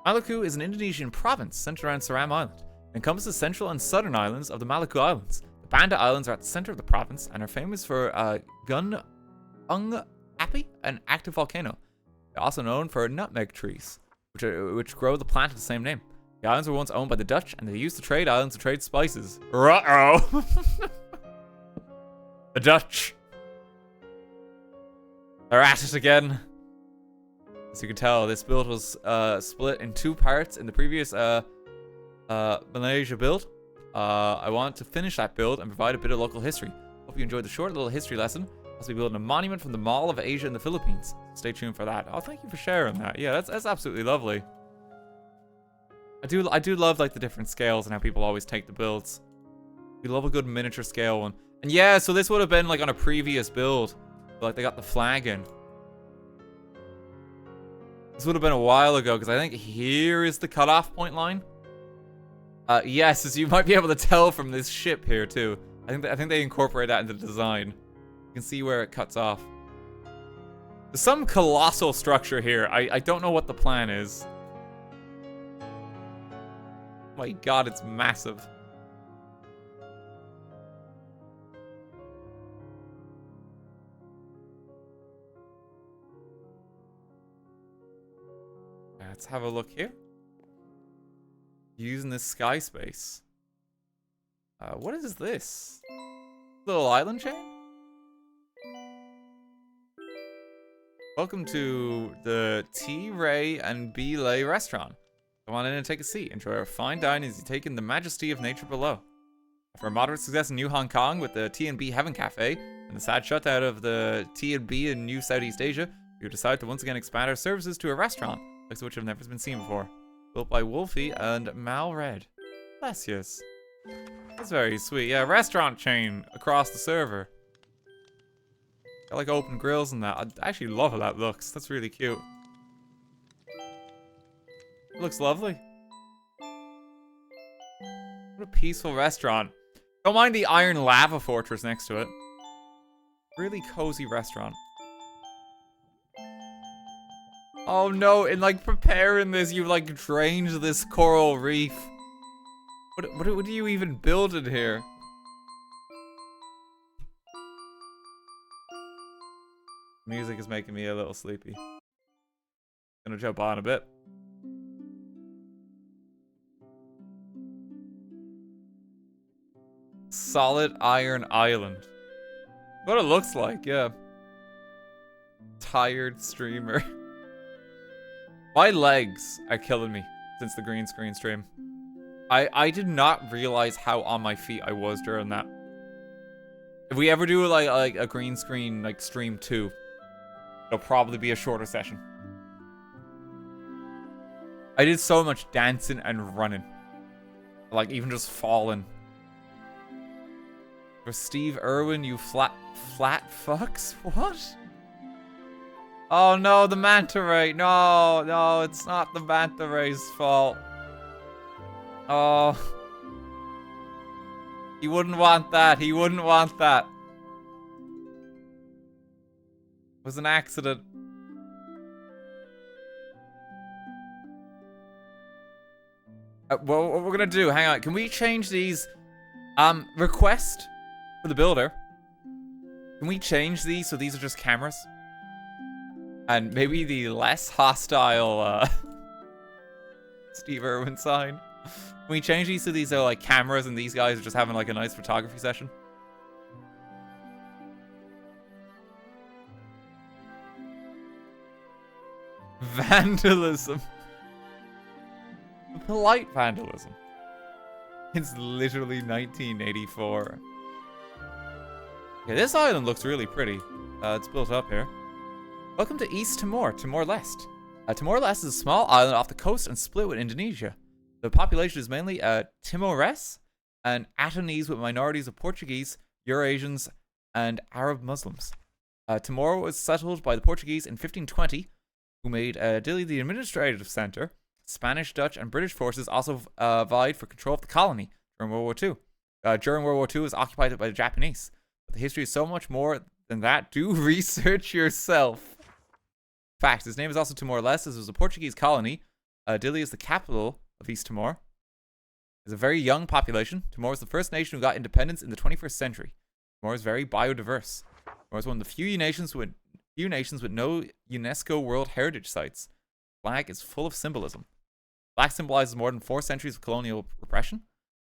Maluku is an Indonesian province centered around Seram Island. It encompasses central and southern islands of the Maluku Islands. The Banda Islands are at the center of the province and are famous for Gunung Api, an active volcano. They're also known for nutmeg trees, which grow the plant of the same name. The islands were once owned by the Dutch, and they used to trade islands to trade spices. Ruh-oh! The Dutch. They're at it again. As you can tell, this build was split in 2 parts in the previous Malaysia build. I want to finish that build and provide a bit of local history. Hope you enjoyed the short little history lesson. I'll be building a monument from the Mall of Asia in the Philippines. Stay tuned for that. Oh, thank you for sharing that. Yeah, that's absolutely lovely. I do love like the different scales and how people always take the builds. We love a good miniature scale one. And yeah, so this would have been like on a previous build. Like they got the flag in. This would have been a while ago because I think here is the cutoff point line. Yes, as you might be able to tell from this ship here too. I think they incorporate that into the design. You can see where it cuts off. There's some colossal structure here. I don't know what the plan is. Oh my god, it's massive. Let's have a look here. using this sky space. What is this? Little island chain? Welcome to the T. Ray and B. Lay restaurant. Come on in and take a seat. Enjoy our fine dining as you take in the majesty of nature below. After a moderate success in New Hong Kong with the T&B Heaven Cafe and the sad shutdown of the T&B in New Southeast Asia, we've decided to once again expand our services to a restaurant, like which have never been seen before. Built by Wolfie and Mal Red. Bless yous. That's very sweet. Yeah, restaurant chain across the server. Got like open grills and that. I actually love how that looks. That's really cute. It looks lovely. What a peaceful restaurant. Don't mind the iron lava fortress next to it. Really cozy restaurant. Oh no, in like preparing this, you like drained this coral reef. What do you even build in here? Music is making me a little sleepy. Gonna jump on a bit. Solid iron island. What it looks like, yeah. Tired streamer. My legs are killing me since the green screen stream. I did not realize how on my feet I was during that. If we ever do like a green screen like stream 2, it'll probably be a shorter session. I did so much dancing and running. Like even just falling. For Steve Irwin, you flat fucks? What? Oh no, the manta ray. No, it's not the manta ray's fault. Oh. He wouldn't want that. He wouldn't want that. It was an accident. Well, what we're gonna do, hang on. Can we change these? Request for the builder. Can we change these so these are just cameras? And maybe the less hostile, Steve Irwin sign. Can we change these so these are like cameras and these guys are just having like a nice photography session? Vandalism. Polite vandalism. It's literally 1984. Okay, this island looks really pretty. It's built up here. Welcome to East Timor, Timor-Leste. Timor-Leste is a small island off the coast and split with Indonesia. The population is mainly Timorese and Atonese with minorities of Portuguese, Eurasians, and Arab Muslims. Timor was settled by the Portuguese in 1520, who made Dili the administrative center. Spanish, Dutch, and British forces also vied for control of the colony during World War II. During World War II, it was occupied by the Japanese. But the history is so much more than that. Do research yourself. Fact, its name is also Timor-Leste, as it was a Portuguese colony. Dili is the capital of East Timor. It's a very young population. Timor is the first nation who got independence in the 21st century. Timor is very biodiverse. Timor is one of the few nations with no UNESCO World Heritage Sites. The flag is full of symbolism. Black symbolizes more than 4 centuries of colonial repression.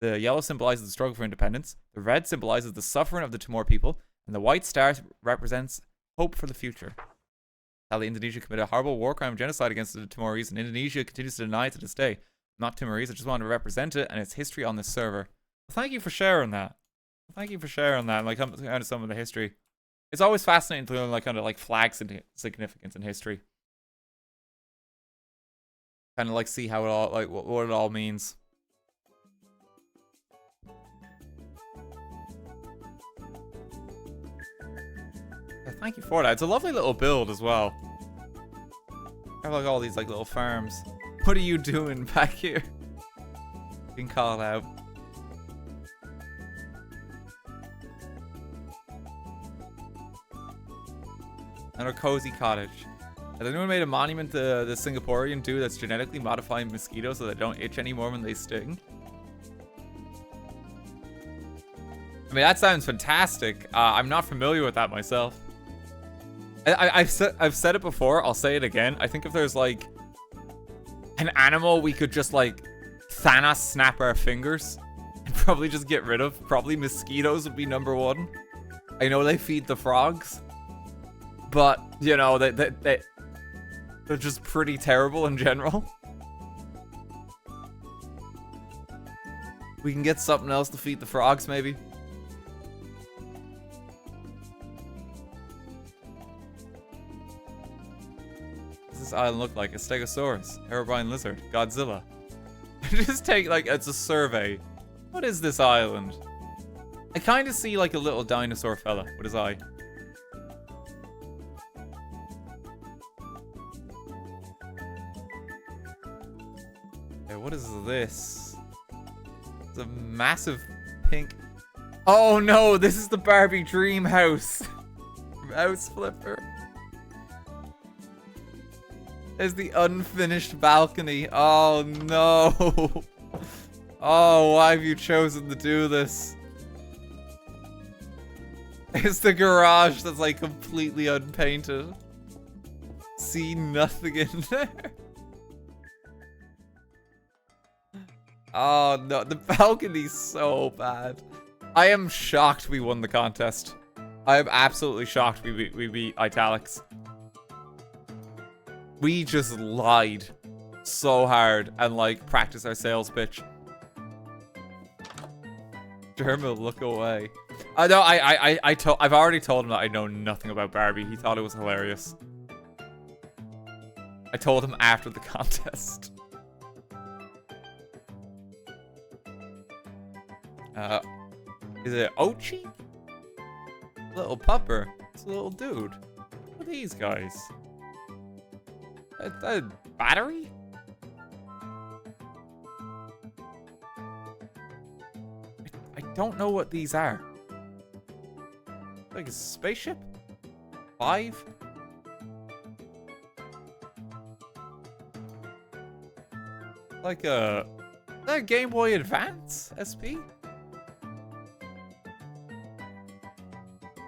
The yellow symbolizes the struggle for independence. The red symbolizes the suffering of the Timor people. And the white star represents hope for the future. Sadly, Indonesia committed a horrible war crime and genocide against the Timorese, and Indonesia continues to deny it to this day. I'm not Timorese, I just wanted to represent it and its history on this server. Well, thank you for sharing that. Thank you for sharing that, like kind of some of the history. It's always fascinating to learn like kind of like flag significance in history. Kind of like see how it all, like what it all means. Yeah, thank you for that. It's a lovely little build as well. I have like all these like little farms. What are you doing back here? You can call out. And a cozy cottage. Has anyone made a monument to the Singaporean dude that's genetically modifying mosquitoes so they don't itch anymore when they sting? I mean, that sounds fantastic. I'm not familiar with that myself. I've said it before. I'll say it again. I think if there's like an animal we could just like Thanos snap our fingers and probably just get rid of. Probably mosquitoes would be number one. I know they feed the frogs, but, you know, they're just pretty terrible in general. We can get something else to feed the frogs, maybe. What does this island look like? A Stegosaurus, Herobrine lizard, Godzilla. Just take, like, it's a survey. What is this island? I kind of see, like, a little dinosaur fella with his eye. Okay, what is this? It's a massive pink... Oh no, this is the Barbie dream house. House flipper. There's the unfinished balcony. Oh no. Oh, why have you chosen to do this? It's the garage that's like completely unpainted. See nothing in there. Oh no, the balcony's so bad. I am shocked we won the contest. I am absolutely shocked we beat Italics. We just lied so hard and like practiced our sales pitch. Dermot, look away. No, I've already told him that I know nothing about Barbie. He thought it was hilarious. I told him after the contest. Is it Ochi? Little pupper. It's a little dude. What are these guys? A battery? I don't know what these are. Like a spaceship? 5? Like a... Is that a Game Boy Advance SP?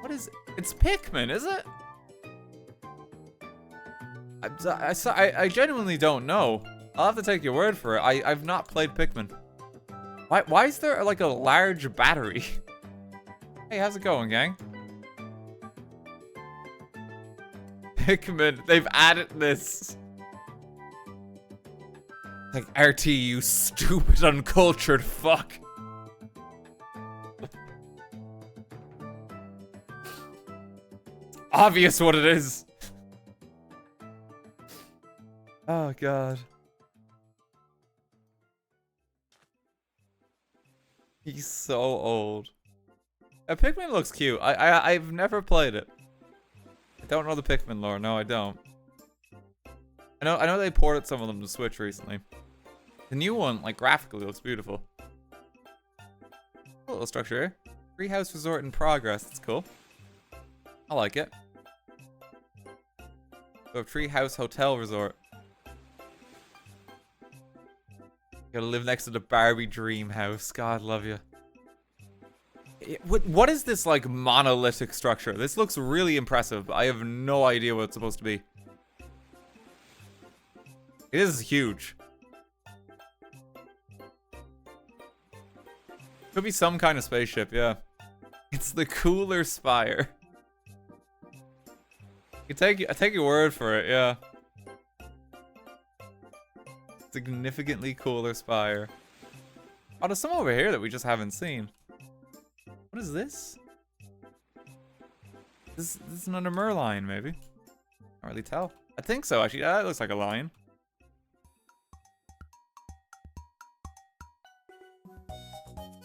What is it? It's Pikmin, is it? I genuinely don't know. I'll have to take your word for it. I've not played Pikmin. Why is there like a large battery? Hey, how's it going, gang? Pikmin, they've added this. Like, RT, you stupid, uncultured fuck. Obvious what it is. Oh, God. He's so old. Pikmin looks cute. I've never played it. I don't know the Pikmin lore. No, I don't. I know they ported some of them to Switch recently. The new one, like, graphically looks beautiful. A little structure here. Treehouse Resort in progress. That's cool. I like it. We have Treehouse Hotel Resort. Gotta live next to the Barbie dream house. God love you. What is this, like, monolithic structure? This looks really impressive, but I have no idea what it's supposed to be. It is huge. Could be some kind of spaceship, yeah. It's the Cooler Spire. I take your word for it, yeah. Significantly cooler spire. Oh, there's some over here that we just haven't seen. What is this? This is another merlion, maybe. Can't really tell. I think so, actually. That looks like a lion.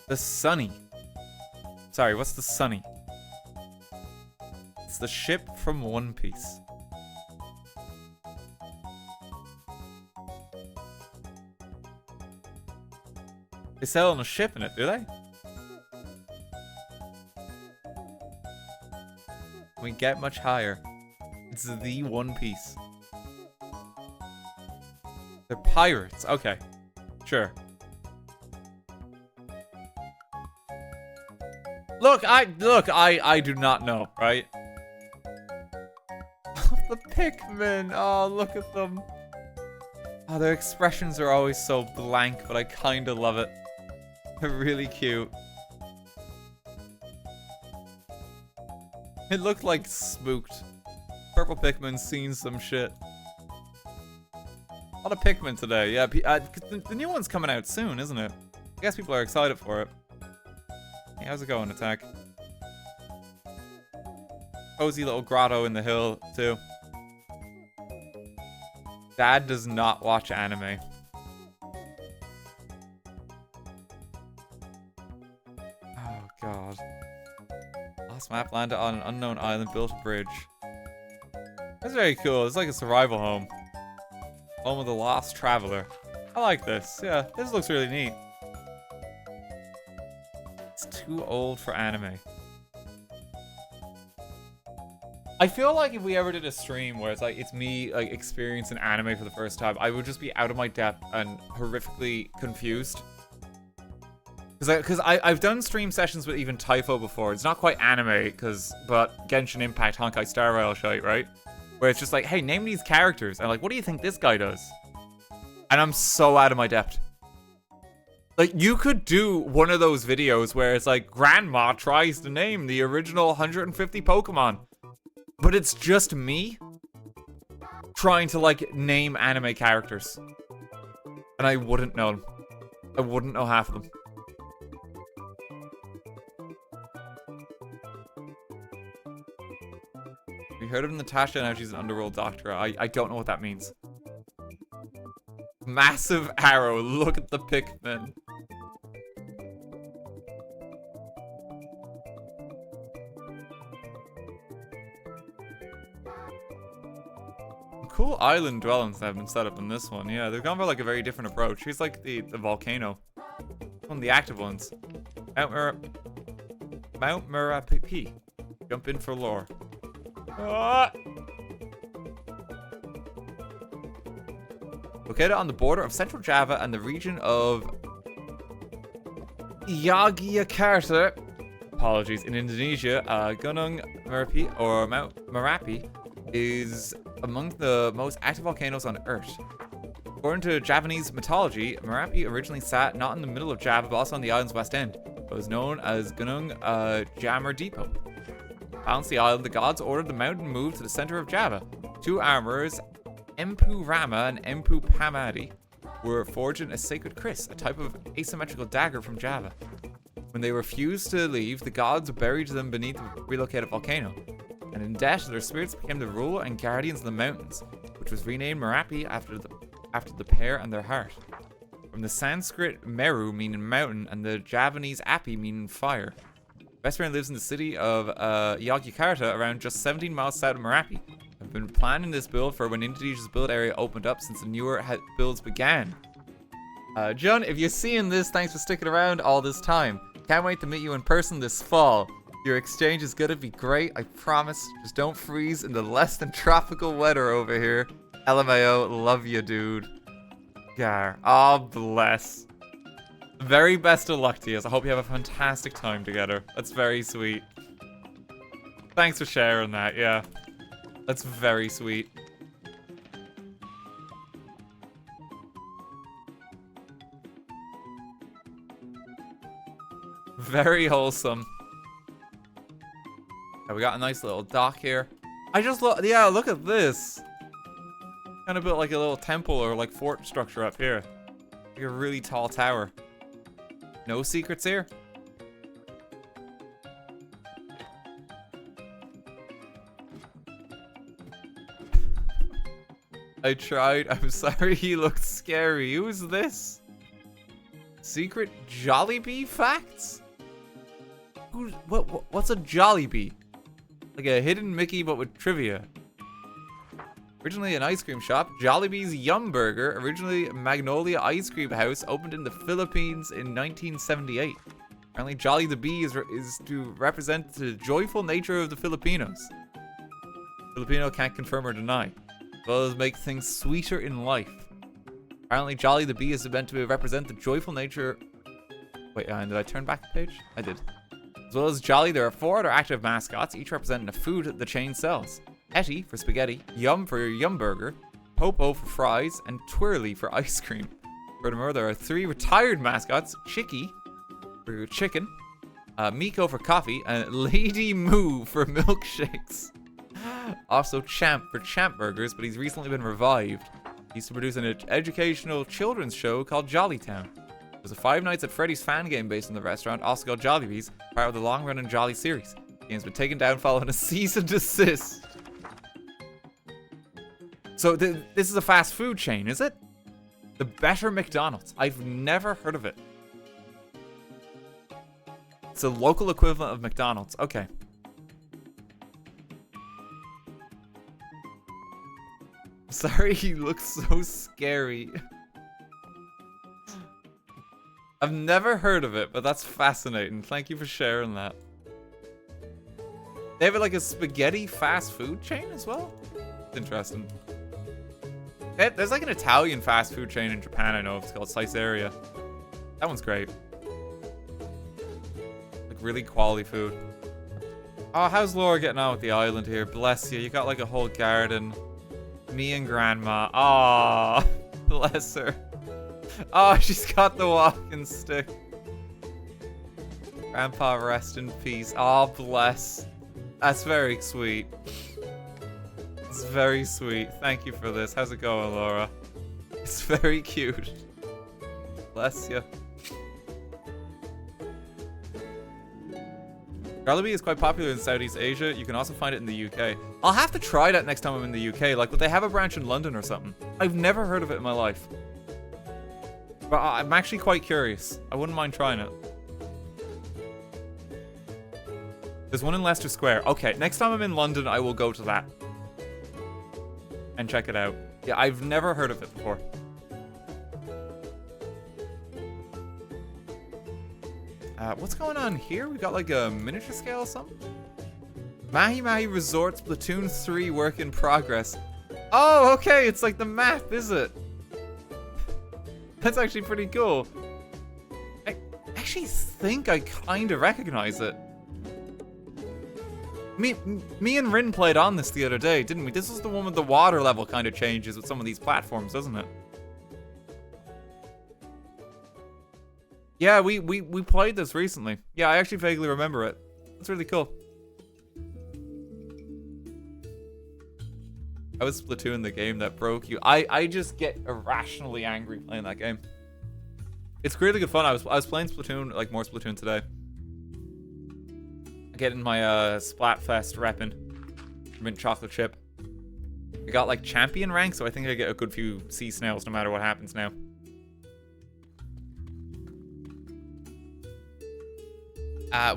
The Sunny. Sorry, what's the Sunny? It's the ship from One Piece. They sail on a ship in it, do they? We get much higher. It's the One Piece. They're pirates. Okay. Sure. Look, I do not know, right? The Pikmin. Oh, look at them. Oh, their expressions are always so blank, but I kind of love it. They're really cute. It looked like spooked. Purple Pikmin's seen some shit. A lot of Pikmin today. Yeah, the new one's coming out soon, isn't it? I guess people are excited for it. Hey, how's it going, Attack? Cozy little grotto in the hill, too. Dad does not watch anime. Oh, God. Lost map landed on an unknown island, built a bridge. That's very cool. It's like a survival home. Home of the lost traveler. I like this. Yeah, this looks really neat. It's too old for anime. I feel like if we ever did a stream where it's like, it's me like experiencing anime for the first time, I would just be out of my depth and horrifically confused. Because I've done stream sessions with even Typho before. It's not quite anime, but Genshin Impact, Honkai Star Rail shite, right? Where it's just like, hey, name these characters. And like, what do you think this guy does? And I'm so out of my depth. Like, you could do one of those videos where it's like, Grandma tries to name the original 150 Pokemon. But it's just me trying to, like, name anime characters. And I wouldn't know them. I wouldn't know half of them. We heard of Natasha, now she's an underworld doctor. I don't know what that means. Massive arrow. Look at the Pikmin. Cool island dwellings have been set up in this one. Yeah, they've gone for like a very different approach. Here's like the volcano. One of the active ones. Mount Merapi. Jump in for lore. Ah! Located on the border of central Java and the region of Yogyakarta. Apologies. In Indonesia, Gunung Merapi or Mount Merapi is among the most active volcanoes on Earth. According to Javanese mythology, Merapi originally sat not in the middle of Java, but also on the island's west end. It was known as Gunung Jammerdipo. To balance the island, the gods ordered the mountain moved to the center of Java. Two armorers, Empu Rama and Empu Pamadi, were forged in a sacred kris, a type of asymmetrical dagger from Java. When they refused to leave, the gods buried them beneath the relocated volcano. And in death, their spirits became the ruler and guardians of the mountains, which was renamed Merapi after the pair and their heart. From the Sanskrit Meru meaning mountain and the Javanese Api meaning fire. Western lives in the city of Yogyakarta, around just 17 miles south of Merapi. I've been planning this build for when Indonesia's build area opened up since the newer builds began. John, if you're seeing this, thanks for sticking around all this time. Can't wait to meet you in person this fall. Your exchange is gonna be great, I promise. Just don't freeze in the less than tropical weather over here. LMAO, love you, dude. Gar. Oh, bless. Very best of luck to you. I hope you have a fantastic time together. That's very sweet. Thanks for sharing that, yeah. That's very sweet. Very wholesome. Yeah, we got a nice little dock here. I just look, yeah, look at this. Kind of built like a little temple or like fort structure up here. Like a really tall tower. No secrets here. I tried. I'm sorry, he looked scary. Who's this? Secret Jollibee facts? What's a Jollibee? Like a hidden Mickey, but with trivia. Originally an ice cream shop, Jollibee's Yum Burger, originally Magnolia Ice Cream House, opened in the Philippines in 1978. Apparently Jolly the Bee is to represent the joyful nature of the Filipinos. Filipino can't confirm or deny. As well as make things sweeter in life. Apparently Jolly the Bee is meant to represent the joyful nature... Wait, did I turn back the page? I did. As well as Jolly, there are 4 other active mascots, each representing a food the chain sells. Etty for spaghetti, Yum for Yum Burger, Popo for fries, and Twirly for ice cream. Furthermore, there are 3 retired mascots: Chicky for chicken, Miko for coffee, and Lady Moo for milkshakes. Also Champ for Champ Burgers, but he's recently been revived. He used to produce an educational children's show called Jollytown. There's a Five Nights at Freddy's fan game based in the restaurant, also called Jollibees, part of the long-running Jolly series. The game's been taken down following a cease and desist. So this is a fast food chain, is it? The Better McDonald's. I've never heard of it. It's a local equivalent of McDonald's. Okay. Sorry, he looks so scary. I've never heard of it, but that's fascinating. Thank you for sharing that. They have like a spaghetti fast food chain as well? Interesting. There's like an Italian fast food chain in Japan, I know. It's called Caesarea. That one's great. Like really quality food. Oh, how's Laura getting on with the island here? Bless you. You got like a whole garden. Me and Grandma. Aw, bless her. Oh, she's got the walking stick. Grandpa, rest in peace. Oh, bless. That's very sweet. It's very sweet. Thank you for this. How's it going, Laura? It's very cute. Bless you. Jollibee is quite popular in Southeast Asia. You can also find it in the UK. I'll have to try that next time I'm in the UK. Like, would they have a branch in London or something? I've never heard of it in my life. But I'm actually quite curious. I wouldn't mind trying it. There's one in Leicester Square. Okay, next time I'm in London, I will go to that. And check it out. Yeah, I've never heard of it before. What's going on here? We got like a miniature scale or something? Mahi Mahi Resort Splatoon 3 work in progress. Oh, okay, it's like the map, is it? That's actually pretty cool. I actually think I kind of recognize it. Me and Rin played on this the other day, didn't we? This was the one with the water level kind of changes with some of these platforms, doesn't it? Yeah, we played this recently. Yeah, I actually vaguely remember it. That's really cool. How was Splatoon the game that broke you? I just get irrationally angry playing that game. It's really good fun. I was playing Splatoon, like more Splatoon today. Getting my Splatfest reppin'. Mint chocolate chip. I got like champion rank, so I think I get a good few sea snails no matter what happens now.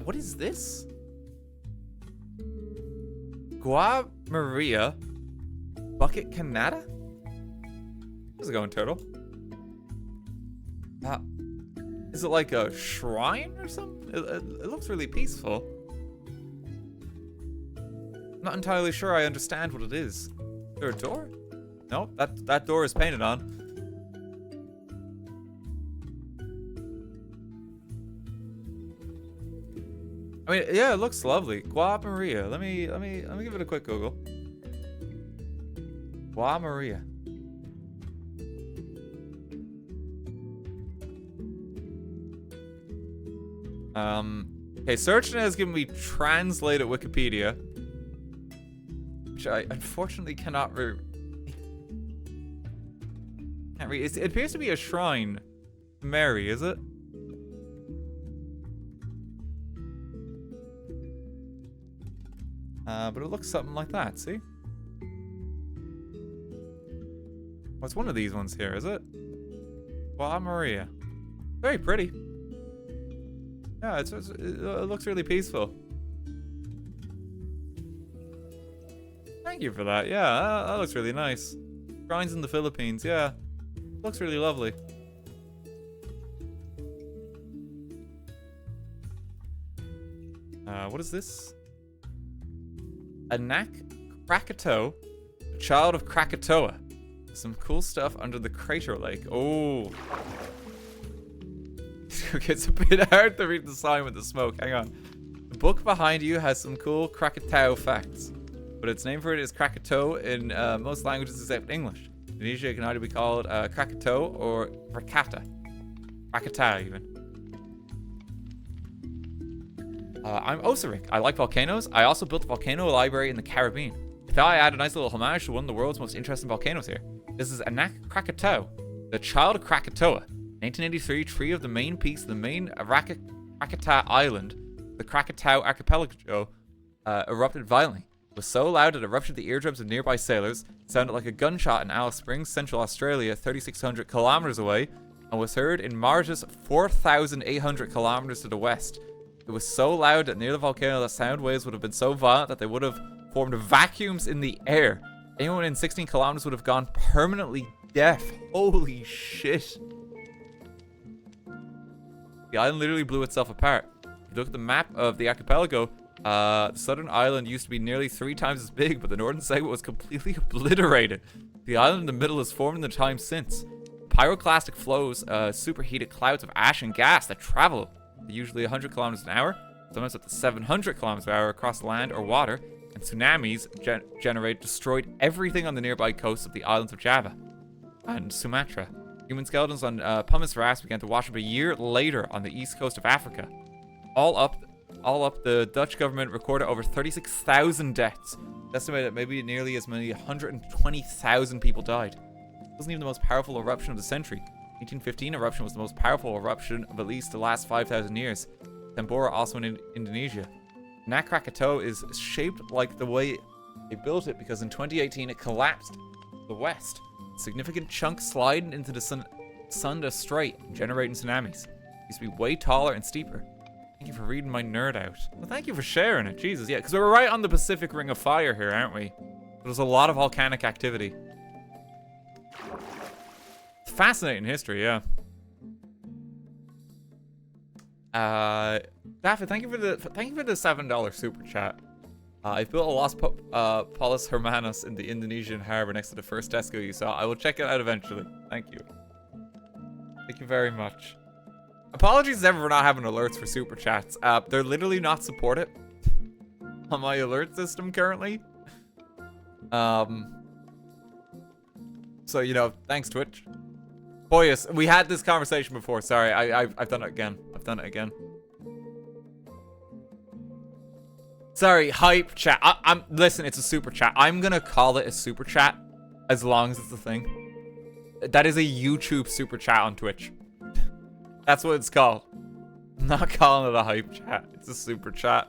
What is this? Gua Maria Bucket Canada? How's it going, Turtle? Is it like a shrine or something? It looks really peaceful. Not entirely sure I understand what it is. Is there a door? No, that door is painted on. I mean, yeah, it looks lovely. Gua Maria. Let me give it a quick Google. Gua Maria. Okay, searching has given me translated Wikipedia. Which I unfortunately cannot read. It appears to be a shrine. Mary, is it? But it looks something like that, see? What's one of these ones here, is it? Gua Maria. Very pretty. Yeah, it looks really peaceful. Thank you for that. Yeah, that looks really nice. Shrines in the Philippines, yeah. Looks really lovely. What is this? Anak Krakatoa, a child of Krakatoa. Some cool stuff under the crater lake. Oh. Okay, it's a bit hard to read the sign with the smoke. Hang on. The book behind you has some cool Krakatoa facts, but its name for it is Krakatoa in most languages except English. Indonesia can either be called Krakatoa or Rakata. Rakata, even. I'm Osiric. I like volcanoes. I also built a volcano library in the Caribbean. I thought I had a nice little homage to one of the world's most interesting volcanoes here. This is Anak Krakatoa, the child of Krakatoa. 1983, three of the main peaks of the main Krakatoa Island, the Krakatoa Archipelago, erupted violently. It was so loud that it ruptured the eardrums of nearby sailors, sounded like a gunshot in Alice Springs, Central Australia, 3,600 kilometers away, and was heard in Marges, 4,800 kilometers to the west. It was so loud that near the volcano that sound waves would have been so violent that they would have formed vacuums in the air. Anyone in 16 kilometers would have gone permanently deaf. Holy shit. The island literally blew itself apart. If you look at the map of the archipelago, the southern island used to be nearly 3 times as big, but the northern segment was completely obliterated. The island in the middle has formed in the time since. Pyroclastic flows, superheated clouds of ash and gas that travel at usually 100 kilometers an hour, sometimes up to 700 kilometers per hour across land or water, and tsunamis destroyed everything on the nearby coasts of the islands of Java and Sumatra. Human skeletons on pumice rafts began to wash up a year later on the east coast of Africa. All up, the Dutch government recorded over 36,000 deaths. It's estimated that maybe nearly as many 120,000 people died. It wasn't even the most powerful eruption of the century. 1815 eruption was the most powerful eruption of at least the last 5,000 years. Tambora also in Indonesia. Anak Krakatoa is shaped like the way they built it because in 2018 it collapsed to the west. Significant chunks sliding into the Sunda Strait, generating tsunamis. It used to be way taller and steeper. Thank you for reading my nerd out. Well, thank you for sharing it. Jesus, yeah, because we're right on the Pacific Ring of Fire here, aren't we? There's a lot of volcanic activity. It's fascinating history, yeah. Daffy, thank you for the $7 super chat. I've built a Los Polis Hermanos in the Indonesian harbor next to the first Tesco you saw. I will check it out eventually. Thank you. Thank you very much. Apologies ever for not having alerts for super chats. They're literally not supported on my alert system currently. So, you know, thanks Twitch. Boyus, we had this conversation before. Sorry, I've done it again. I've done it again. Sorry, hype chat. Listen, it's a super chat. I'm gonna call it a super chat as long as it's a thing. That is a YouTube super chat on Twitch. That's what it's called. I'm not calling it a hype chat. It's a super chat.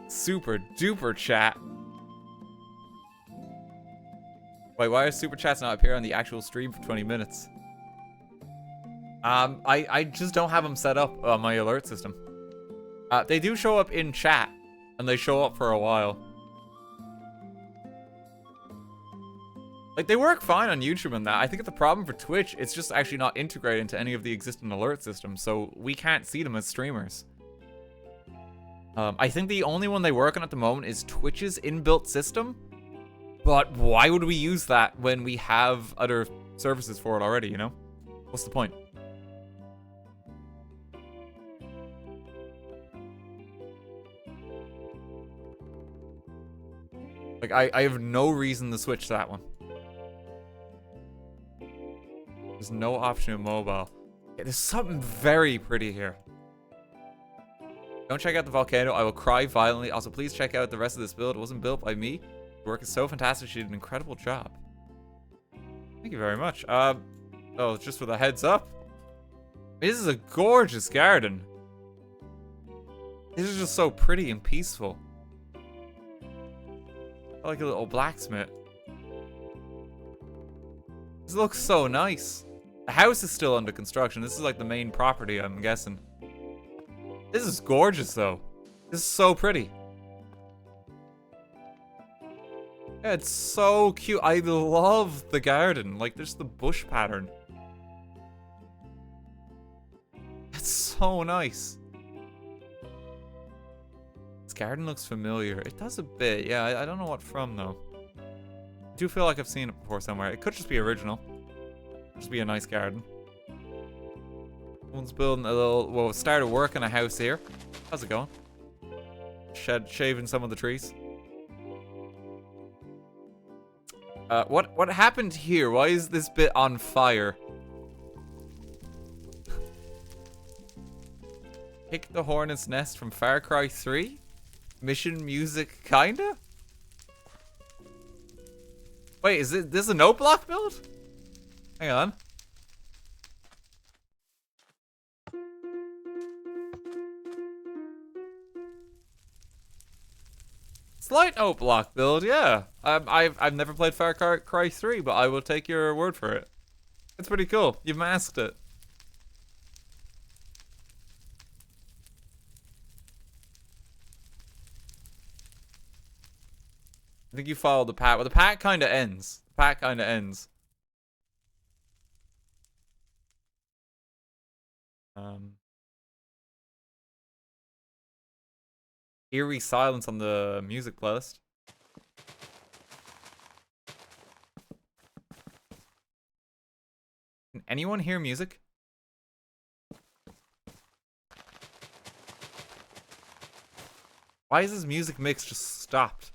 Super duper chat. Wait, why are super chats not appear on the actual stream for 20 minutes? I just don't have them set up on my alert system. They do show up in chat, and they show up for a while. Like, they work fine on YouTube and that. I think the problem for Twitch, it's just actually not integrated into any of the existing alert systems, so we can't see them as streamers. I think the only one they work on at the moment is Twitch's inbuilt system. But why would we use that when we have other services for it already, you know? What's the point? Like, I have no reason to switch to that one. There's no option in mobile. Yeah, there's something very pretty here. Don't check out the volcano. I will cry violently. Also, please check out the rest of this build. It wasn't built by me. The work is so fantastic. She did an incredible job. Thank you very much. Oh, just for the heads up. This is a gorgeous garden. This is just so pretty and peaceful. I like a little blacksmith. This looks so nice. The house is still under construction. This is like the main property, I'm guessing. This is gorgeous, though. This is so pretty. Yeah, it's so cute. I love the garden. Like, there's the bush pattern. It's so nice. This garden looks familiar. It does a bit. Yeah, I don't know what from, though. I do feel like I've seen it before somewhere. It could just be original. Just be a nice garden. Someone's building a little... Well, started work on a house here. How's it going? shaving some of the trees. What happened here? Why is this bit on fire? Pick the Hornet's Nest from Far Cry 3? Mission music, kinda? Wait, is this a no block build? Hang on. Slight no block build, yeah. I've never played Far Cry 3, but I will take your word for it. It's pretty cool. You've masked it. I think you followed the path. Well, the path kind of ends. The path kind of ends. Eerie silence on the music playlist. Can anyone hear music? Why is this music mix just stopped?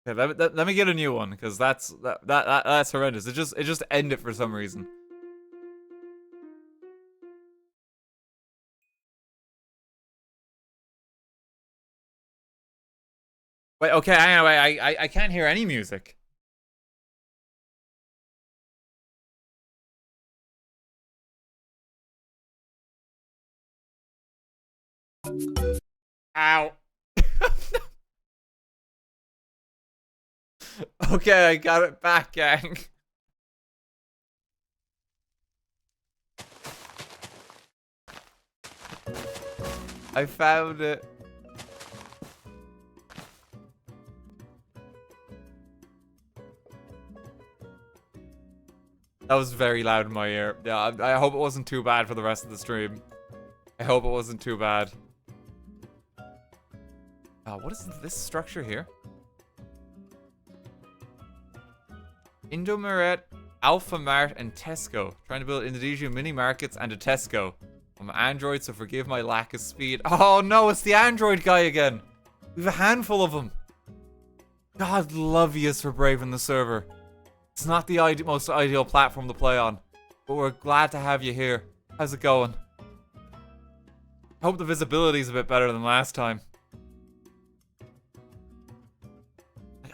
Okay, let me get a new one, because that's horrendous. It just ended for some reason. Wait, okay, I can't hear any music. Ow. Okay, I got it back, gang. I found it. That was very loud in my ear. Yeah, I hope it wasn't too bad for the rest of the stream. I hope it wasn't too bad. What is this structure here? Indomaret, Alpha Mart, and Tesco. Trying to build Indonesian mini markets and a Tesco. I'm Android, so forgive my lack of speed. Oh no, it's the Android guy again. We have a handful of them. God love yous for braving the server. It's not the most ideal platform to play on, but we're glad to have you here. How's it going? I hope the visibility is a bit better than last time.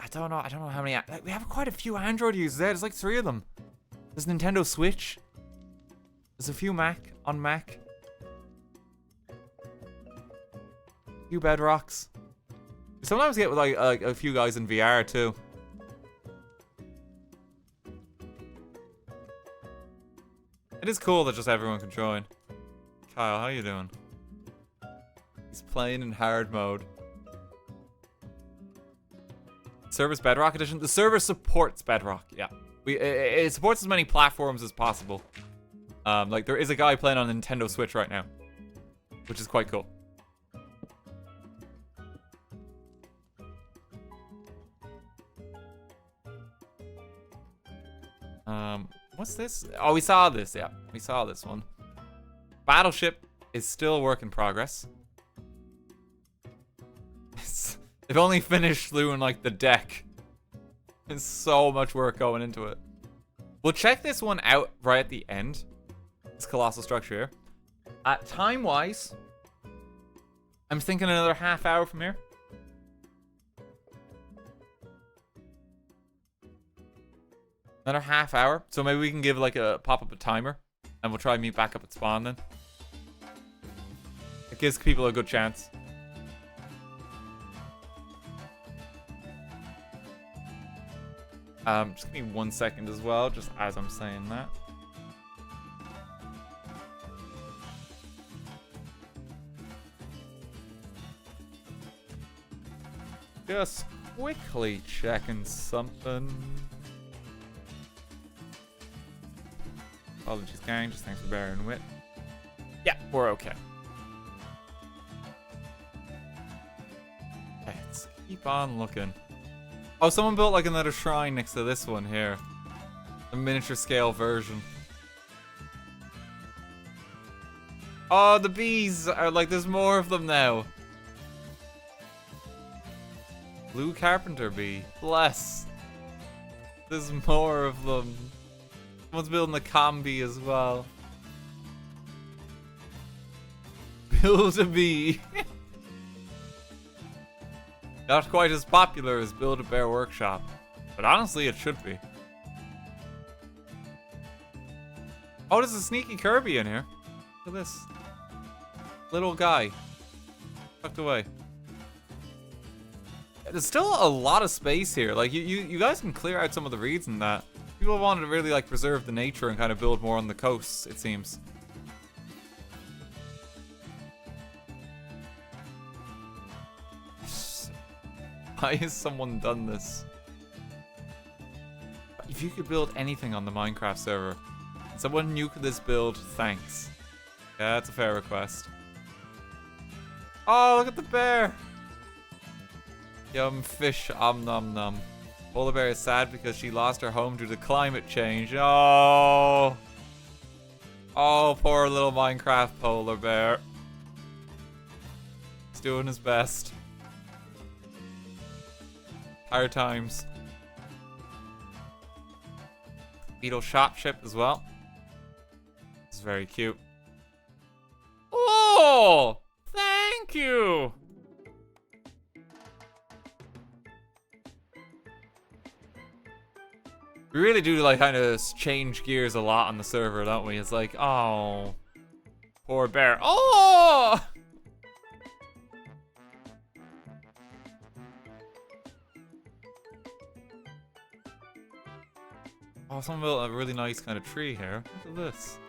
I don't know how many. We have quite a few Android users there. There's like 3 of them. There's Nintendo Switch. There's a few on Mac. A few Bedrocks. We sometimes get with like a few guys in VR too. It is cool that just everyone can join. Kyle, how you doing? He's playing in hard mode. Server's Bedrock Edition. The server supports Bedrock. Yeah, it supports as many platforms as possible. Like there is a guy playing on Nintendo Switch right now, which is quite cool. What's this? Oh, we saw this. Yeah, we saw this one. Battleship is still a work in progress. They've only finished doing like the deck. There's so much work going into it. We'll check this one out right at the end. This colossal structure here. Time-wise, I'm thinking another half hour from here. Another half hour. So maybe we can give like pop up a timer, and we'll try and meet back up at spawn then. It gives people a good chance. Just give me 1 second as well, just as I'm saying that. Just quickly checking something. Apologies, gang. Just thanks for bearing with. Yeah, we're okay. Let's keep on looking. Oh, someone built like another shrine next to this one here. A miniature scale version. Oh, the bees are like, there's more of them now. Blue carpenter bee. Bless. There's more of them. Someone's building a combi as well. Build a bee. Not quite as popular as Build-A-Bear Workshop, but honestly, it should be. Oh, there's a sneaky Kirby in here. Look at this. Little guy. Tucked away. There's still a lot of space here. Like, you guys can clear out some of the reeds and that. People wanted to really, like, preserve the nature and kind of build more on the coasts, it seems. Why has someone done this? If you could build anything on the Minecraft server, someone nuke this build, thanks. Yeah, that's a fair request. Oh, look at the bear! Yum, fish, nom nom. Polar bear is sad because she lost her home due to climate change. Oh! Oh, poor little Minecraft polar bear. He's doing his best. Hard times. Beetle shop ship as well. This is very cute. Oh! Thank you! We really do, like, kind of change gears a lot on the server, don't we? It's like, oh, poor bear. Oh! Oh, someone built a really nice kind of tree here. Look at this.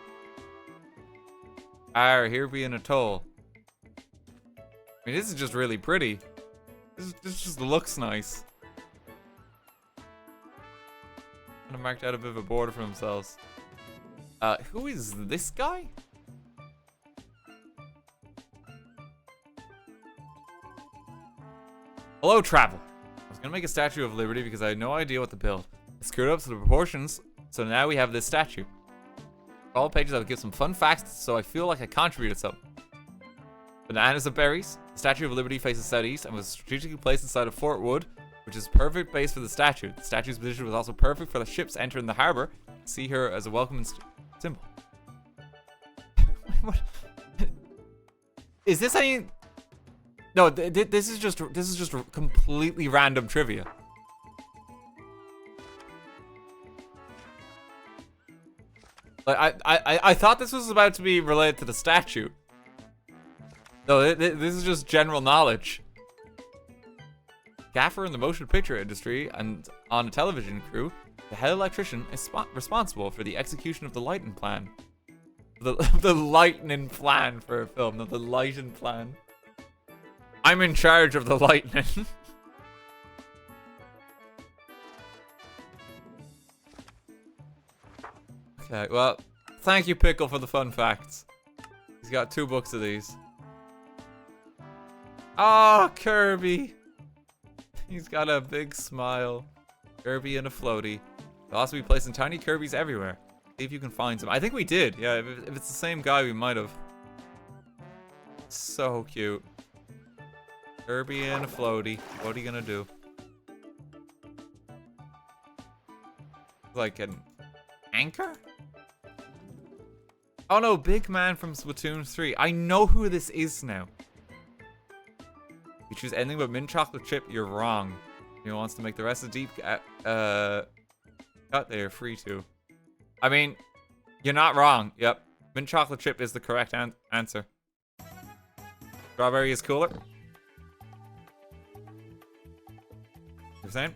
Here be an atoll. I mean, this is just really pretty. This just looks nice. Kind of marked out a bit of a border for themselves. Who is this guy? Hello, travel. I was gonna make a Statue of Liberty because I had no idea what to build. I screwed up to the proportions, so now we have this statue. For all pages, I would give some fun facts, so I feel like I contributed something. Bananas and berries. The Statue of Liberty faces southeast and was strategically placed inside of Fort Wood, which is perfect base for the statue. The statue's position was also perfect for the ships entering the harbor. See her as a welcoming symbol. What? Is this any? No, this is just completely random trivia. Like I thought this was about to be related to the statue. No, this is just general knowledge. Gaffer in the motion picture industry and on a television crew, the head electrician is responsible for the execution of the lighting plan. The lightning plan for a film, not the lighting plan. I'm in charge of the lightning. Okay, well, thank you, Pickle, for the fun facts. He's got 2 books of these. Oh, Kirby. He's got a big smile. Kirby and a floaty. They'll also be placing tiny Kirbys everywhere. See if you can find some. I think we did. Yeah, if it's the same guy, we might have. So cute. Kirby and a floaty. What are you gonna do? Like an anchor? Oh no, big man from Splatoon 3. I know who this is now. You choose anything but mint chocolate chip, you're wrong. He wants to make the rest of deep cut, they're free to. I mean, you're not wrong. Yep. Mint chocolate chip is the correct answer. Strawberry is cooler. You're saying?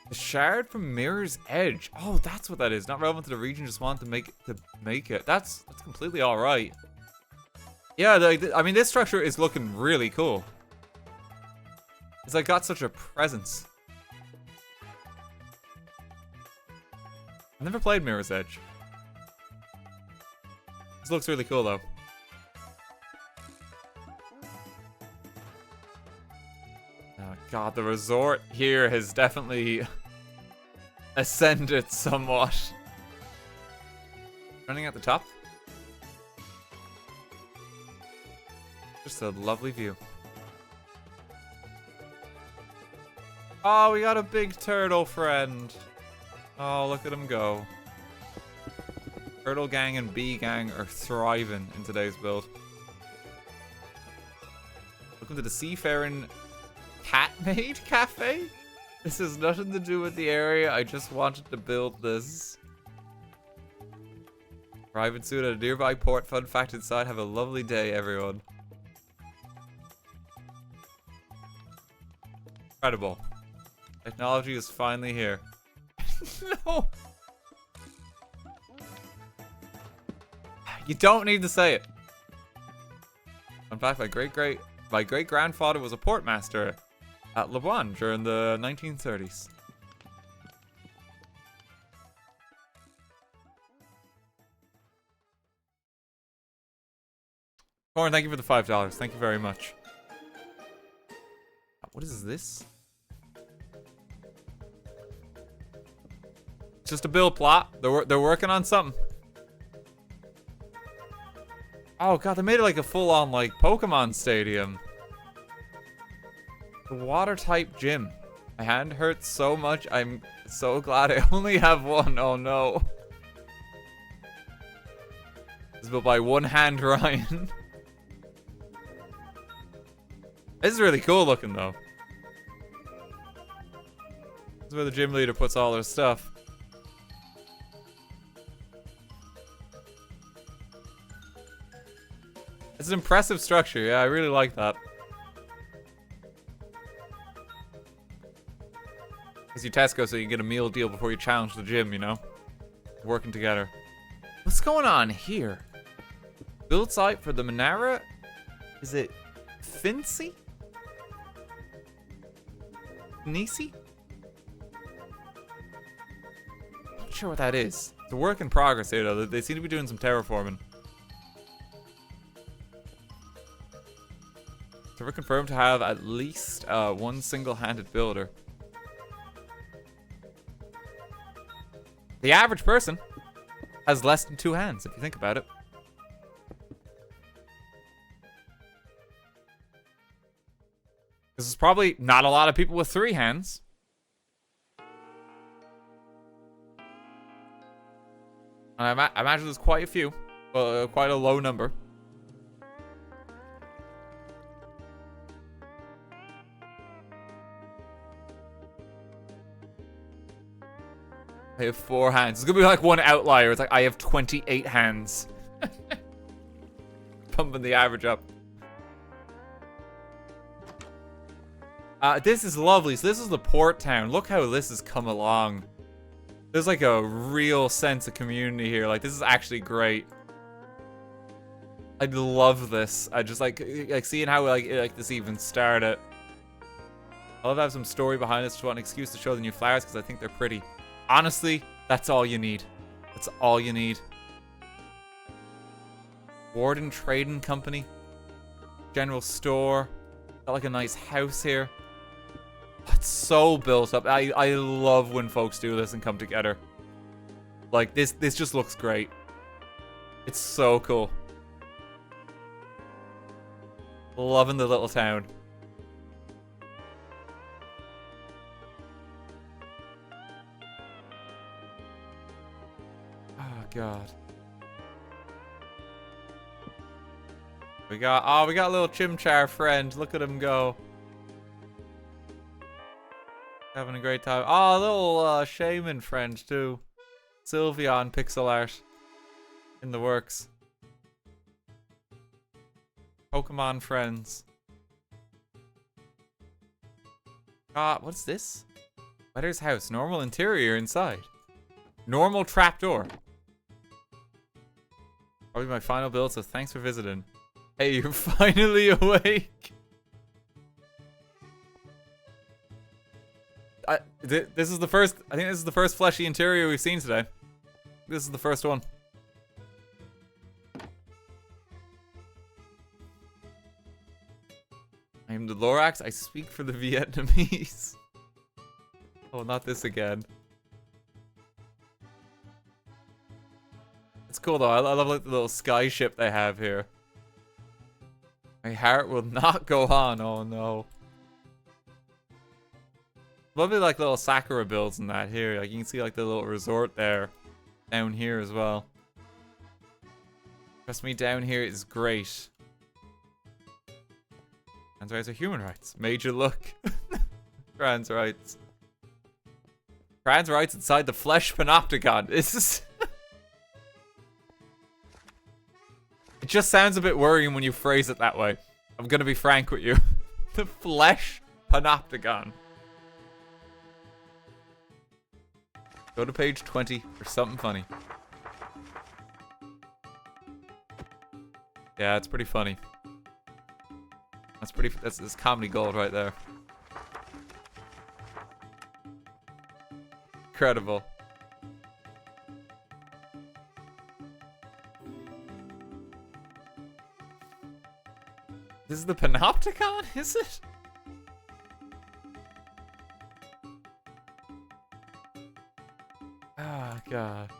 The shard from Mirror's Edge. Oh, that's what that is. Not relevant to the region, just want to make it. That's completely alright. Yeah, I mean, this structure is looking really cool. It's like got such a presence. I've never played Mirror's Edge. This looks really cool, though. Oh, God, the resort here has definitely ascended somewhat. Running at the top. Just a lovely view. Oh, we got a big turtle friend. Oh, look at him go. Turtle Gang and Bee Gang are thriving in today's build. Welcome to the Seafaring Cat Maid Cafe. This has nothing to do with the area. I just wanted to build this. Arriving soon at a nearby port. Fun fact inside. Have a lovely day, everyone. Incredible. Technology is finally here. No. You don't need to say it. In fact, my great grandfather was a portmaster at Lebanon during the 1930s. Corn, thank you for the $5. Thank you very much. What is this? It's just a build plot. They're working on something. Oh god, they made it like a full-on like Pokemon stadium. The water type gym. My hand hurts so much. I'm so glad I only have one. Oh no. This is built by One Hand Ryan. This is really cool looking though. This is where the gym leader puts all their stuff. It's an impressive structure. Yeah, I really like that. It's your Tesco, so you can get a meal deal before you challenge the gym, you know? Working together. What's going on here? Build site for the Manara? Is it Fincy? Nisi? Not sure what that is. It's a work in progress here, though. They seem to be doing some terraforming. So we're confirmed to have at least one single-handed builder. The average person has less than 2 hands, if you think about it. This is probably not a lot of people with 3 hands. I imagine there's quite a few. Quite a low number. I have 4 hands. It's gonna be like one outlier. It's like I have 28 hands. Pumping the average up. This is lovely. So this is the port town. Look how this has come along. There's like a real sense of community here. Like this is actually great. I love this. I just like seeing how like this even started. I love to have some story behind this. Just want an excuse to show the new flowers because I think they're pretty. Honestly, that's all you need. That's all you need. Warden Trading Company. General store. Got like a nice house here. It's so built up. I love when folks do this and come together. Like this just looks great. It's so cool. Loving the little town. Oh god. We got a little Chimchar friend. Look at him go. Having a great time. Oh, a little shaman friend too. Sylveon pixel art in the works. Pokemon friends. What's this? Wetter's house. Normal interior inside. Normal trapdoor. Probably my final build, so thanks for visiting. Hey, you're finally awake. This is the first. I think this is the first fleshy interior we've seen today. This is the first one. I am the Lorax. I speak for the Vietnamese. Oh, not this again. It's cool though. I love like the little sky ship they have here. My heart will not go on. Oh no. Lovely like little Sakura builds in that here. Like you can see like the little resort there. Down here as well. Trust me, down here is great. Trans rights are human rights. Major look. Trans rights. Trans rights inside the flesh panopticon. This is... It just sounds a bit worrying when you phrase it that way. I'm gonna be frank with you. The flesh panopticon. Go to page 20 for something funny. Yeah, it's pretty funny. That's comedy gold right there. Incredible. This is the panopticon, is it? Oh, God.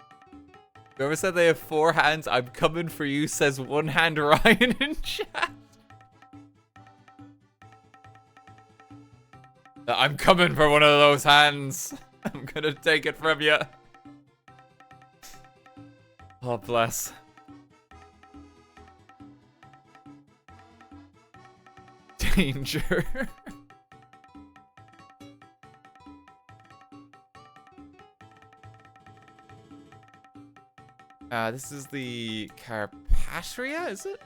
Whoever said they have 4 hands, I'm coming for you, says one hand Ryan in chat. I'm coming for one of those hands. I'm gonna take it from you. Oh, bless. Danger. This is the Carpathia, is it?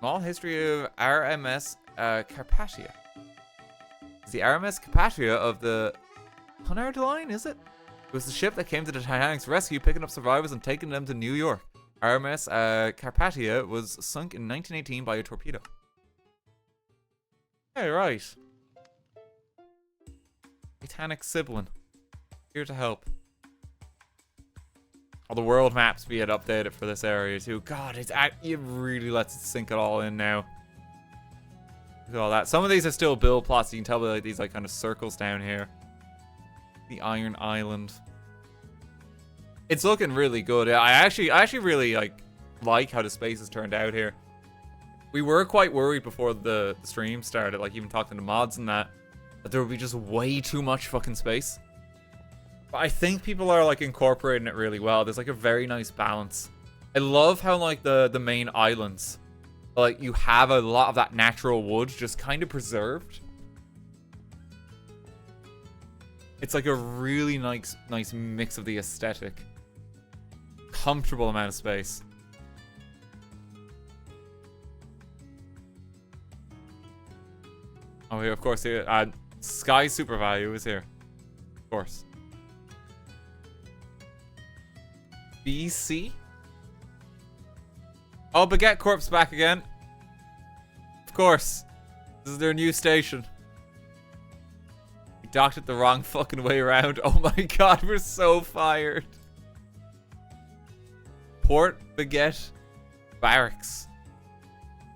Small history of RMS Carpathia. It's the RMS Carpathia of the Cunard Line, is it? It was the ship that came to the Titanic's rescue, picking up survivors and taking them to New York. RMS Carpathia was sunk in 1918 by a torpedo. Hey, right. Titanic sibling. Here to help. All the world maps being updated for this area too. God, it really lets it sink it all in now. Look at all that. Some of these are still build plots. You can tell by like these like kind of circles down here. The Iron Island. It's looking really good. I actually really like how the space has turned out here. We were quite worried before the stream started, like even talking to mods and that there would be just way too much fucking space. But I think people are like incorporating it really well. There's like a very nice balance. I love how like the main islands, like you have a lot of that natural wood just kind of preserved. It's like a really nice mix of the aesthetic. Comfortable amount of space. Oh yeah, of course, here, Sky Super Value is here. Of course. BC? Oh, Baguette Corp's back again. Of course. This is their new station. We docked it the wrong fucking way around. Oh my god, we're so fired. Port Baguette Barracks.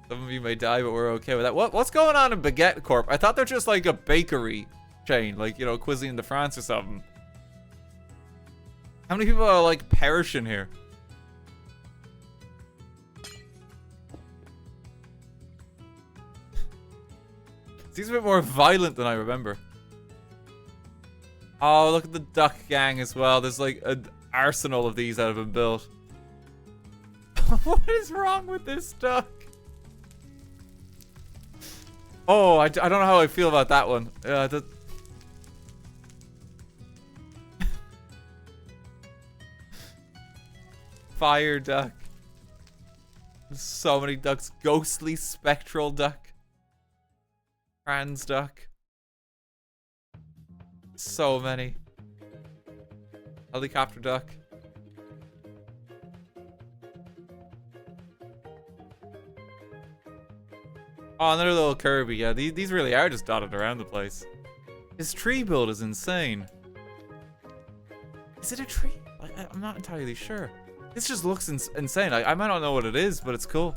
Some of you may die, but we're okay with that. What's going on in Baguette Corp? I thought they're just like a bakery chain, like, you know, Cuisine de France or something. How many people are like perishing here? Seems a bit more violent than I remember. Oh, look at the duck gang as well. There's like an arsenal of these that have been built. What is wrong with this duck? Oh, I don't know how I feel about that one. Fire duck. There's so many ducks. Ghostly spectral duck. Trans duck. So many. Helicopter duck. Oh, another little Kirby. Yeah, these really are just dotted around the place. His tree build is insane. Is it a tree? I'm not entirely sure. This just looks insane. I might not know what it is, but it's cool.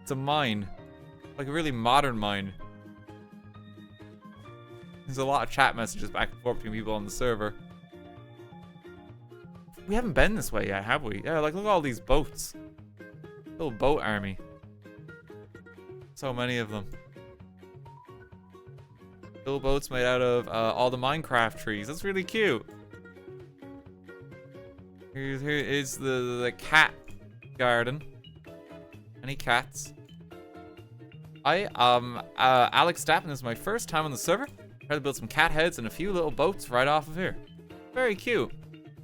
It's a mine. Like a really modern mine. There's a lot of chat messages back and forth between people on the server. We haven't been this way yet, have we? Yeah, like, look at all these boats. Little boat army. So many of them. Little boats made out of all the Minecraft trees. That's really cute. Here is the cat garden. Any cats? Alex Stappen, this is my first time on the server. Tried to build some cat heads and a few little boats right off of here. Very cute.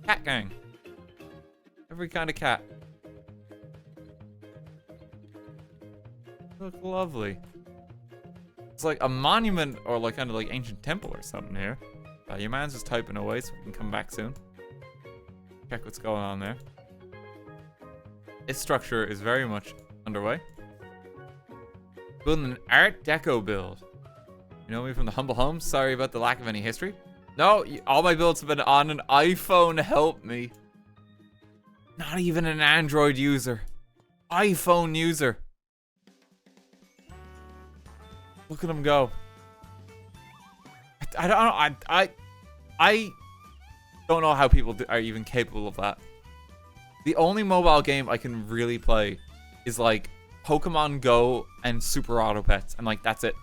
Cat gang. Every kind of cat. Look lovely. It's like a monument or like kind of like ancient temple or something here. Your man's just typing away so we can come back soon. Check what's going on there. This structure is very much underway. Building an Art Deco build. You know me from the humble home. Sorry about the lack of any history. No, all my builds have been on an iPhone. Help me. Not even an Android user. iPhone user. Look at him go. I don't know. I don't know how people are even capable of that. The only mobile game I can really play is like Pokemon Go and Super Auto Pets, and like that's it.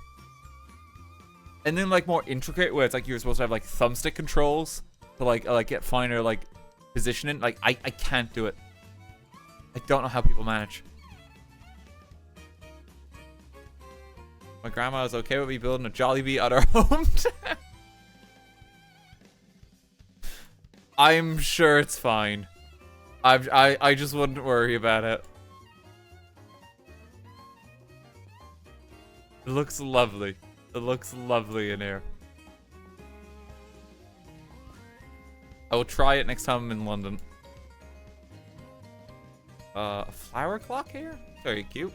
And then like more intricate, where it's like you're supposed to have like thumbstick controls to like get finer like positioning. Like I can't do it. I don't know how people manage. My grandma is okay with me building a Jollibee at our home. I'm sure it's fine. I just wouldn't worry about it. It looks lovely. It looks lovely in here. I will try it next time I'm in London. A flower clock here? Very cute.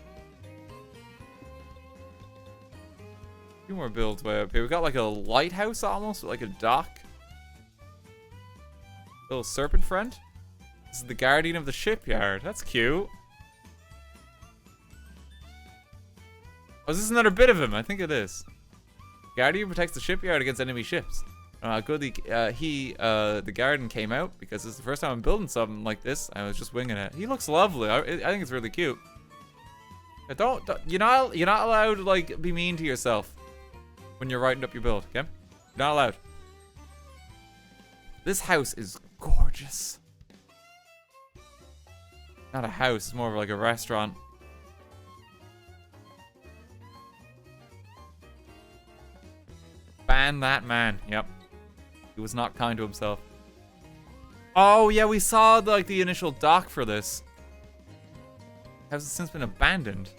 A few more builds way up here. We got like a lighthouse almost, with like a dock. Little serpent friend. This is the guardian of the shipyard. That's cute. Oh, is this another bit of him? I think it is. Guardian protects the shipyard against enemy ships. Good. The guardian came out because this is the first time I'm building something like this. I was just winging it. He looks lovely. I think it's really cute. Don't you're not allowed to like be mean to yourself when you're writing up your build. Okay, you're not allowed. This house is gorgeous. Not a house. It's more of like a restaurant. Ban that man. Yep. He was not kind to himself. Oh, yeah, we saw like the initial dock for this. Has it since been abandoned?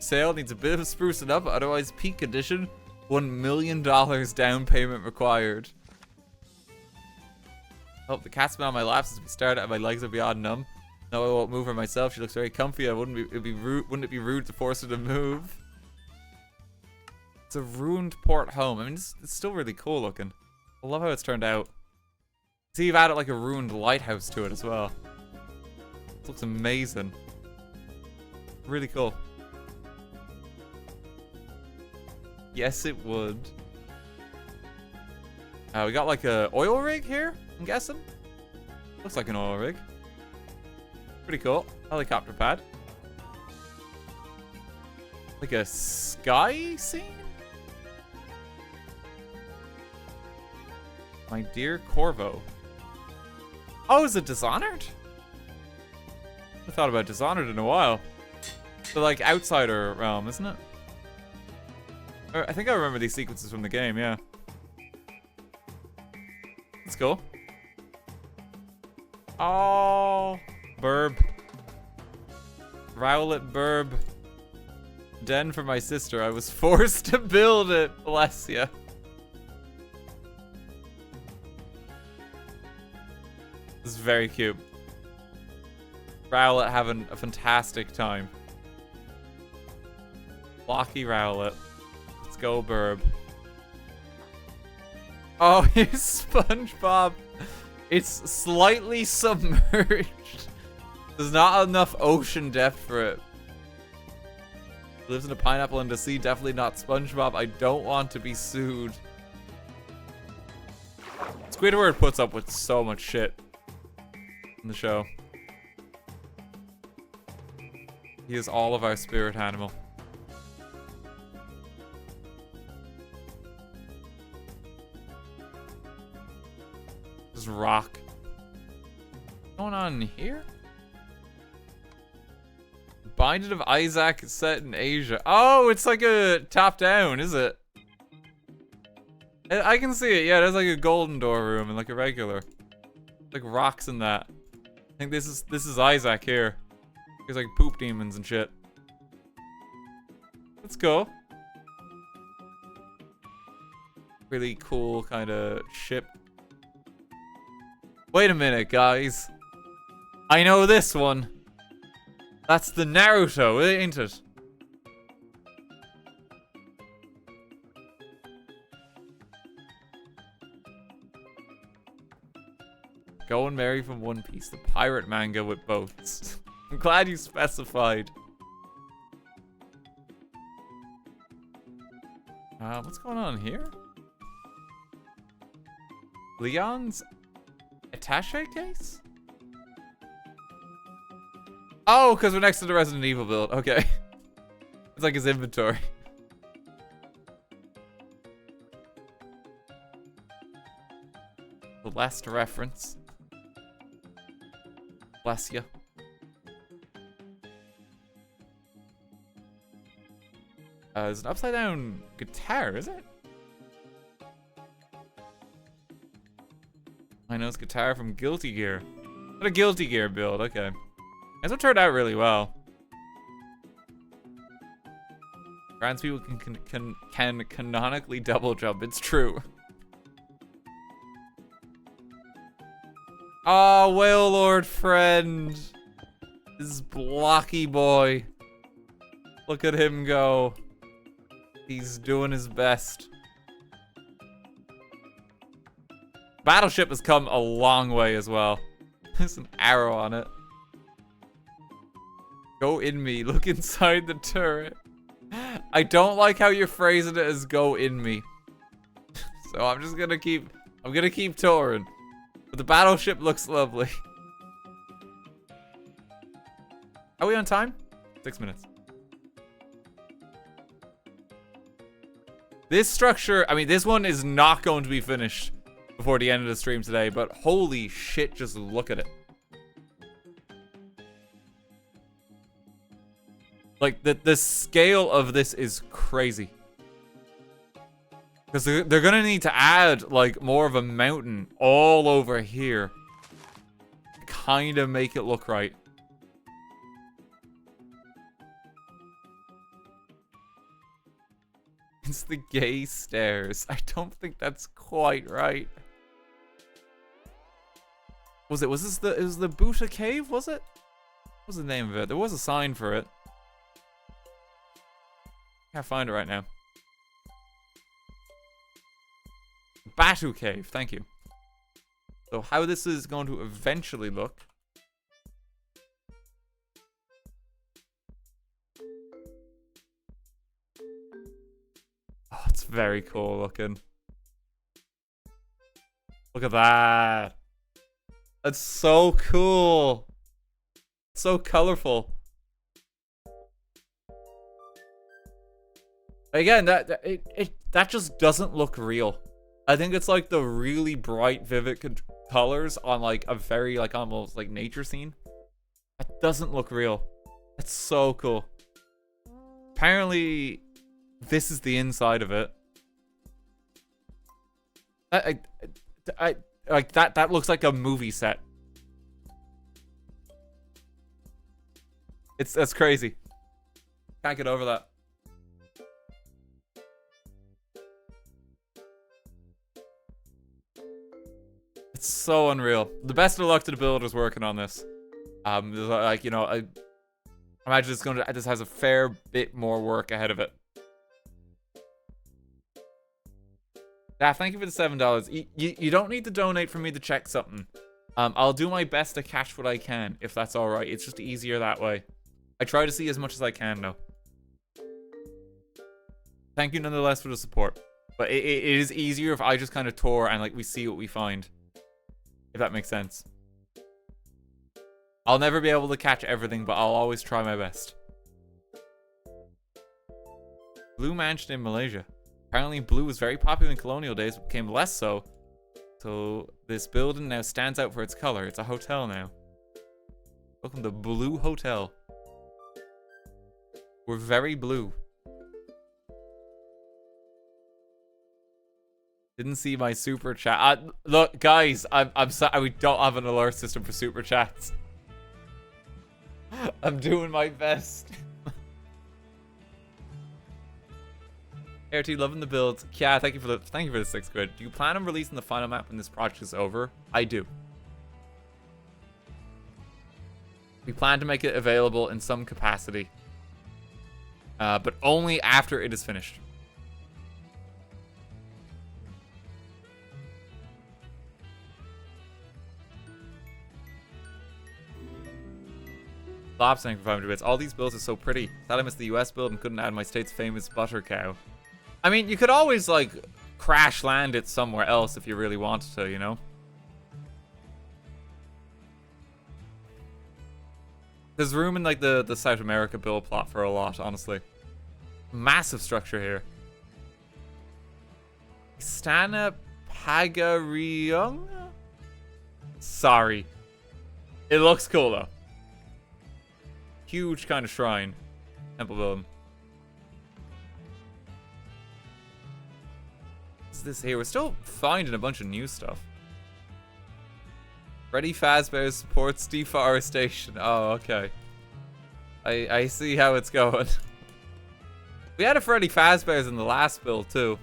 Sale needs a bit of sprucing up, otherwise peak condition. $1 million down payment required. Oh, the cat's been on my lap since we started and my legs are beyond numb. No, I won't move her myself. She looks very comfy. Wouldn't it be rude to force her to move? It's a ruined port home. I mean, it's still really cool looking. I love how it's turned out. See, you've added like a ruined lighthouse to it as well. It looks amazing. Really cool. Yes, it would. We got like a oil rig here, I'm guessing. Looks like an oil rig. Pretty cool. Helicopter pad. Like a sky scene? My dear Corvo. Oh, is it Dishonored? I haven't thought about Dishonored in a while. The like Outsider realm, isn't it? I think I remember these sequences from the game, yeah. Let's go. Oh, burb. Rowlet burb. Den for my sister. I was forced to build it. Bless ya. This is very cute. Rowlet having a fantastic time. Blocky Rowlet. Let's go, burb. Oh, here's SpongeBob. It's slightly submerged. There's not enough ocean depth for it. Lives in a pineapple in the sea. Definitely not SpongeBob. I don't want to be sued. Squidward puts up with so much shit. in the show. He is all of our spirit animal. Just rock. What's going on here? Binding of Isaac set in Asia. Oh, it's like a top-down, is it? I can see it. Yeah, there's like a golden door room and like a regular. Like rocks in that. I think this is Isaac here. There's like poop demons and shit. Let's go. Really cool kind of ship. Wait a minute, guys. I know this one. That's the Naruto, ain't it? Go and marry from One Piece, the pirate manga with boats. I'm glad you specified. What's going on here? Leon's attaché case? Oh, because we're next to the Resident Evil build. Okay. It's like his inventory. The last reference. Bless you. It's an upside down guitar, is it? I know it's guitar from Guilty Gear. What a Guilty Gear build, okay. This one turned out really well. Trans people can canonically double jump, it's true. Oh, Whale Lord friend. This blocky boy. Look at him go. He's doing his best. Battleship has come a long way as well. There's an arrow on it. Go in me. Look inside the turret. I don't like how you're phrasing it as go in me. So I'm just gonna keep touring. But the battleship looks lovely. Are we on time? 6 minutes. This structure, I mean, this one is not going to be finished before the end of the stream today, but holy shit, just look at it. Like, the scale of this is crazy. Because they're gonna need to add, like, more of a mountain all over here. Kind of make it look right. It's the gay stairs. I don't think that's quite right. Was this the Buddha cave, was it? What was the name of it? There was a sign for it. Can't find it right now. Batu Cave, thank you. So how this is going to eventually look. Oh, it's very cool looking. Look at that. That's so cool. So colorful. Again, that just doesn't look real. I think it's like the really bright, vivid colors on like a very like almost like nature scene. That doesn't look real. That's so cool. Apparently, this is the inside of it. I like that. That looks like a movie set. That's crazy. Can't get over that. It's so unreal. The best of luck to the builders working on this. Like, you know, I imagine it's going to. This has a fair bit more work ahead of it. Yeah, thank you for the $7. You don't need to donate for me to check something. I'll do my best to catch what I can, if that's all right. It's just easier that way. I try to see as much as I can, though. Thank you nonetheless for the support. But it is easier if I just kind of tour and like we see what we find. If that makes sense. I'll never be able to catch everything, but I'll always try my best. Blue Mansion in Malaysia. Apparently blue was very popular in colonial days, but became less so. So this building now stands out for its color. It's a hotel now. Welcome to Blue Hotel. We're very blue. Didn't see my super chat. Look, guys, I'm sorry. We don't have an alert system for super chats. I'm doing my best. RT, loving the build. Yeah, thank you for the 6 quid. Do you plan on releasing the final map when this project is over? I do. We plan to make it available in some capacity, but only after it is finished. Lob saying for 500 bits. All these builds are so pretty. Sad I missed the US build and couldn't add my state's famous butter cow. I mean, you could always, like, crash land it somewhere else if you really wanted to, you know? There's room in, like, the South America build plot for a lot, honestly. Massive structure here. Istana Pagariung? Sorry. It looks cool, though. Huge kind of shrine. Temple building. What's this here? We're still finding a bunch of new stuff. Freddy Fazbear supports deforestation. Oh, okay. I see how it's going. We had a Freddy Fazbear's in the last build, too.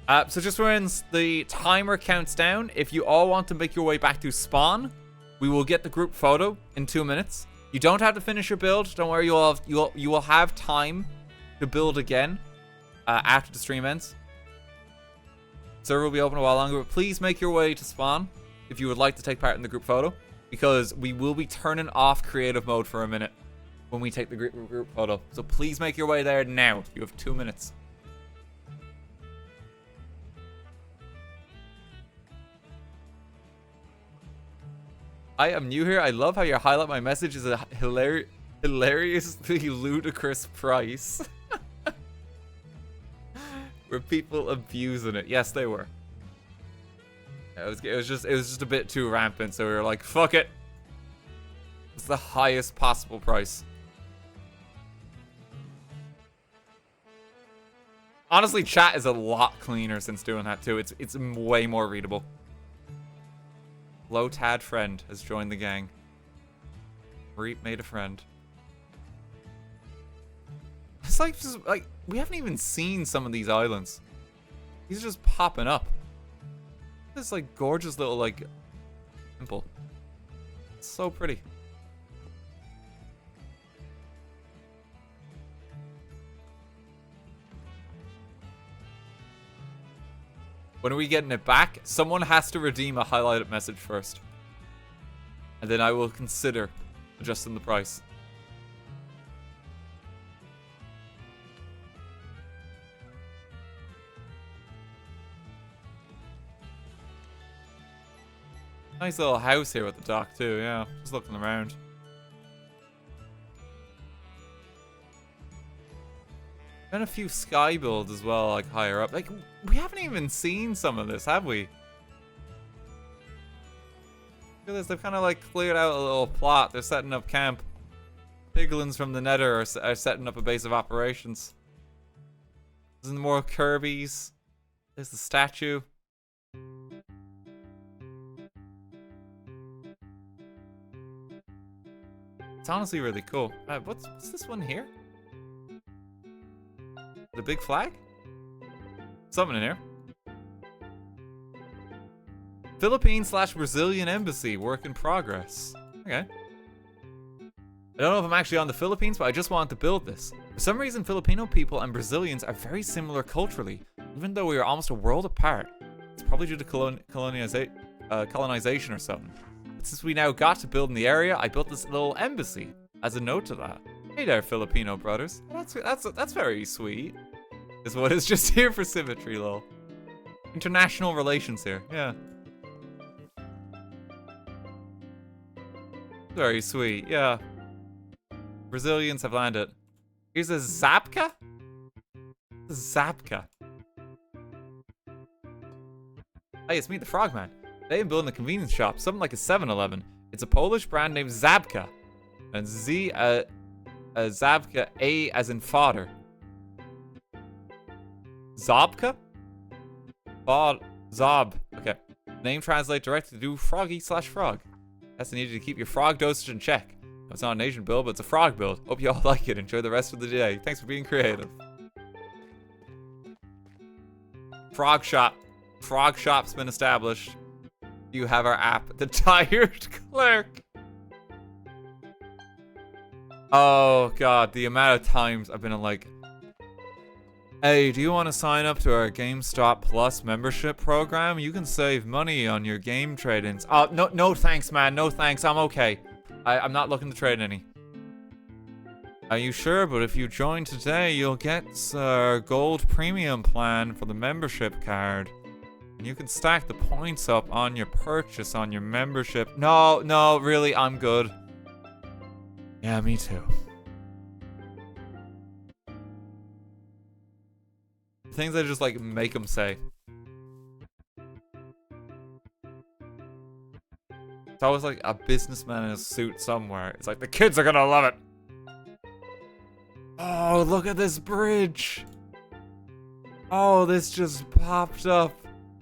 So just when the timer counts down, if you all want to make your way back to spawn, we will get the group photo in 2 minutes. You don't have to finish your build. Don't worry, you will have time to build again after the stream ends. Server will be open a while longer, but please make your way to spawn if you would like to take part in the group photo, because we will be turning off creative mode for a minute when we take the group photo. So please make your way there now. You have 2 minutes. I am new here. I love how your highlight my message is a hilariously ludicrous price. Were people abusing it? Yes, they were. It was just a bit too rampant, so we were like, fuck it. It's the highest possible price. Honestly, chat is a lot cleaner since doing that too. It's way more readable. Low Tad friend has joined the gang. Reap made a friend. It's like, just like, we haven't even seen some of these islands. These are just popping up. This like gorgeous little like temple. It's so pretty. When are we getting it back? Someone has to redeem a highlighted message first. And then I will consider adjusting the price. Nice little house here at the dock too, yeah. Just looking around. And a few sky builds as well, like higher up. Like, we haven't even seen some of this, have we? Look at this, they've kind of like cleared out a little plot. They're setting up camp. Piglins from the Nether are setting up a base of operations. There's more Kirby's. There's the statue. It's honestly really cool. What's this one here? The big flag? Something in here. Philippines/Brazilian embassy, work in progress. Okay. I don't know if I'm actually on the Philippines, but I just wanted to build this. For some reason, Filipino people and Brazilians are very similar culturally, even though we are almost a world apart. It's probably due to colonization or something. But since we now got to build in the area, I built this little embassy as a note to that. Hey there, Filipino brothers. That's very sweet. This one is just here for symmetry, lol. International relations here, yeah. Very sweet, yeah. Brazilians have landed. Here's a Zapka? Zapka. Hey, it's me, the Frogman. Today I'm building a convenience shop, something like a 7-Eleven. It's a Polish brand named Zabka. And Z, Zabka, A as in fodder. Zobka? Zob. Okay. Name translate directly to froggy/frog. That's needed to keep your frog dosage in check. It's not an Asian build, but it's a frog build. Hope you all like it. Enjoy the rest of the day. Thanks for being creative. Frog shop. Frog shop's been established. You have our app. The tired clerk. Oh god, the amount of times I've been like, hey, do you want to sign up to our GameStop Plus membership program? You can save money on your game trade-ins. Oh, no thanks, man. No thanks. I'm okay. I'm not looking to trade any. Are you sure? But if you join today, you'll get our gold premium plan for the membership card. And you can stack the points up on your purchase on your membership. No, really, I'm good. Yeah, me too. Things I just like make them say. It's always like a businessman in a suit somewhere. It's like the kids are gonna love it. Oh, look at this bridge. Oh, this just popped up.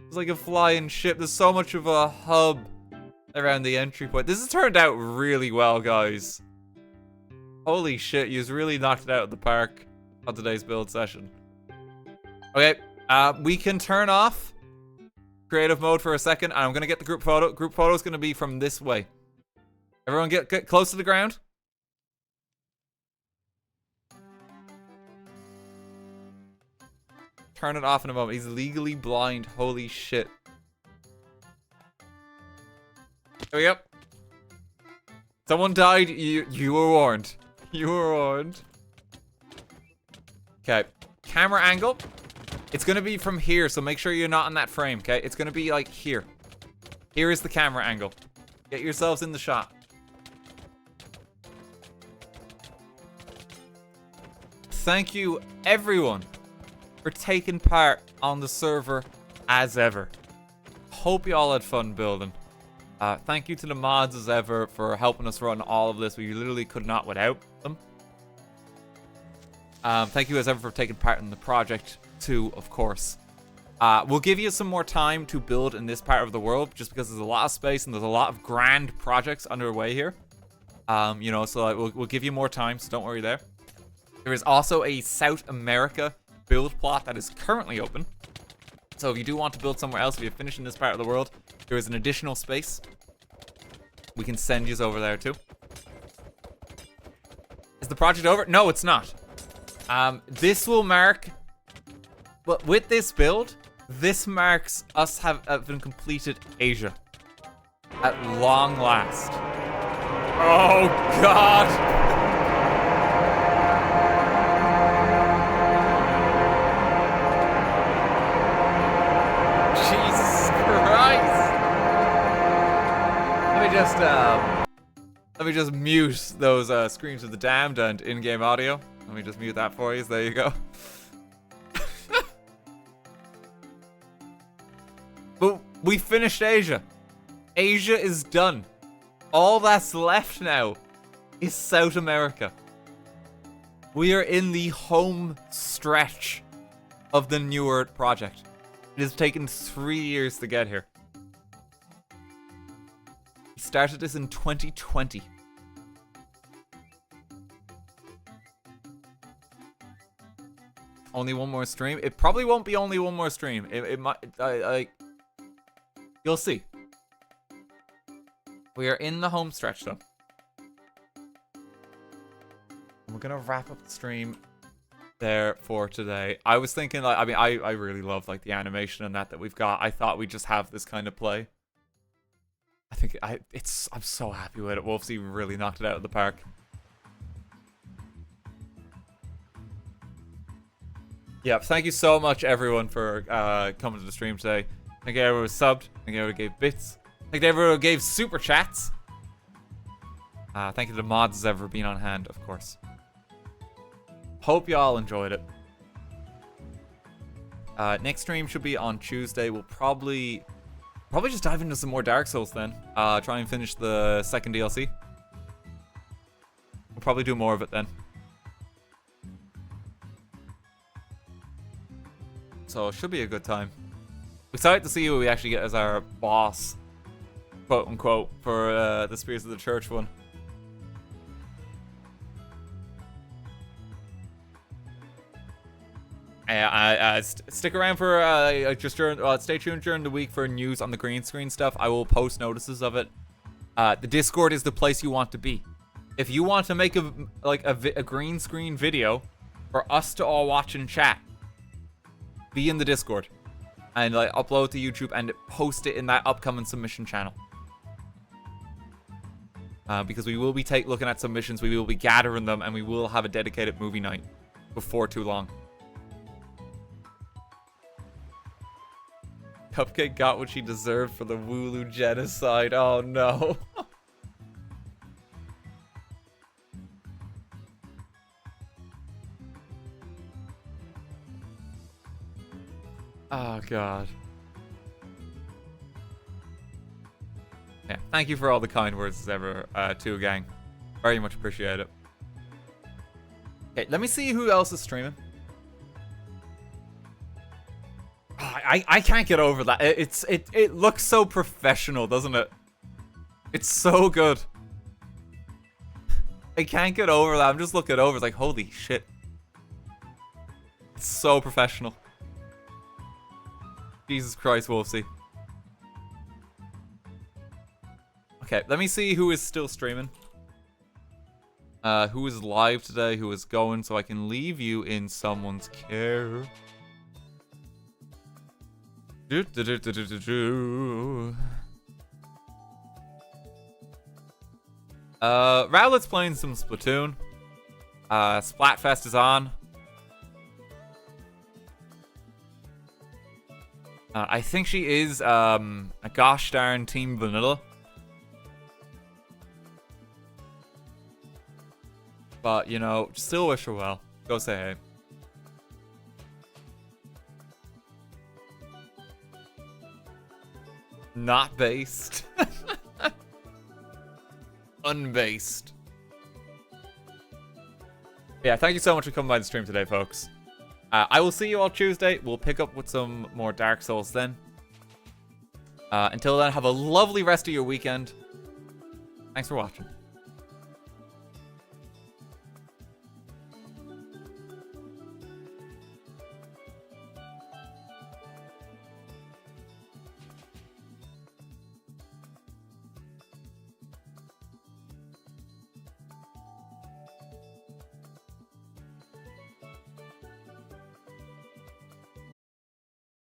It's like a flying ship. There's so much of a hub around the entry point. This has turned out really well, guys. Holy shit, you've really knocked it out of the park on today's build session. Okay, we can turn off creative mode for a second. I'm gonna get the group photo. Group photo is gonna be from this way. Everyone get close to the ground. Turn it off in a moment. He's legally blind. Holy shit. There we go. Someone died. You were warned. You were warned. Okay. Camera angle. It's gonna be from here, so make sure you're not in that frame, okay? It's gonna be like here. Here is the camera angle. Get yourselves in the shot. Thank you, everyone, for taking part on the server as ever. Hope you all had fun building. Thank you to the mods as ever for helping us run all of this. We literally could not without them. Thank you as ever for taking part in the project too, of course. We'll give you some more time to build in this part of the world, just because there's a lot of space and there's a lot of grand projects underway here. You know, so we'll give you more time, so don't worry there. There is also a South America build plot that is currently open. So if you do want to build somewhere else, if you're finishing this part of the world, there is an additional space. We can send you over there too. Is the project over? No, it's not. This will mark, but with this build, this marks us having completed Asia at long last. Oh God. Jesus Christ. Let me just mute those screams of the damned and in-game audio. Let me just mute that for you. There you go. But we finished Asia. Asia is done. All that's left now is South America. We are in the home stretch of the New Earth project. It has taken 3 years to get here. We started this in 2020. Only one more stream? It probably won't be only one more stream. It might, you'll see. We are in the home stretch though. And we're gonna wrap up the stream there for today. I was thinking, like, I mean, I really love like the animation and that we've got. I thought we'd just have this kind of play. I think I'm so happy with it. Wolfsy really knocked it out of the park. Yeah, thank you so much, everyone, for coming to the stream today. Thank you everyone who subbed. Thank you everyone who gave bits. Thank you everyone who gave super chats. Thank you to the mods as ever for being on hand, of course. Hope y'all enjoyed it. Next stream should be on Tuesday. We'll probably just dive into some more Dark Souls then. Try and finish the second DLC. We'll probably do more of it then. So it should be a good time. Excited to see who we actually get as our boss, quote unquote, for the Spears of the Church one. Stick around for just during. Stay tuned during the week for news on the green screen stuff. I will post notices of it. The Discord is the place you want to be. If you want to make a green screen video for us to all watch and chat, be in the Discord and like upload to YouTube and post it in that upcoming submission channel. Because we will be looking at submissions, we will be gathering them, and we will have a dedicated movie night before too long. Cupcake got what she deserved for the Wooloo genocide. Oh no. Oh god. Yeah, thank you for all the kind words as ever, too, gang. Very much appreciate it. Okay, let me see who else is streaming. I can't get over that. It looks so professional, doesn't it? It's so good. I can't get over that. I'm just looking over. It's like, holy shit. It's so professional. Jesus Christ, Wolfsy. Okay, let me see who is still streaming. Who is live today, who is going, so I can leave you in someone's care. Rowlet's playing some Splatoon. Splatfest is on. I think she is a gosh darn Team Vanilla. But, you know, still wish her well. Go say hey. Not based. Unbased. Yeah, thank you so much for coming by the stream today, folks. I will see you all Tuesday. We'll pick up with some more Dark Souls then. Until then, have a lovely rest of your weekend. Thanks for watching.